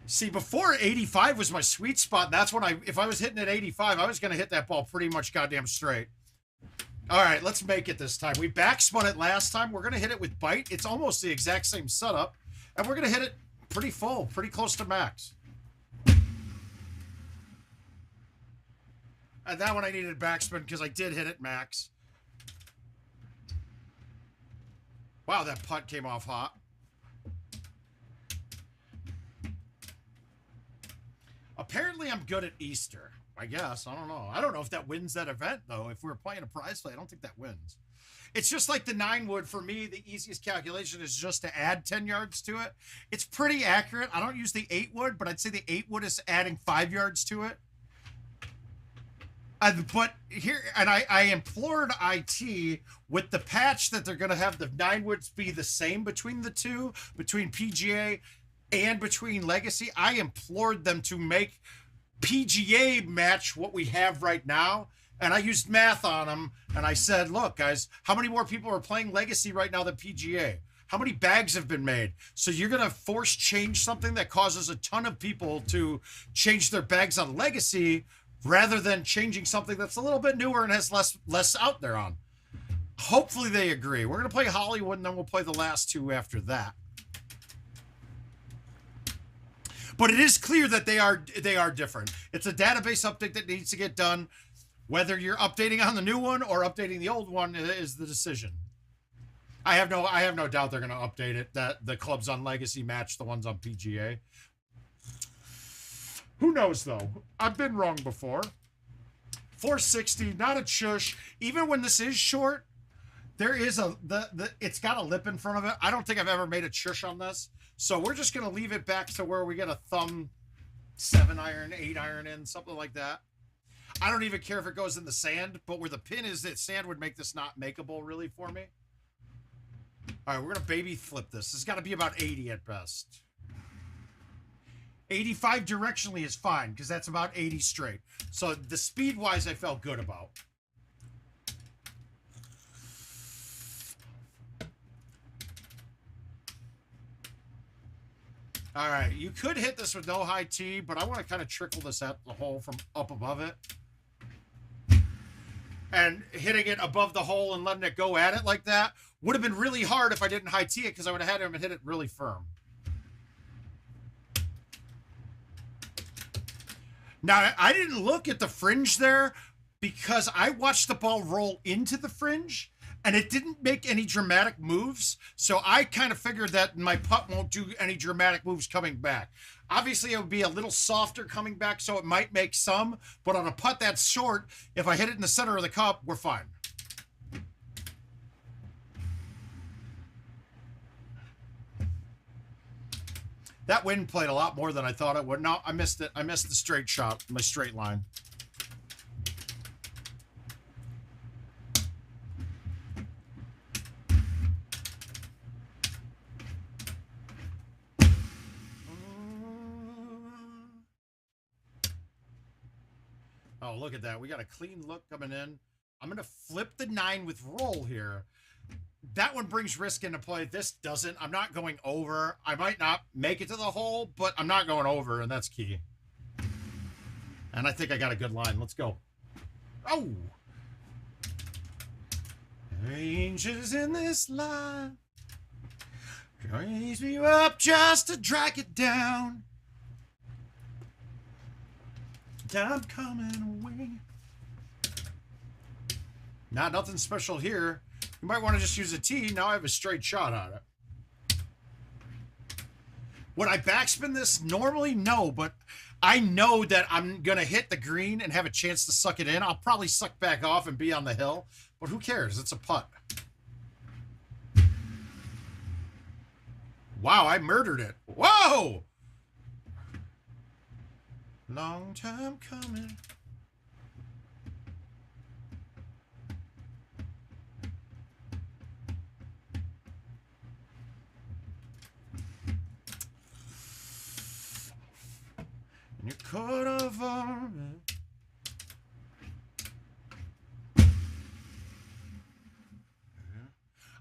See, before 85 was my sweet spot. That's when if I was hitting at 85, I was going to hit that ball pretty much goddamn straight. All right, let's make it this time. We backspun it last time. We're going to hit it with bite. It's almost the exact same setup. And we're going to hit it pretty full, pretty close to max. And that one I needed backspin because I did hit it max. Wow, that putt came off hot. Apparently, I'm good at Easter. I guess. I don't know. I don't know if that wins that event, though. If we were playing a prize play, I don't think that wins. It's just like the 9 wood. For me, the easiest calculation is just to add 10 yards to it. It's pretty accurate. I don't use the 8 wood, but I'd say the 8 wood is adding 5 yards to it. But here, and I implored IT with the patch that they're going to have the 9 woods be the same between the two, between PGA and between Legacy. I implored them to make PGA match what we have right now. And I used math on them. And I said, look, guys, how many more people are playing Legacy right now than PGA? How many bags have been made? So you're going to force change something that causes a ton of people to change their bags on Legacy rather than changing something that's a little bit newer and has less out there on. Hopefully they agree. We're going to play Hollywood, and then we'll play the last two after that. But it is clear that they are different. It's a database update that needs to get done. Whether you're updating on the new one or updating the old one is the decision. I have no doubt they're going to update it, that the clubs on Legacy match the ones on PGA. Who knows, though? I've been wrong before. 460, not a chush. Even when this is short, there is it's got a lip in front of it. I don't think I've ever made a chush on this. So we're just going to leave it back to where we get a thumb 7-iron, 8-iron in, something like that. I don't even care if it goes in the sand, but where the pin is, that sand would make this not makeable really for me. All right, we're going to baby flip this. This has got to be about 80 at best. 85 directionally is fine because that's about 80 straight. So the speed-wise, I felt good about. All right, you could hit this with no high tee, but I want to kind of trickle this at the hole from up above it. And hitting it above the hole and letting it go at it like that would have been really hard if I didn't high tee it because I would have had him hit it really firm. Now, I didn't look at the fringe there because I watched the ball roll into the fringe and it didn't make any dramatic moves. So I kind of figured that my putt won't do any dramatic moves coming back. Obviously, it would be a little softer coming back, so it might make some. But on a putt that's short, if I hit it in the center of the cup, we're fine. That wind played a lot more than I thought it would. No, I missed it. I missed the straight shot, my straight line. Oh, look at that. We got a clean look coming in. I'm going to flip the 9 with roll here. That one brings risk into play. This doesn't. I'm not going over. I might not make it to the hole, but I'm not going over, and that's key. And I think I got a good line. Let's go. Oh! Ranges in this line. Raise me up just to drag it down. I'm coming away. Nothing special here. You might want to just use a tee. Now I have a straight shot on it. Would I backspin this? Normally, no, but I know that I'm going to hit the green and have a chance to suck it in. I'll probably suck back off and be on the hill, but who cares? It's a putt. Wow, I murdered it. Whoa! Long time coming. And your coat of armor.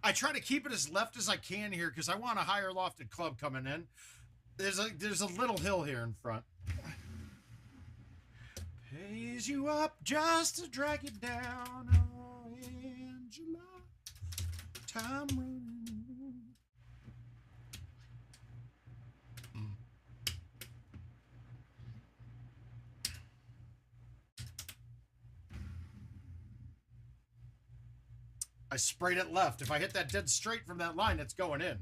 I try to keep it as left as I can here because I want a higher lofted club coming in. There's a little hill here in front. Pays you up just to drag it down. Oh, Angela, time running. I sprayed it left. If I hit that dead straight from that line, it's going in.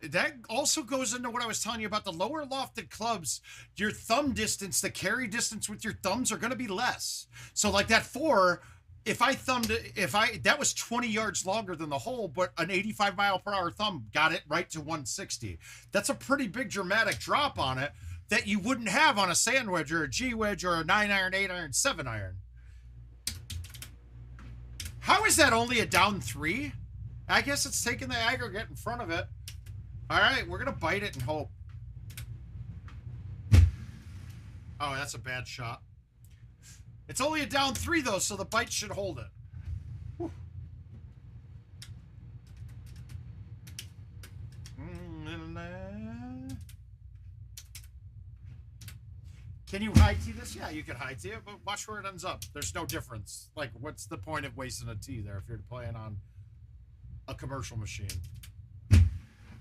That also goes into what I was telling you about the lower lofted clubs. Your thumb distance, the carry distance with your thumbs are going to be less. So like that 4, if I thumbed it, that was 20 yards longer than the hole, but an 85 mile per hour thumb got it right to 160. That's a pretty big dramatic drop on it that you wouldn't have on a sand wedge or a G wedge or a 9-iron, 8-iron, 7-iron. How is that only a down 3? I guess it's taking the aggregate in front of it. All right, we're going to bite it and hope. Oh, that's a bad shot. It's only a down 3, though, so the bite should hold it. Whew. Can you high tee this? Yeah, you can high tee it, but watch where it ends up. There's no difference. Like, what's the point of wasting a tee there if you're playing on a commercial machine?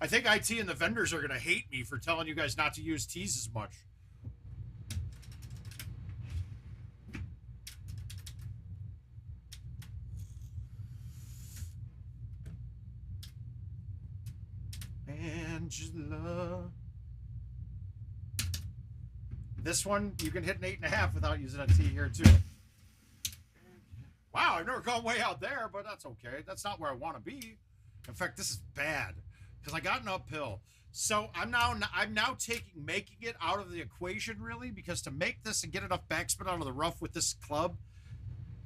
I think IT and the vendors are going to hate me for telling you guys not to use tees as much. Angela. This one, you can hit an 8.5 without using a tee here, too. Wow, I've never gone way out there, but that's okay. That's not where I want to be. In fact, this is bad because I got an uphill. So I'm now making it out of the equation, really, because to make this and get enough backspin out of the rough with this club,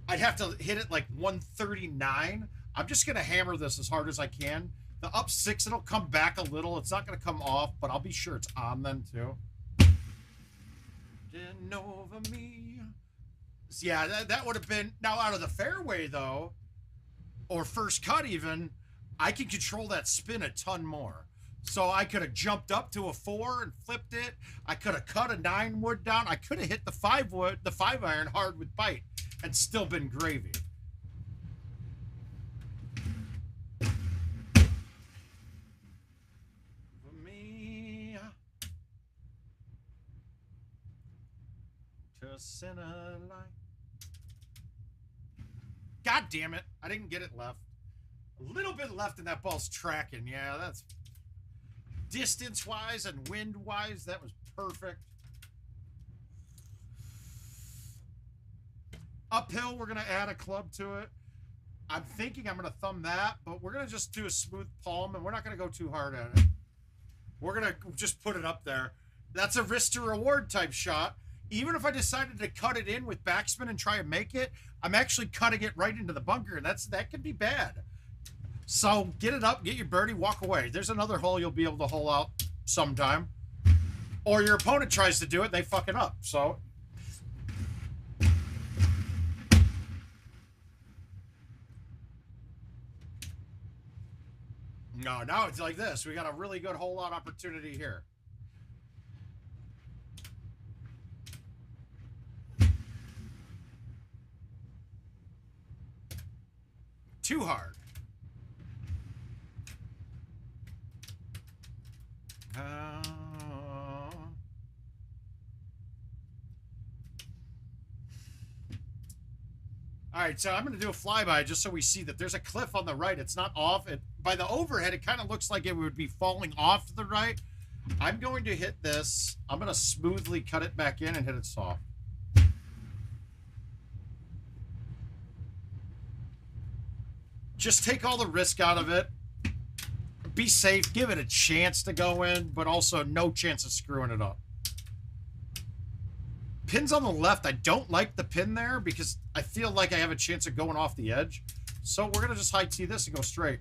I'd have to hit it like 139. I'm just going to hammer this as hard as I can. The up 6, it'll come back a little. It's not going to come off, but I'll be sure it's on then, too. Over me. Yeah, that would have been... Now, out of the fairway, though, or first cut even, I can control that spin a ton more. So I could have jumped up to a 4 and flipped it. I could have cut a 9 wood down. I could have hit the 5 wood, the 5-iron hard with bite and still been gravy. Center line. God damn it. I didn't get it left. A little bit left and that ball's tracking. Yeah, that's distance-wise and wind-wise, that was perfect. Uphill, we're going to add a club to it. I'm thinking I'm going to thumb that, but we're going to just do a smooth palm, and we're not going to go too hard at it. We're going to just put it up there. That's a risk to reward type shot. Even if I decided to cut it in with backspin and try and make it, I'm actually cutting it right into the bunker, and that could be bad. So get it up, get your birdie, walk away. There's another hole you'll be able to hole out sometime. Or your opponent tries to do it, they fuck it up. So no, now it's like this. We got a really good hole out opportunity here. Too hard. All right, so I'm going to do a flyby just so we see that there's a cliff on the right. It's not off. By the overhead, it kind of looks like it would be falling off to the right. I'm going to hit this. I'm going to smoothly cut it back in and hit it soft. Just take all the risk out of it. Be safe. Give it a chance to go in, but also no chance of screwing it up. Pin's on the left. I don't like the pin there because I feel like I have a chance of going off the edge. So we're going to just high tee this and go straight.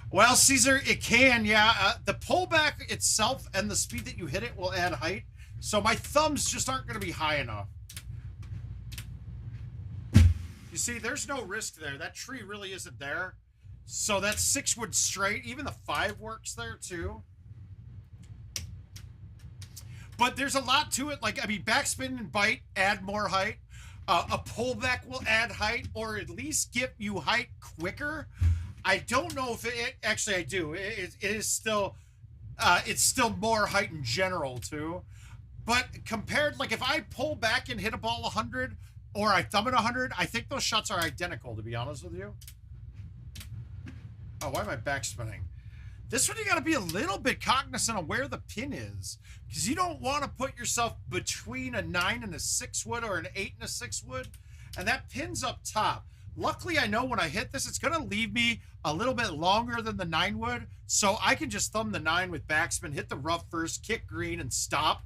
Well, Caesar, it can, yeah. The pullback itself and the speed that you hit it will add height. So my thumbs just aren't going to be high enough. You see, there's no risk there. That tree really isn't there. So that's 6 wood straight. Even the 5 works there too. But there's a lot to it. Like, I mean, backspin and bite add more height. A pullback will add height, or at least give you height quicker. I don't know if it actually, I do. It is still, it's still more height in general too. But compared, like if I pull back and hit a ball 100, or I thumb it 100, I think those shots are identical, to be honest with you. Oh, why am I backspinning? This one you got to be a little bit cognizant of where the pin is, because you don't want to put yourself between a 9 and a 6 wood or an 8 and a 6 wood, and that pin's up top. Luckily, I know when I hit this, it's going to leave me a little bit longer than the 9 wood, so I can just thumb the 9 with backspin, hit the rough first, kick green, and stop.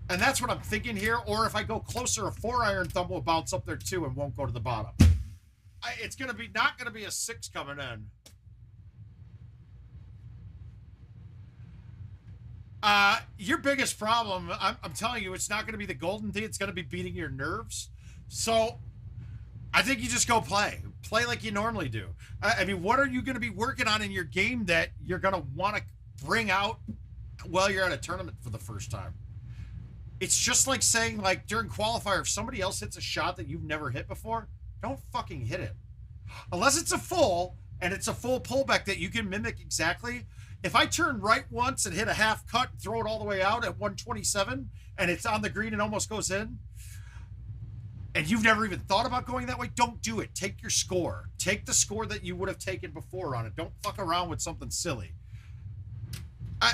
And that's what I'm thinking here. Or if I go closer, a 4-iron thumb will bounce up there too and won't go to the bottom. It's going to be not going to be a 6 coming in. Your biggest problem, I'm telling you, it's not going to be the golden tee. It's going to be beating your nerves. So I think you just go play like you normally do. I mean, what are you going to be working on in your game that you're going to want to bring out while you're at a tournament for the first time? It's just like saying, like, during qualifier, if somebody else hits a shot that you've never hit before, don't fucking hit it. Unless it's a full, and it's a full pullback that you can mimic exactly. If I turn right once and hit a half cut and throw it all the way out at 127, and it's on the green and almost goes in, and you've never even thought about going that way, don't do it. Take your score. Take the score that you would have taken before on it. Don't fuck around with something silly.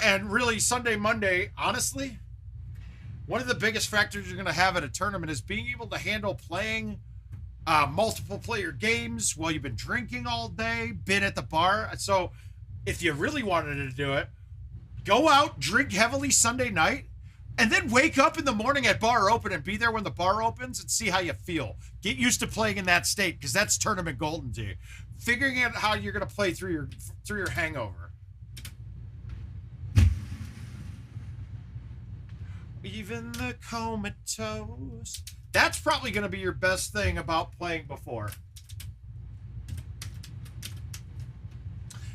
And really, Sunday, Monday, honestly, one of the biggest factors you're going to have at a tournament is being able to handle playing multiple player games while you've been drinking all day, been at the bar. So if you really wanted to do it, go out, drink heavily Sunday night, and then wake up in the morning at bar open and be there when the bar opens and see how you feel. Get used to playing in that state, because that's tournament golden tee. Figuring out how you're going to play through your hangover. Even the comatose. That's probably going to be your best thing about playing before.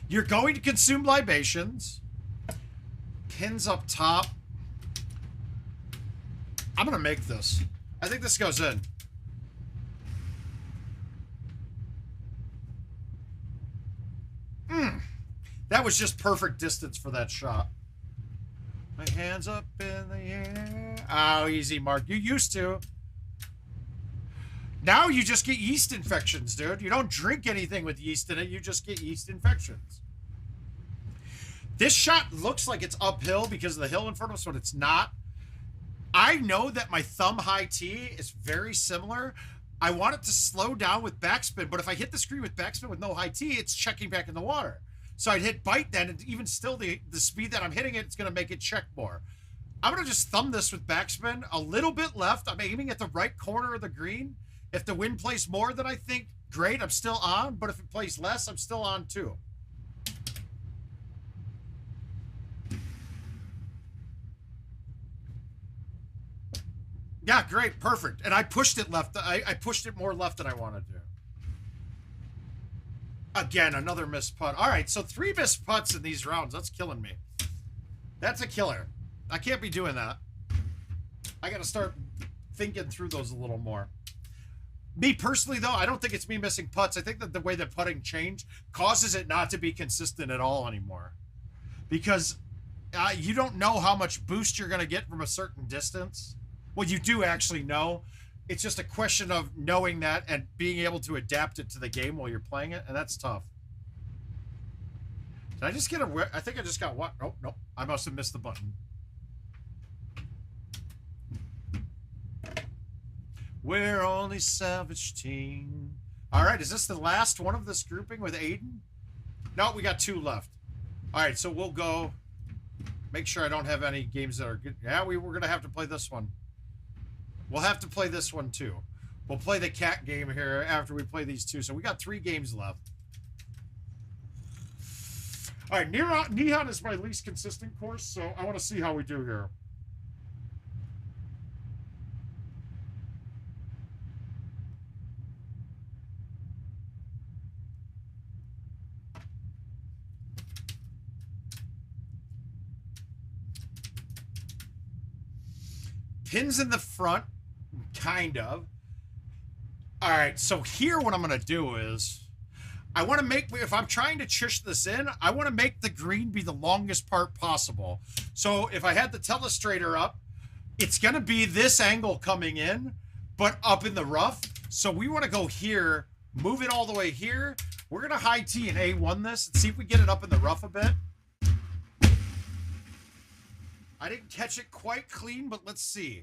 You're going to consume libations. Pins up top. I'm going to make this. I think this goes in. That was just perfect distance for that shot. My hands up in the air. Oh, easy, Mark. You used to. Now you just get yeast infections, dude. You don't drink anything with yeast in it. You just get yeast infections. This shot looks like it's uphill because of the hill in front of us, but it's not. I know that my thumb high tee is very similar. I want it to slow down with backspin, but if I hit the screen with backspin with no high tee, it's checking back in the water. So I'd hit bite then, and even still the speed that I'm hitting it, it's going to make it check more. I'm going to just thumb this with backspin a little bit left. I'm aiming at the right corner of the green. If the wind plays more than I think, great, I'm still on. But if it plays less, I'm still on too. Yeah, great, perfect. And I pushed it left. I pushed it more left than I wanted to. Again, another missed putt. All right, so 3 missed putts in these rounds. That's killing me. That's a killer. I can't be doing that. I got to start thinking through those a little more. Me personally, though, I don't think it's me missing putts. I think that the way that putting changed causes it not to be consistent at all anymore. Because you don't know how much boost you're going to get from a certain distance. Well, you do actually know. It's just a question of knowing that and being able to adapt it to the game while you're playing it, and that's tough. Did I just get a... I think I just got what? Oh, no. I must have missed the button. We're only salvage team. All right, is this the last one of this grouping with Aiden? No, we got 2 left. All right, so we'll go... Make sure I don't have any games that are good. Yeah, we're going to have to play this one. We'll have to play this one, too. We'll play the cat game here after we play these 2. So we got 3 games left. All right, Nihon is my least consistent course, so I want to see how we do here. Pins in the front, kind of. All right, so here what I'm going to do is I want to make, if I'm trying to chush this in, I want to make the green be the longest part possible. So if I had the telestrator up, it's going to be this angle coming in, but up in the rough. So we want to go here, move it all the way here. We're going to high T and A1 this and see if we get it up in the rough a bit. I didn't catch it quite clean, but let's see.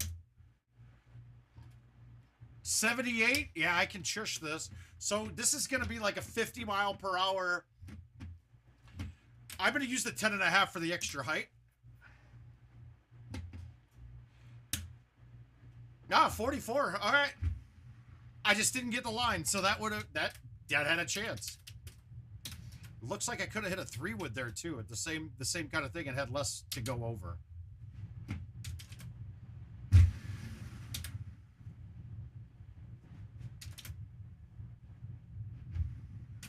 78? Yeah, I can chush this. So this is going to be like a 50 mile per hour. I'm going to use the 10.5 for the extra height. Ah, 44. All right. I just didn't get the line, so that would have that had a chance. Looks like I could have hit a 3-wood there too at the same kind of thing and had less to go over.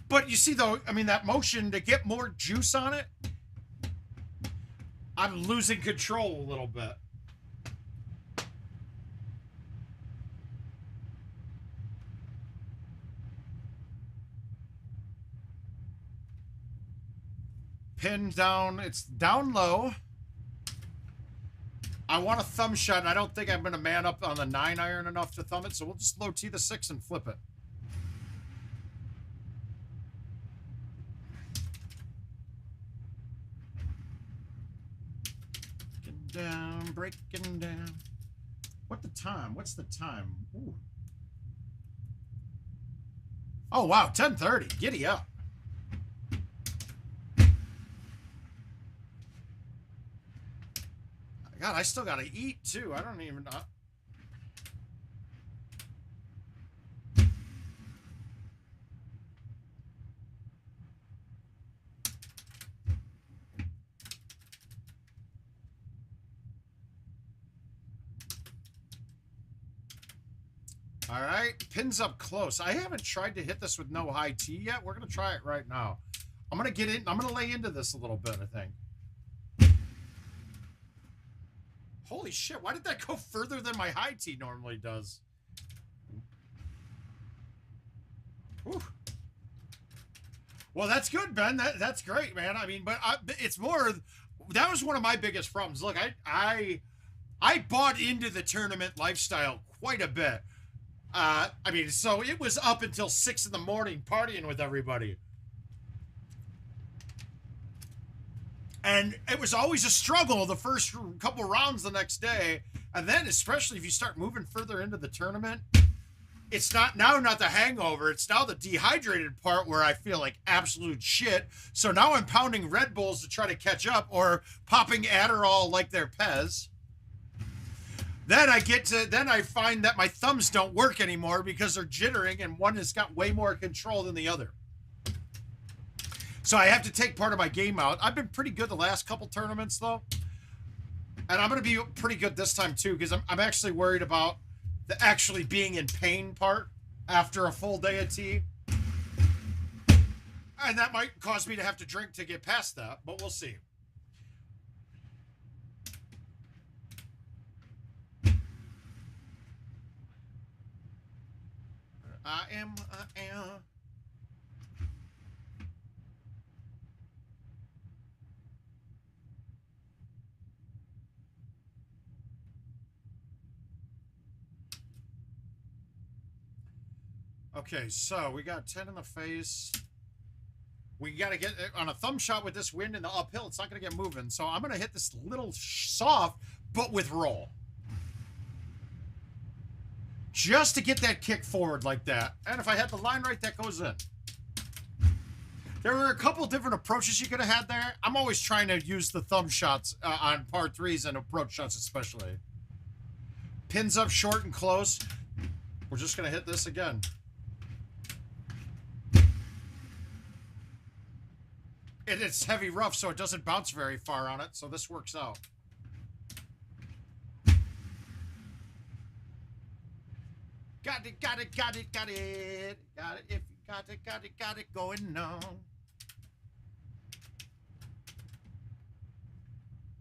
But you see, though, I mean, that motion to get more juice on it, I'm losing control a little bit. Pin down. It's down low. I want a thumb shot, and I don't think I'm going to man up on the 9-iron enough to thumb it, so we'll just low T the 6 and flip it. Down, breaking down. What's the time? Ooh. Oh, wow, 10:30. Giddy up. God, I still got to eat, too. I don't even know. All right, pins up close. I haven't tried to hit this with no high T yet. We're going to try it right now. I'm going to get in. I'm going to lay into this a little bit, I think. Holy shit, why did that go further than my high T normally does? Whew. Well, that's good, Ben. That's great, man. I mean, but it's more... That was one of my biggest problems. Look, I bought into the tournament lifestyle quite a bit. I mean, so it was up until 6 in the morning partying with everybody. And it was always a struggle the first couple rounds the next day. And then, especially if you start moving further into the tournament, it's not the hangover. It's now the dehydrated part where I feel like absolute shit. So now I'm pounding Red Bulls to try to catch up or popping Adderall like they're Pez. Then I find that my thumbs don't work anymore because they're jittering and one has got way more control than the other. So I have to take part of my game out. I've been pretty good the last couple tournaments, though. And I'm going to be pretty good this time, too, because I'm actually worried about the actually being in pain part after a full day of tea. And that might cause me to have to drink to get past that, but we'll see. I am. Okay, so we got 10 in the face. We got to get on a thumb shot with this wind in the uphill. It's not going to get moving. So I'm going to hit this little soft, but with roll. Just to get that kick forward like that. And if I had the line right, that goes in. There were a couple different approaches you could have had there. I'm always trying to use the thumb shots on par threes and approach shots especially. Pins up short and close. We're just going to hit this again. It's heavy rough, so it doesn't bounce very far on it, so this works out. Got it, got it, got it, got it. Got it, if you got it, got it, got it going on.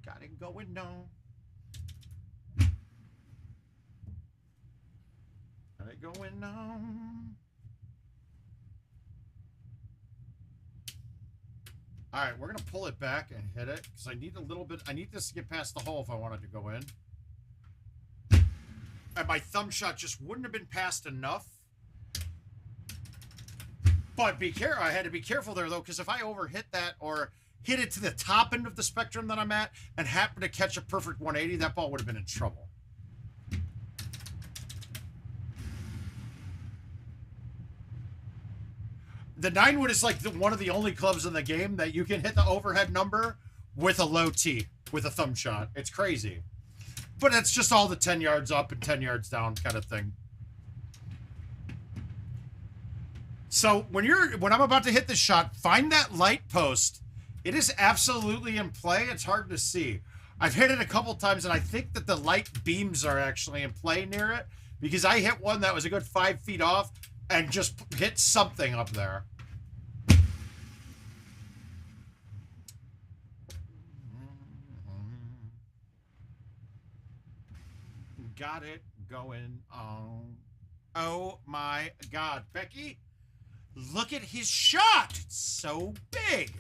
Got it going on. Got it going on. All right, we're going to pull it back and hit it because I need a little bit. I need this to get past the hole if I want it to go in. And my thumb shot just wouldn't have been past enough. But be careful. I had to be careful there, though, because if I overhit that or hit it to the top end of the spectrum that I'm at and happen to catch a perfect 180, that ball would have been in trouble. The 9-wood is like one of the only clubs in the game that you can hit the overhead number with a low tee, with a thumb shot. It's crazy. But it's just all the 10 yards up and 10 yards down kind of thing. So when I'm about to hit the shot, find that light post. It is absolutely in play. It's hard to see. I've hit it a couple times, and I think that the light beams are actually in play near it because I hit one that was a good 5 feet off and just hit something up there. Got it going on. Oh my God. Becky, look at his shot. It's so big.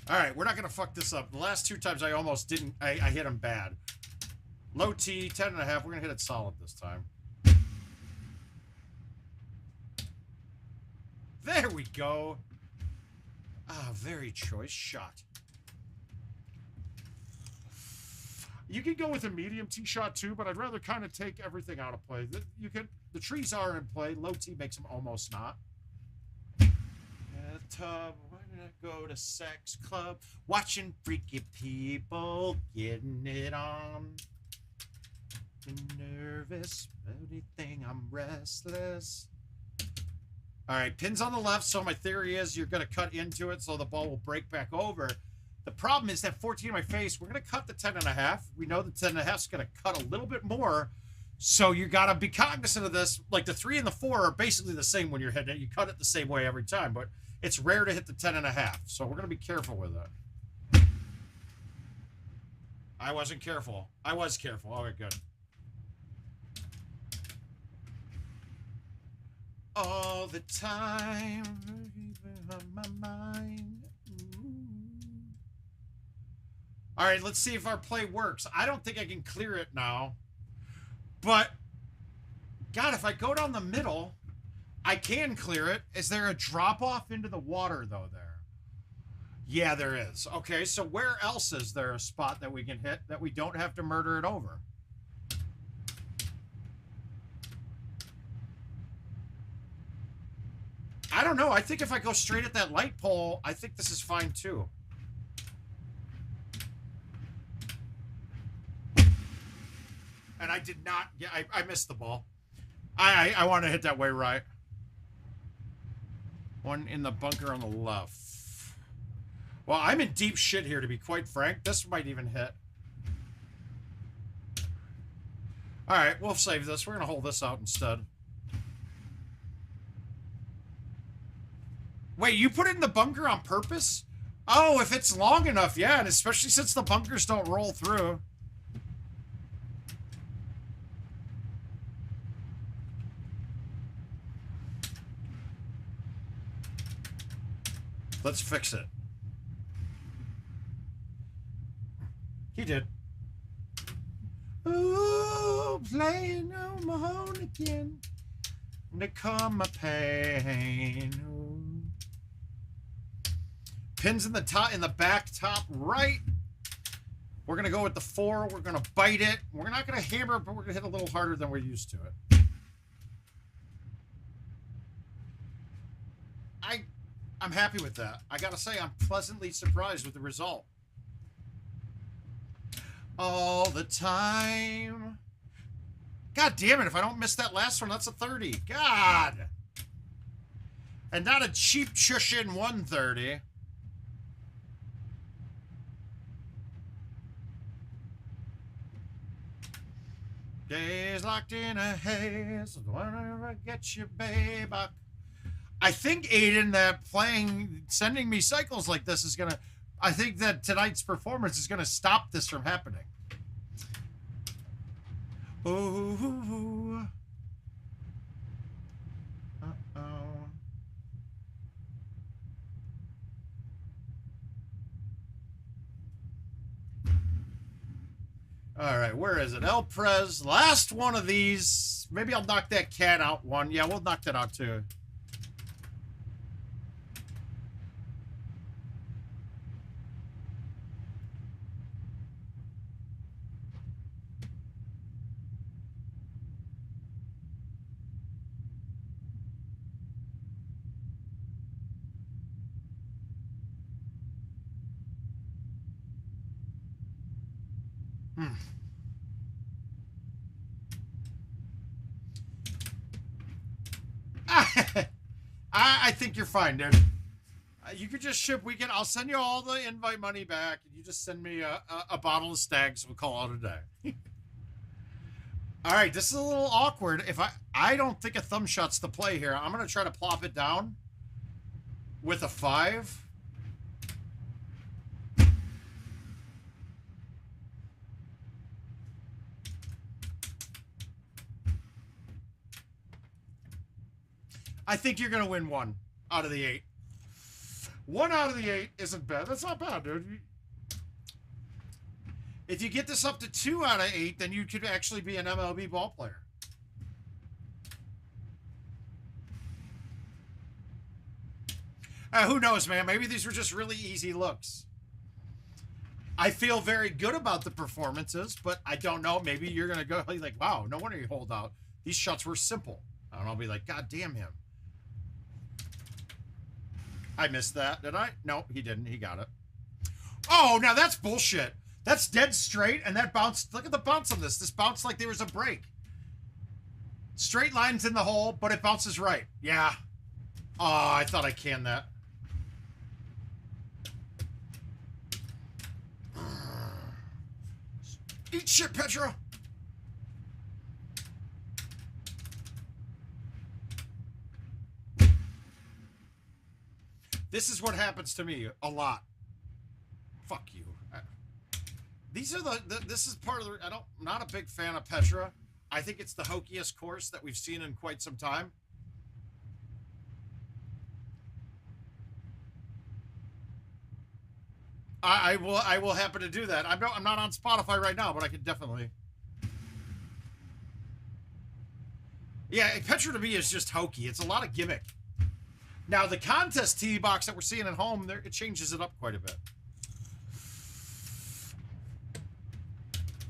All right, we're not going to fuck this up. The last 2 times I almost didn't. I hit him bad. Low T, 10.5. We're going to hit it solid this time. There we go. Ah, very choice shot. You can go with a medium tee shot too, but I'd rather kind of take everything out of play. The trees are in play. Low tee makes them almost not. Tub, why did I go to sex club? Watching freaky people getting it on. Nervous, anything, I'm restless. All right, pins on the left, so my theory is you're going to cut into it so the ball will break back over. The problem is that 14 in my face, we're going to cut the 10.5. We know the 10.5 is going to cut a little bit more, so you got to be cognizant of this. Like the 3 and the 4 are basically the same when you're hitting it. You cut it the same way every time, but it's rare to hit the 10.5, so we're going to be careful with it. I wasn't careful. I was careful. All right, good. All the time, on my mind. All right, let's see if our play works. I don't think I can clear it now. But, God, if I go down the middle, I can clear it. Is there a drop-off into the water, though, there? Yeah, there is. Okay, so where else is there a spot that we can hit that we don't have to murder it over? I don't know. I think if I go straight at that light pole, I think this is fine, too. And I did not... Yeah, I missed the ball. I want to hit that way right. One in the bunker on the left. Well, I'm in deep shit here, to be quite frank. This might even hit. All right, we'll save this. We're going to hold this out instead. Wait, you put it in the bunker on purpose? Oh, if it's long enough, yeah, and especially since the bunkers don't roll through. Let's fix it. He did. Ooh, playing on my own again. To calm my pain. Ooh. Pins in the top, in the back top right. We're gonna go with the 4. We're gonna bite it. We're not gonna hammer, but we're gonna hit a little harder than we're used to it. I'm happy with that. I gotta say, I'm pleasantly surprised with the result. All the time. God damn it, if I don't miss that last one, that's a 30. God. And not a cheap Chushin 130. Days locked in a haze, whenever I get you, babe. I think, Aiden, that sending me cycles like this is gonna, I think that tonight's performance is gonna stop this from happening. Ooh. Uh-oh. All right, where is it? El Prez, last one of these. Maybe I'll knock that cat out one. Yeah, we'll knock that out too. I think you're fine, dude. You could just ship weekend. I'll send you all the invite money back, and you just send me a bottle of Stags. We'll call it a day. All right, this is a little awkward. If I don't think a thumb shot's the play here. I'm gonna try to plop it down with a 5. I think you're gonna win 1 out of the 8. 1 out of the 8 isn't bad. That's not bad, dude. If you get this up to 2 out of 8, then you could actually be an MLB ball player. Who knows, man? Maybe these were just really easy looks. I feel very good about the performances, but I don't know. Maybe you're going to go like, wow, no wonder you hold out. These shots were simple. And I'll be like, God damn him. I missed that, did I? No, he didn't. He got it. Oh, now that's bullshit. That's dead straight, and that bounced. Look at the bounce on this. This bounced like there was a break. Straight lines in the hole, but it bounces right. Yeah. Oh, I thought I canned that. Eat shit, Petra. This is what happens to me a lot. Fuck you. These are this is part of the, I'm not a big fan of Petra. I think it's the hokiest course that we've seen in quite some time. I will happen to do that. I'm not on Spotify right now, but I could definitely. Yeah, Petra to me is just hokey. It's a lot of gimmick. Now the contest tee box that we're seeing at home, it changes it up quite a bit.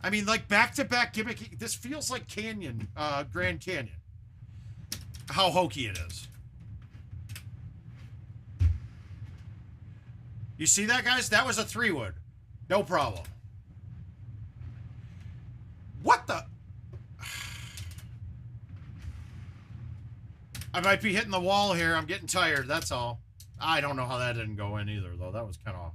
I mean, like back-to-back gimmick. This feels like Canyon, Grand Canyon. How hokey it is. You see that, guys? That was a 3-wood. No problem. What the? I might be hitting the wall here. I'm getting tired. That's all. I don't know how that didn't go in either, though. That was kind of...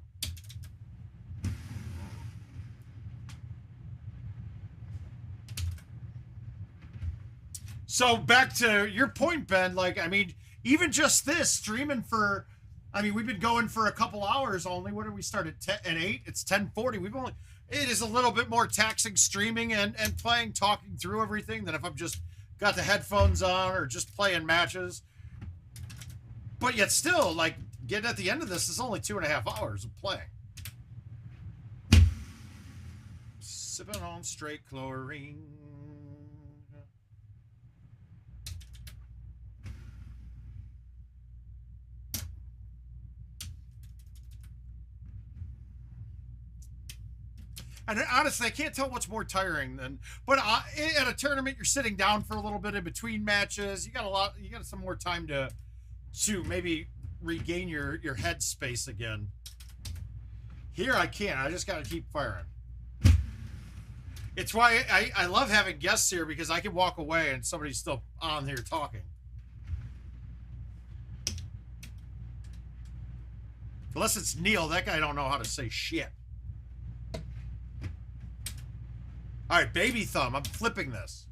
So back to your point, Ben, like, I mean, even just this streaming for, I mean, we've been going for a couple hours only. What did we start at 8? It's 10:40. We've only, it is a little bit more taxing streaming and playing, talking through everything than if I'm just got the headphones on or just playing matches. But yet still, like, getting at the end of this is only 2.5 hours of playing. Sipping on straight chlorine. And honestly, I can't tell what's more tiring than. But at a tournament, you're sitting down for a little bit in between matches. You got some more time to maybe regain your head space again. Here, I can't. I just got to keep firing. It's why I love having guests here, because I can walk away and somebody's still on here talking. Unless it's Neil, that guy don't know how to say shit. All right, baby thumb. I'm flipping this.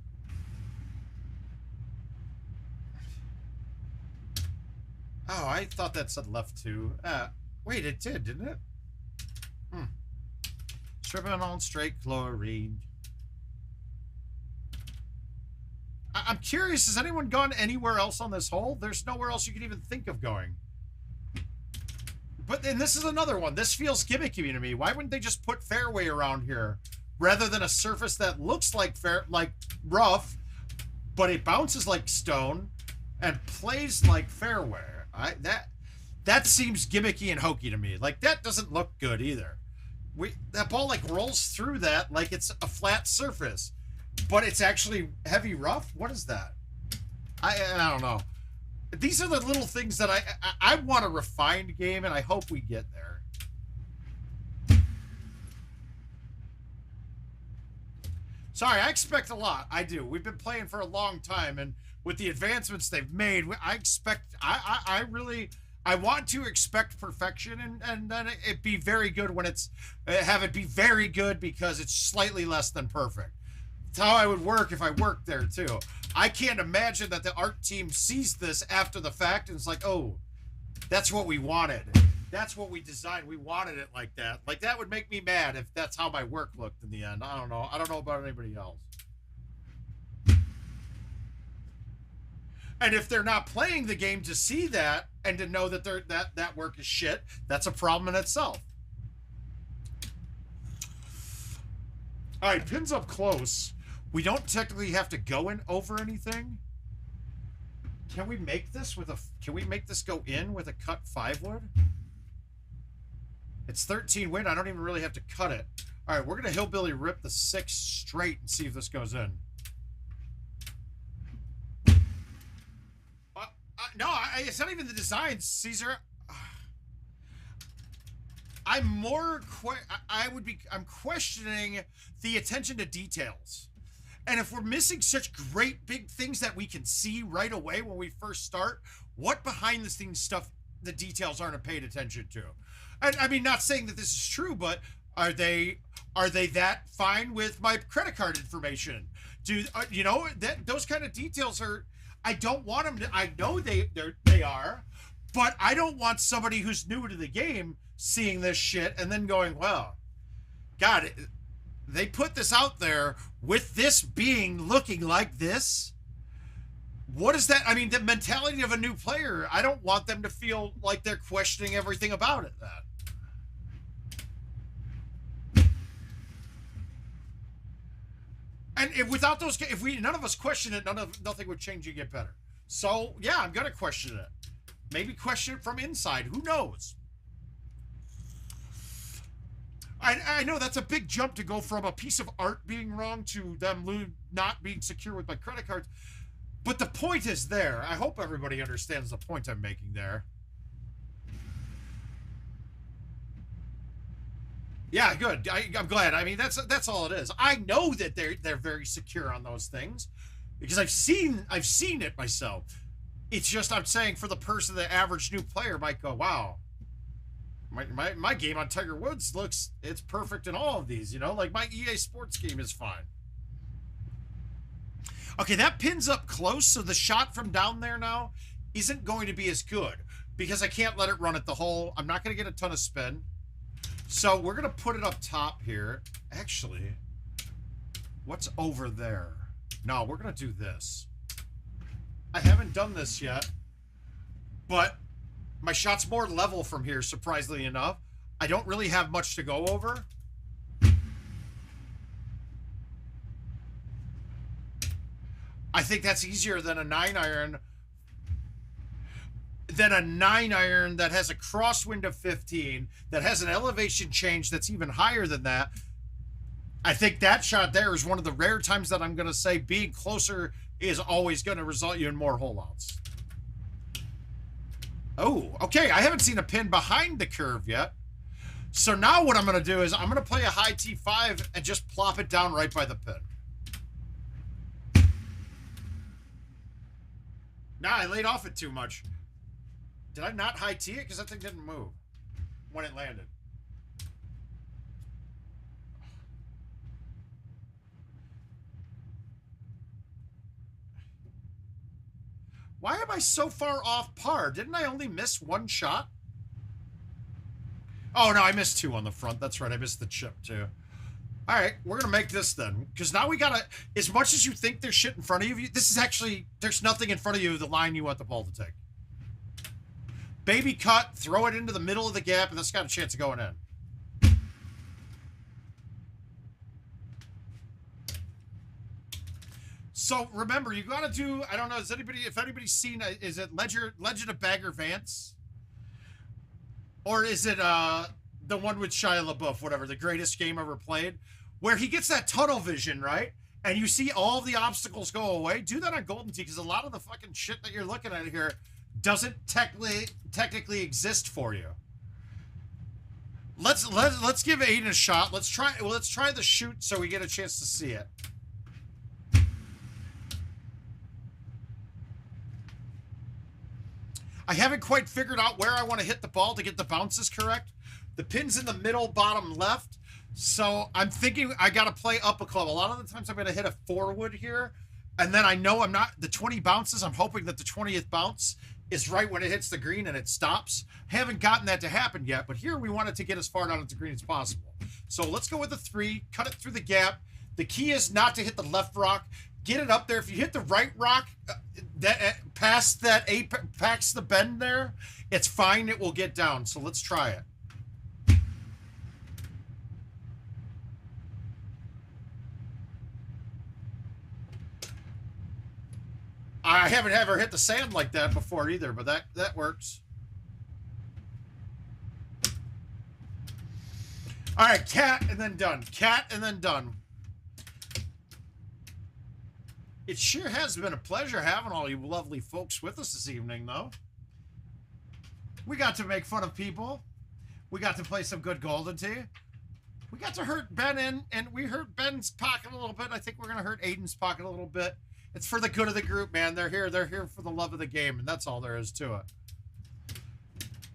Oh, I thought that said left 2. Wait, it did, didn't it? Stripping on straight chlorine. I'm curious, has anyone gone anywhere else on this hole? There's nowhere else you can even think of going. But then this is another one. This feels gimmicky to me. Why wouldn't they just put fairway around here rather than a surface that looks like rough, but it bounces like stone and plays like fairway? That seems gimmicky and hokey to me. Like, that doesn't look good either. That ball like rolls through that like it's a flat surface, but it's actually heavy rough. What is that? I don't know. These are the little things that I want a refined game, and I hope we get there. Sorry, I expect a lot. I do. We've been playing for a long time, and with the advancements they've made, I expect. I want to expect perfection, and then it be very good when it's have it be very good because it's slightly less than perfect. It's how I would work if I worked there too. I can't imagine that the art team sees this after the fact and it's like, oh, that's what we wanted. That's what we designed. We wanted it like that. Like, that would make me mad if that's how my work looked in the end. I don't know. I don't know about anybody else. And if they're not playing the game to see that and to know that that work is shit, that's a problem in itself. All right, pins up close. We don't technically have to go in over anything. Can we make this can we make this go in with a cut 5 wood? It's 13 wind. I don't even really have to cut it. All right, we're going to hillbilly rip the 6 straight and see if this goes in. No, it's not even the design, Caesar. I'm questioning the attention to details. And if we're missing such great big things that we can see right away when we first start, what behind the scenes stuff the details aren't paid attention to? And I mean, not saying that this is true, but are they that fine with my credit card information? You know, that those kind of details are. I don't want them to. I know they are, but I don't want somebody who's new to the game seeing this shit and then going, well, God, they put this out there with this being looking like this. What is that? I mean, the mentality of a new player, I don't want them to feel like they're questioning everything about it. And without those, if none of us question it, nothing would change. You get better. So yeah, I'm gonna question it. Maybe question it from inside. Who knows? I know that's a big jump to go from a piece of art being wrong to them not being secure with my credit cards. But the point is there. I hope everybody understands the point I'm making there. Yeah, good. I'm glad. I mean, that's all it is. I know that they're very secure on those things because I've seen it myself. It's just I'm saying for the person, the average new player might go, wow, my game on Tiger Woods it's perfect in all of these. You know, like my EA Sports game is fine. Okay, that pin's up close, so the shot from down there now isn't going to be as good because I can't let it run at the hole. I'm not going to get a ton of spin. So we're going to put it up top here. Actually, what's over there? No, we're going to do this. I haven't done this yet, but my shot's more level from here, surprisingly enough. I don't really have much to go over. I think that's easier than a 9-iron. Than a 9-iron that has a crosswind of 15, that has an elevation change that's even higher than that. I think that shot there is one of the rare times that I'm going to say being closer is always going to result you in more holeouts. Oh, okay. I haven't seen a pin behind the curve yet. So now what I'm going to do is I'm going to play a high T5 and just plop it down right by the pin. Nah, I laid off it too much. Did I not high T it? Because that thing didn't move when it landed. Why am I so far off par? Didn't I only miss one shot? Oh, no, I missed 2 on the front. That's right. I missed the chip, too. All right, we're going to make this then. Because now we got to, as much as you think there's shit in front of you, this is actually, there's nothing in front of you, the line you want the ball to take. Baby cut, throw it into the middle of the gap, and that's got a chance of going in. So remember, you got to do, I don't know, if anybody's seen, is it Legend of Bagger Vance? Or is it the one with Shia LaBeouf, whatever, the greatest game ever played, where he gets that tunnel vision, right? And you see all the obstacles go away. Do that on GoldenTeeTV, because a lot of the fucking shit that you're looking at here doesn't technically exist for you. Let's give Aiden a shot. Let's try the shoot so we get a chance to see it. I haven't quite figured out where I want to hit the ball to get the bounces correct. The pin's in the middle bottom left, so I'm thinking I got to play up a club. A lot of the times I'm going to hit a 4-wood here, and then I know I'm not, the 20 bounces, I'm hoping that the 20th bounce is right when it hits the green and it stops. Haven't gotten that to happen yet, but here we want it to get as far down at the green as possible. So let's go with the 3, cut it through the gap. The key is not to hit the left rock. Get it up there. If you hit the right rock, past that apex, the bend there, it's fine. It will get down. So let's try it. I haven't ever hit the sand like that before either, but that works. All right, cat and then done. Cat and then done. It sure has been a pleasure having all you lovely folks with us this evening, though. We got to make fun of people. We got to play some good GoldenTeeTV. We got to hurt Ben in, and we hurt Ben's pocket a little bit. I think we're going to hurt Aiden's pocket a little bit. It's for the good of the group, man. They're here for the love of the game, and that's all there is to it.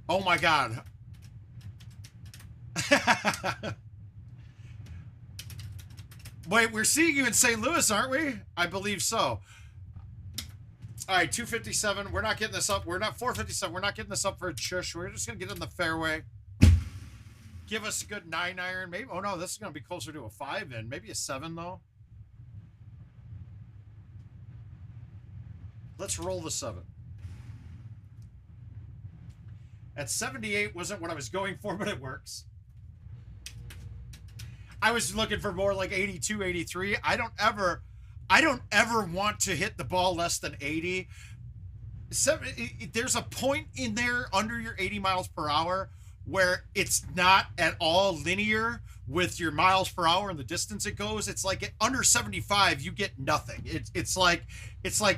Oh, my God. Wait, we're seeing you in St. Louis, aren't we? I believe so. All right, 257. We're not getting this up. We're not 457. We're not getting this up for a chush. We're just going to get in the fairway. Give us a good 9-iron. Maybe. Oh, no, this is going to be closer to a 5 in. Maybe a 7, though. Let's roll the 7. At 78 wasn't what I was going for, but it works. I was looking for more like 82, 83. I don't ever want to hit the ball less than 80. There's a point in there under your 80 miles per hour where it's not at all linear with your miles per hour and the distance it goes. It's like under 75, you get nothing. It's like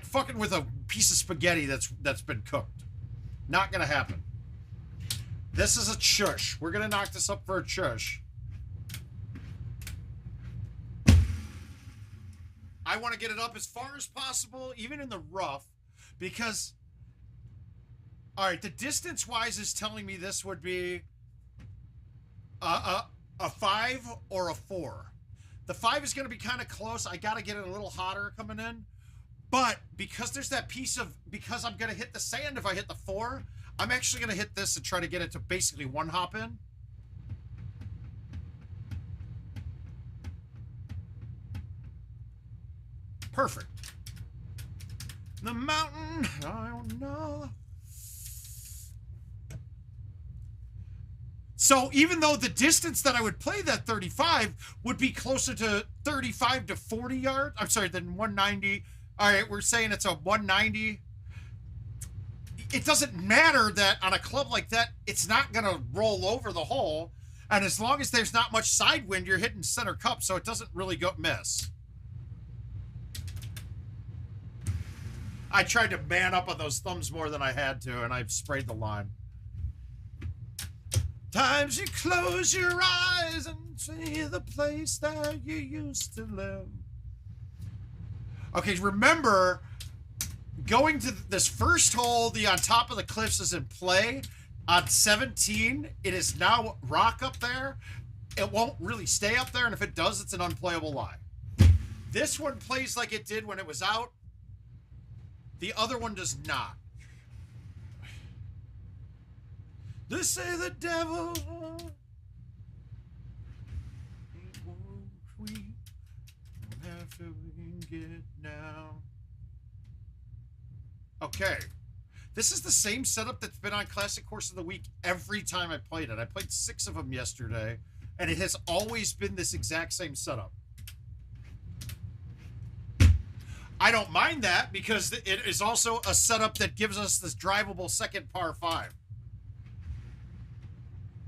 fucking with a piece of spaghetti that's been cooked. Not gonna happen. This is a chush. We're gonna knock this up for a chush. I want to get it up as far as possible, even in the rough, because, all right, the distance-wise is telling me this would be a 5 or a 4. The 5 is going to be kind of close. I got to get it a little hotter coming in. But because there's that piece of, because I'm going to hit the sand if I hit the 4, I'm actually going to hit this and try to get it to basically one hop in. Perfect. The mountain, I don't know. So even though the distance that I would play that 35 would be closer to 35 to 40 yards, I'm sorry, than 190, All right, we're saying it's a 190. It doesn't matter that on a club like that, it's not going to roll over the hole. And as long as there's not much side wind, you're hitting center cup, so it doesn't really go miss. I tried to man up on those thumbs more than I had to, and I sprayed the line. Times you close your eyes and see the place that you used to live. Okay, remember, going to this first hole, the on top of the cliffs is in play. On 17, it is now rock up there. It won't really stay up there, and if it does, it's an unplayable lie. This one plays like it did when it was out. The other one does not. They say the devil we after we can get now. Okay. This is the same setup that's been on Classic Course of the Week every time I played it. I played 6 of them yesterday, and it has always been this exact same setup. I don't mind that because it is also a setup that gives us this drivable second par 5.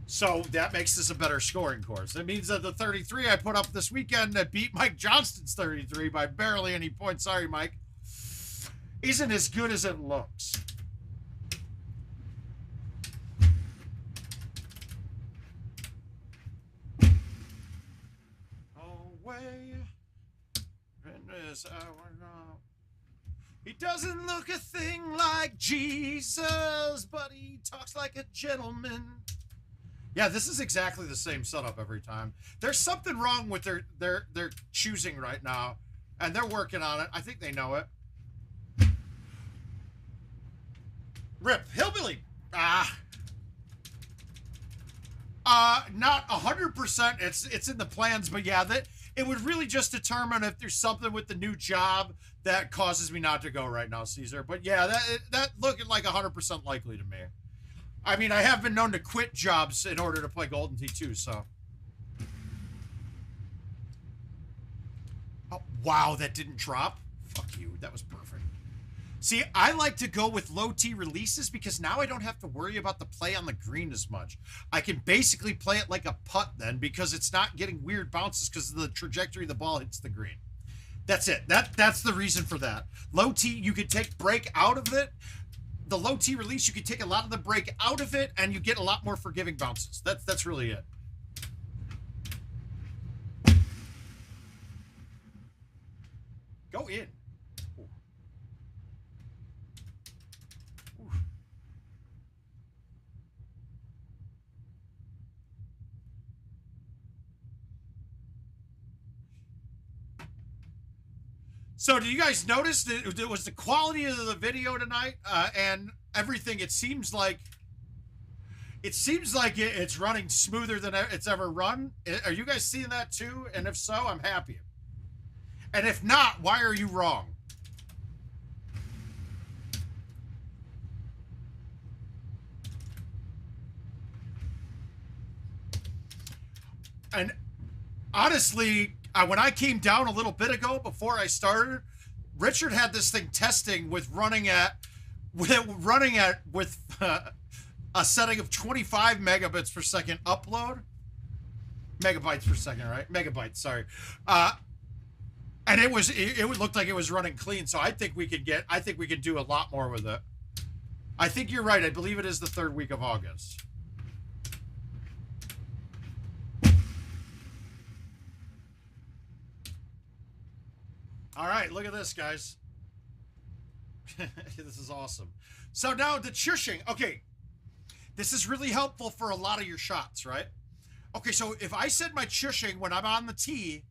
So that makes this a better scoring course. It means that the 33 I put up this weekend that beat Mike Johnston's 33 by barely any points, sorry, Mike, isn't as good as it looks. Away in this hour now. He doesn't look a thing like Jesus, but he talks like a gentleman. Yeah, this is exactly the same setup every time. There's something wrong with their choosing right now, and they're working on it. I think they know it. Rip Hillbilly. Not 100%. It's in the plans, but yeah, that it would really just determine if there's something with the new job that causes me not to go right now, Caesar. But yeah, that looking like 100% likely to me. I mean, I have been known to quit jobs in order to play Golden Tee too, so. Oh, wow, that didn't drop. Fuck you. That was perfect. See, I like to go with low tee releases because now I don't have to worry about the play on the green as much. I can basically play it like a putt then because it's not getting weird bounces because of the trajectory the ball hits the green. That's it. That's the reason for that. Low tee, you could take break out of it. The low tee release, you can take a lot of the break out of it, and you get a lot more forgiving bounces. That's really it. Go in. Ooh. Ooh. So, do you guys notice that it was the quality of the video tonight and everything? It seems like it's running smoother than it's ever run. Are you guys seeing that too? And if so, I'm happy. And if not, why are you wrong? And honestly, when I came down a little bit ago before I started, Richard had this thing testing with running at a setting of 25 megabits per second upload. Megabytes per second, right? Megabytes, sorry. And it looked like it was running clean, so I think we could do a lot more with it. I think you're right. I believe it is the 3rd week of August. All right, look at this, guys. This is awesome. So now the chushing. Okay, this is really helpful for a lot of your shots, right? Okay, so if I set my chushing when I'm on the tee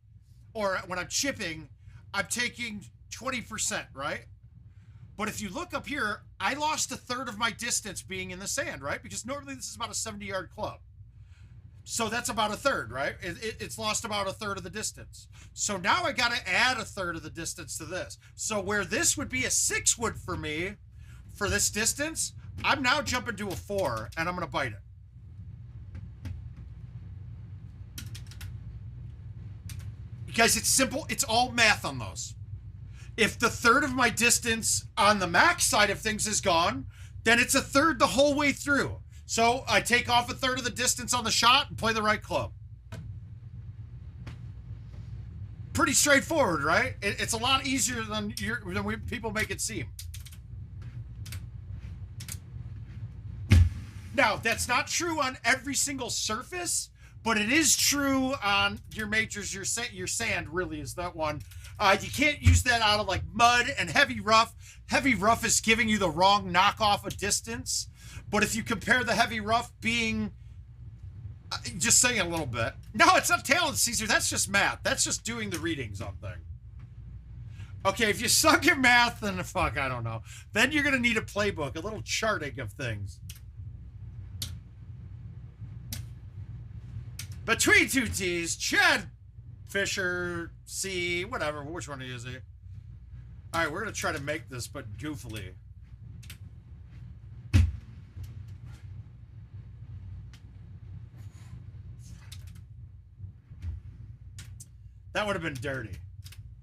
or when I'm chipping, I'm taking 20%, right? But if you look up here, I lost 1/3 of my distance being in the sand, right? Because normally this is about a 70-yard club. So that's about 1/3, right? It's lost about 1/3 of the distance. So now I got to add 1/3 of the distance to this. So where this would be a 6-wood for me, for this distance, I'm now jumping to a 4, and I'm going to bite it. Guys, it's simple. It's all math on those. If the third of my distance on the max side of things is gone, then it's a third the whole way through. So I take off a third of the distance on the shot and play the right club. Pretty straightforward, right? It's a lot easier than people make it seem. Now, that's not true on every single surface, but it is true on your majors. Your sand really is that one. You can't use that out of like mud and heavy rough. Heavy rough is giving you the wrong knockoff of distance. But if you compare the heavy rough being, just saying a little bit. No, it's not talent, Caesar. That's just math. That's just doing the readings on thing. Okay, if you suck at math, then fuck, I don't know. Then you're going to need a playbook, a little charting of things. Between two T's, Chad Fisher, C, whatever. Which one is he? All right, we're going to try to make this, but goofily. That would have been dirty.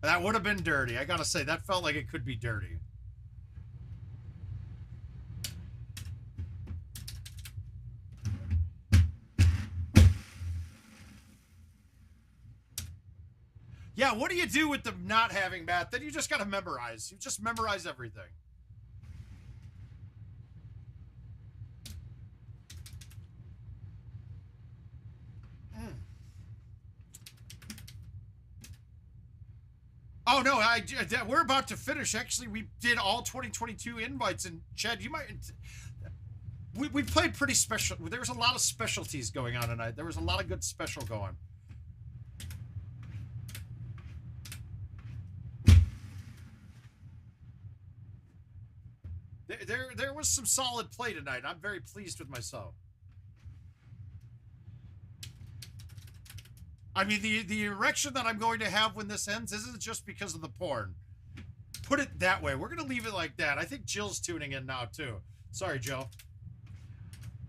That would have been dirty. I got to say, that felt like it could be dirty. Yeah, what do you do with the not having math? Then you just got to memorize. You just memorize everything. Oh, no, we're about to finish. Actually, we did all 2022 invites, and Chad, you might... We played pretty special. There was a lot of specialties going on tonight. There was a lot of good special going. There was some solid play tonight. I'm very pleased with myself. I mean, the erection that I'm going to have when this ends isn't just because of the porn. Put it that way. We're going to leave it like that. I think Jill's tuning in now, too. Sorry, Jill.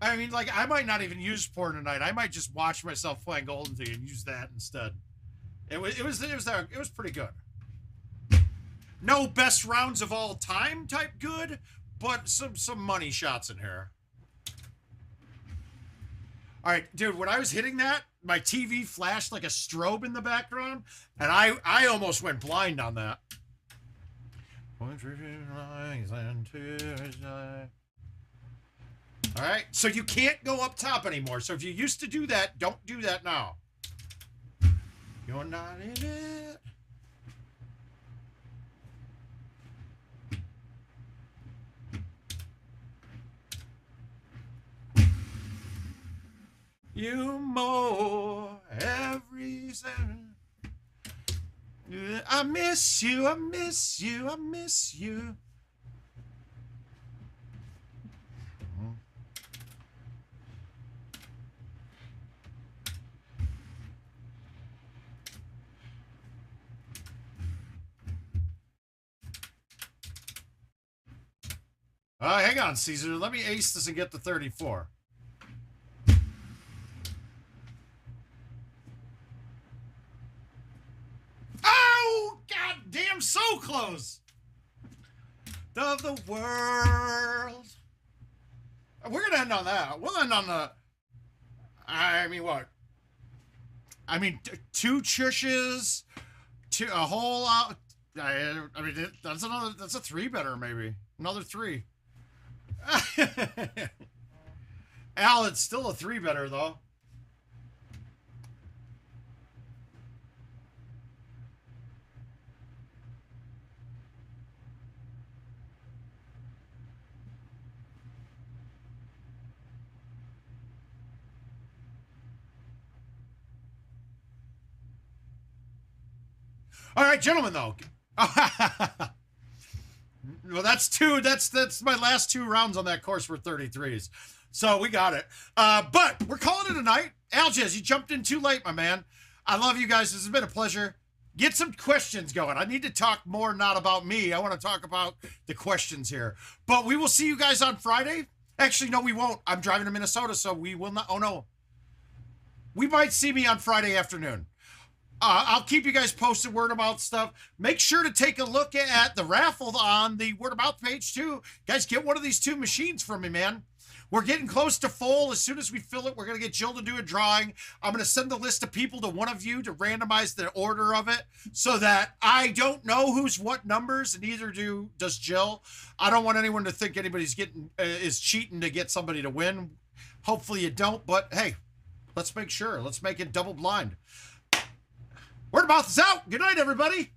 I mean, like, I might not even use porn tonight. I might just watch myself playing GoldenTeeTV and use that instead. It was pretty good. No best rounds of all time type good, but some money shots in here. All right, dude, when I was hitting that, my TV flashed like a strobe in the background, and I almost went blind on that. All right, so you can't go up top anymore. So if you used to do that, don't do that now. You're not in it. You more every second. I miss you, I miss you, I miss you. Hang on, Caesar. Let me ace this and get to 34. Oh, god damn, so close. Of the world. We're going to end on that. We'll end on the... I mean, what? I mean, two chushes, a whole... I mean, that's a three better, maybe. Another three. Al, it's still a three better, though. All right, gentlemen, though. Well, that's two. That's my last two rounds on that course were 33s. So we got it. But we're calling it a night. Algiz, you jumped in too late, my man. I love you guys. This has been a pleasure. Get some questions going. I need to talk more, not about me. I want to talk about the questions here. But we will see you guys on Friday. Actually, no, we won't. I'm driving to Minnesota, so we will not. Oh, no. We might see me on Friday afternoon. I'll keep you guys posted, word of mouth stuff. Make sure to take a look at the raffle on the word of mouth page too. Guys, get one of these 2 machines from me, man. We're getting close to full. As soon as we fill it, we're going to get Jill to do a drawing. I'm going to send the list of people to one of you to randomize the order of it so that I don't know who's what numbers, and neither does Jill. I don't want anyone to think anybody's is cheating to get somebody to win. Hopefully you don't, but hey, let's make sure. Let's make it double blind. Word of mouth is out. Good night, everybody.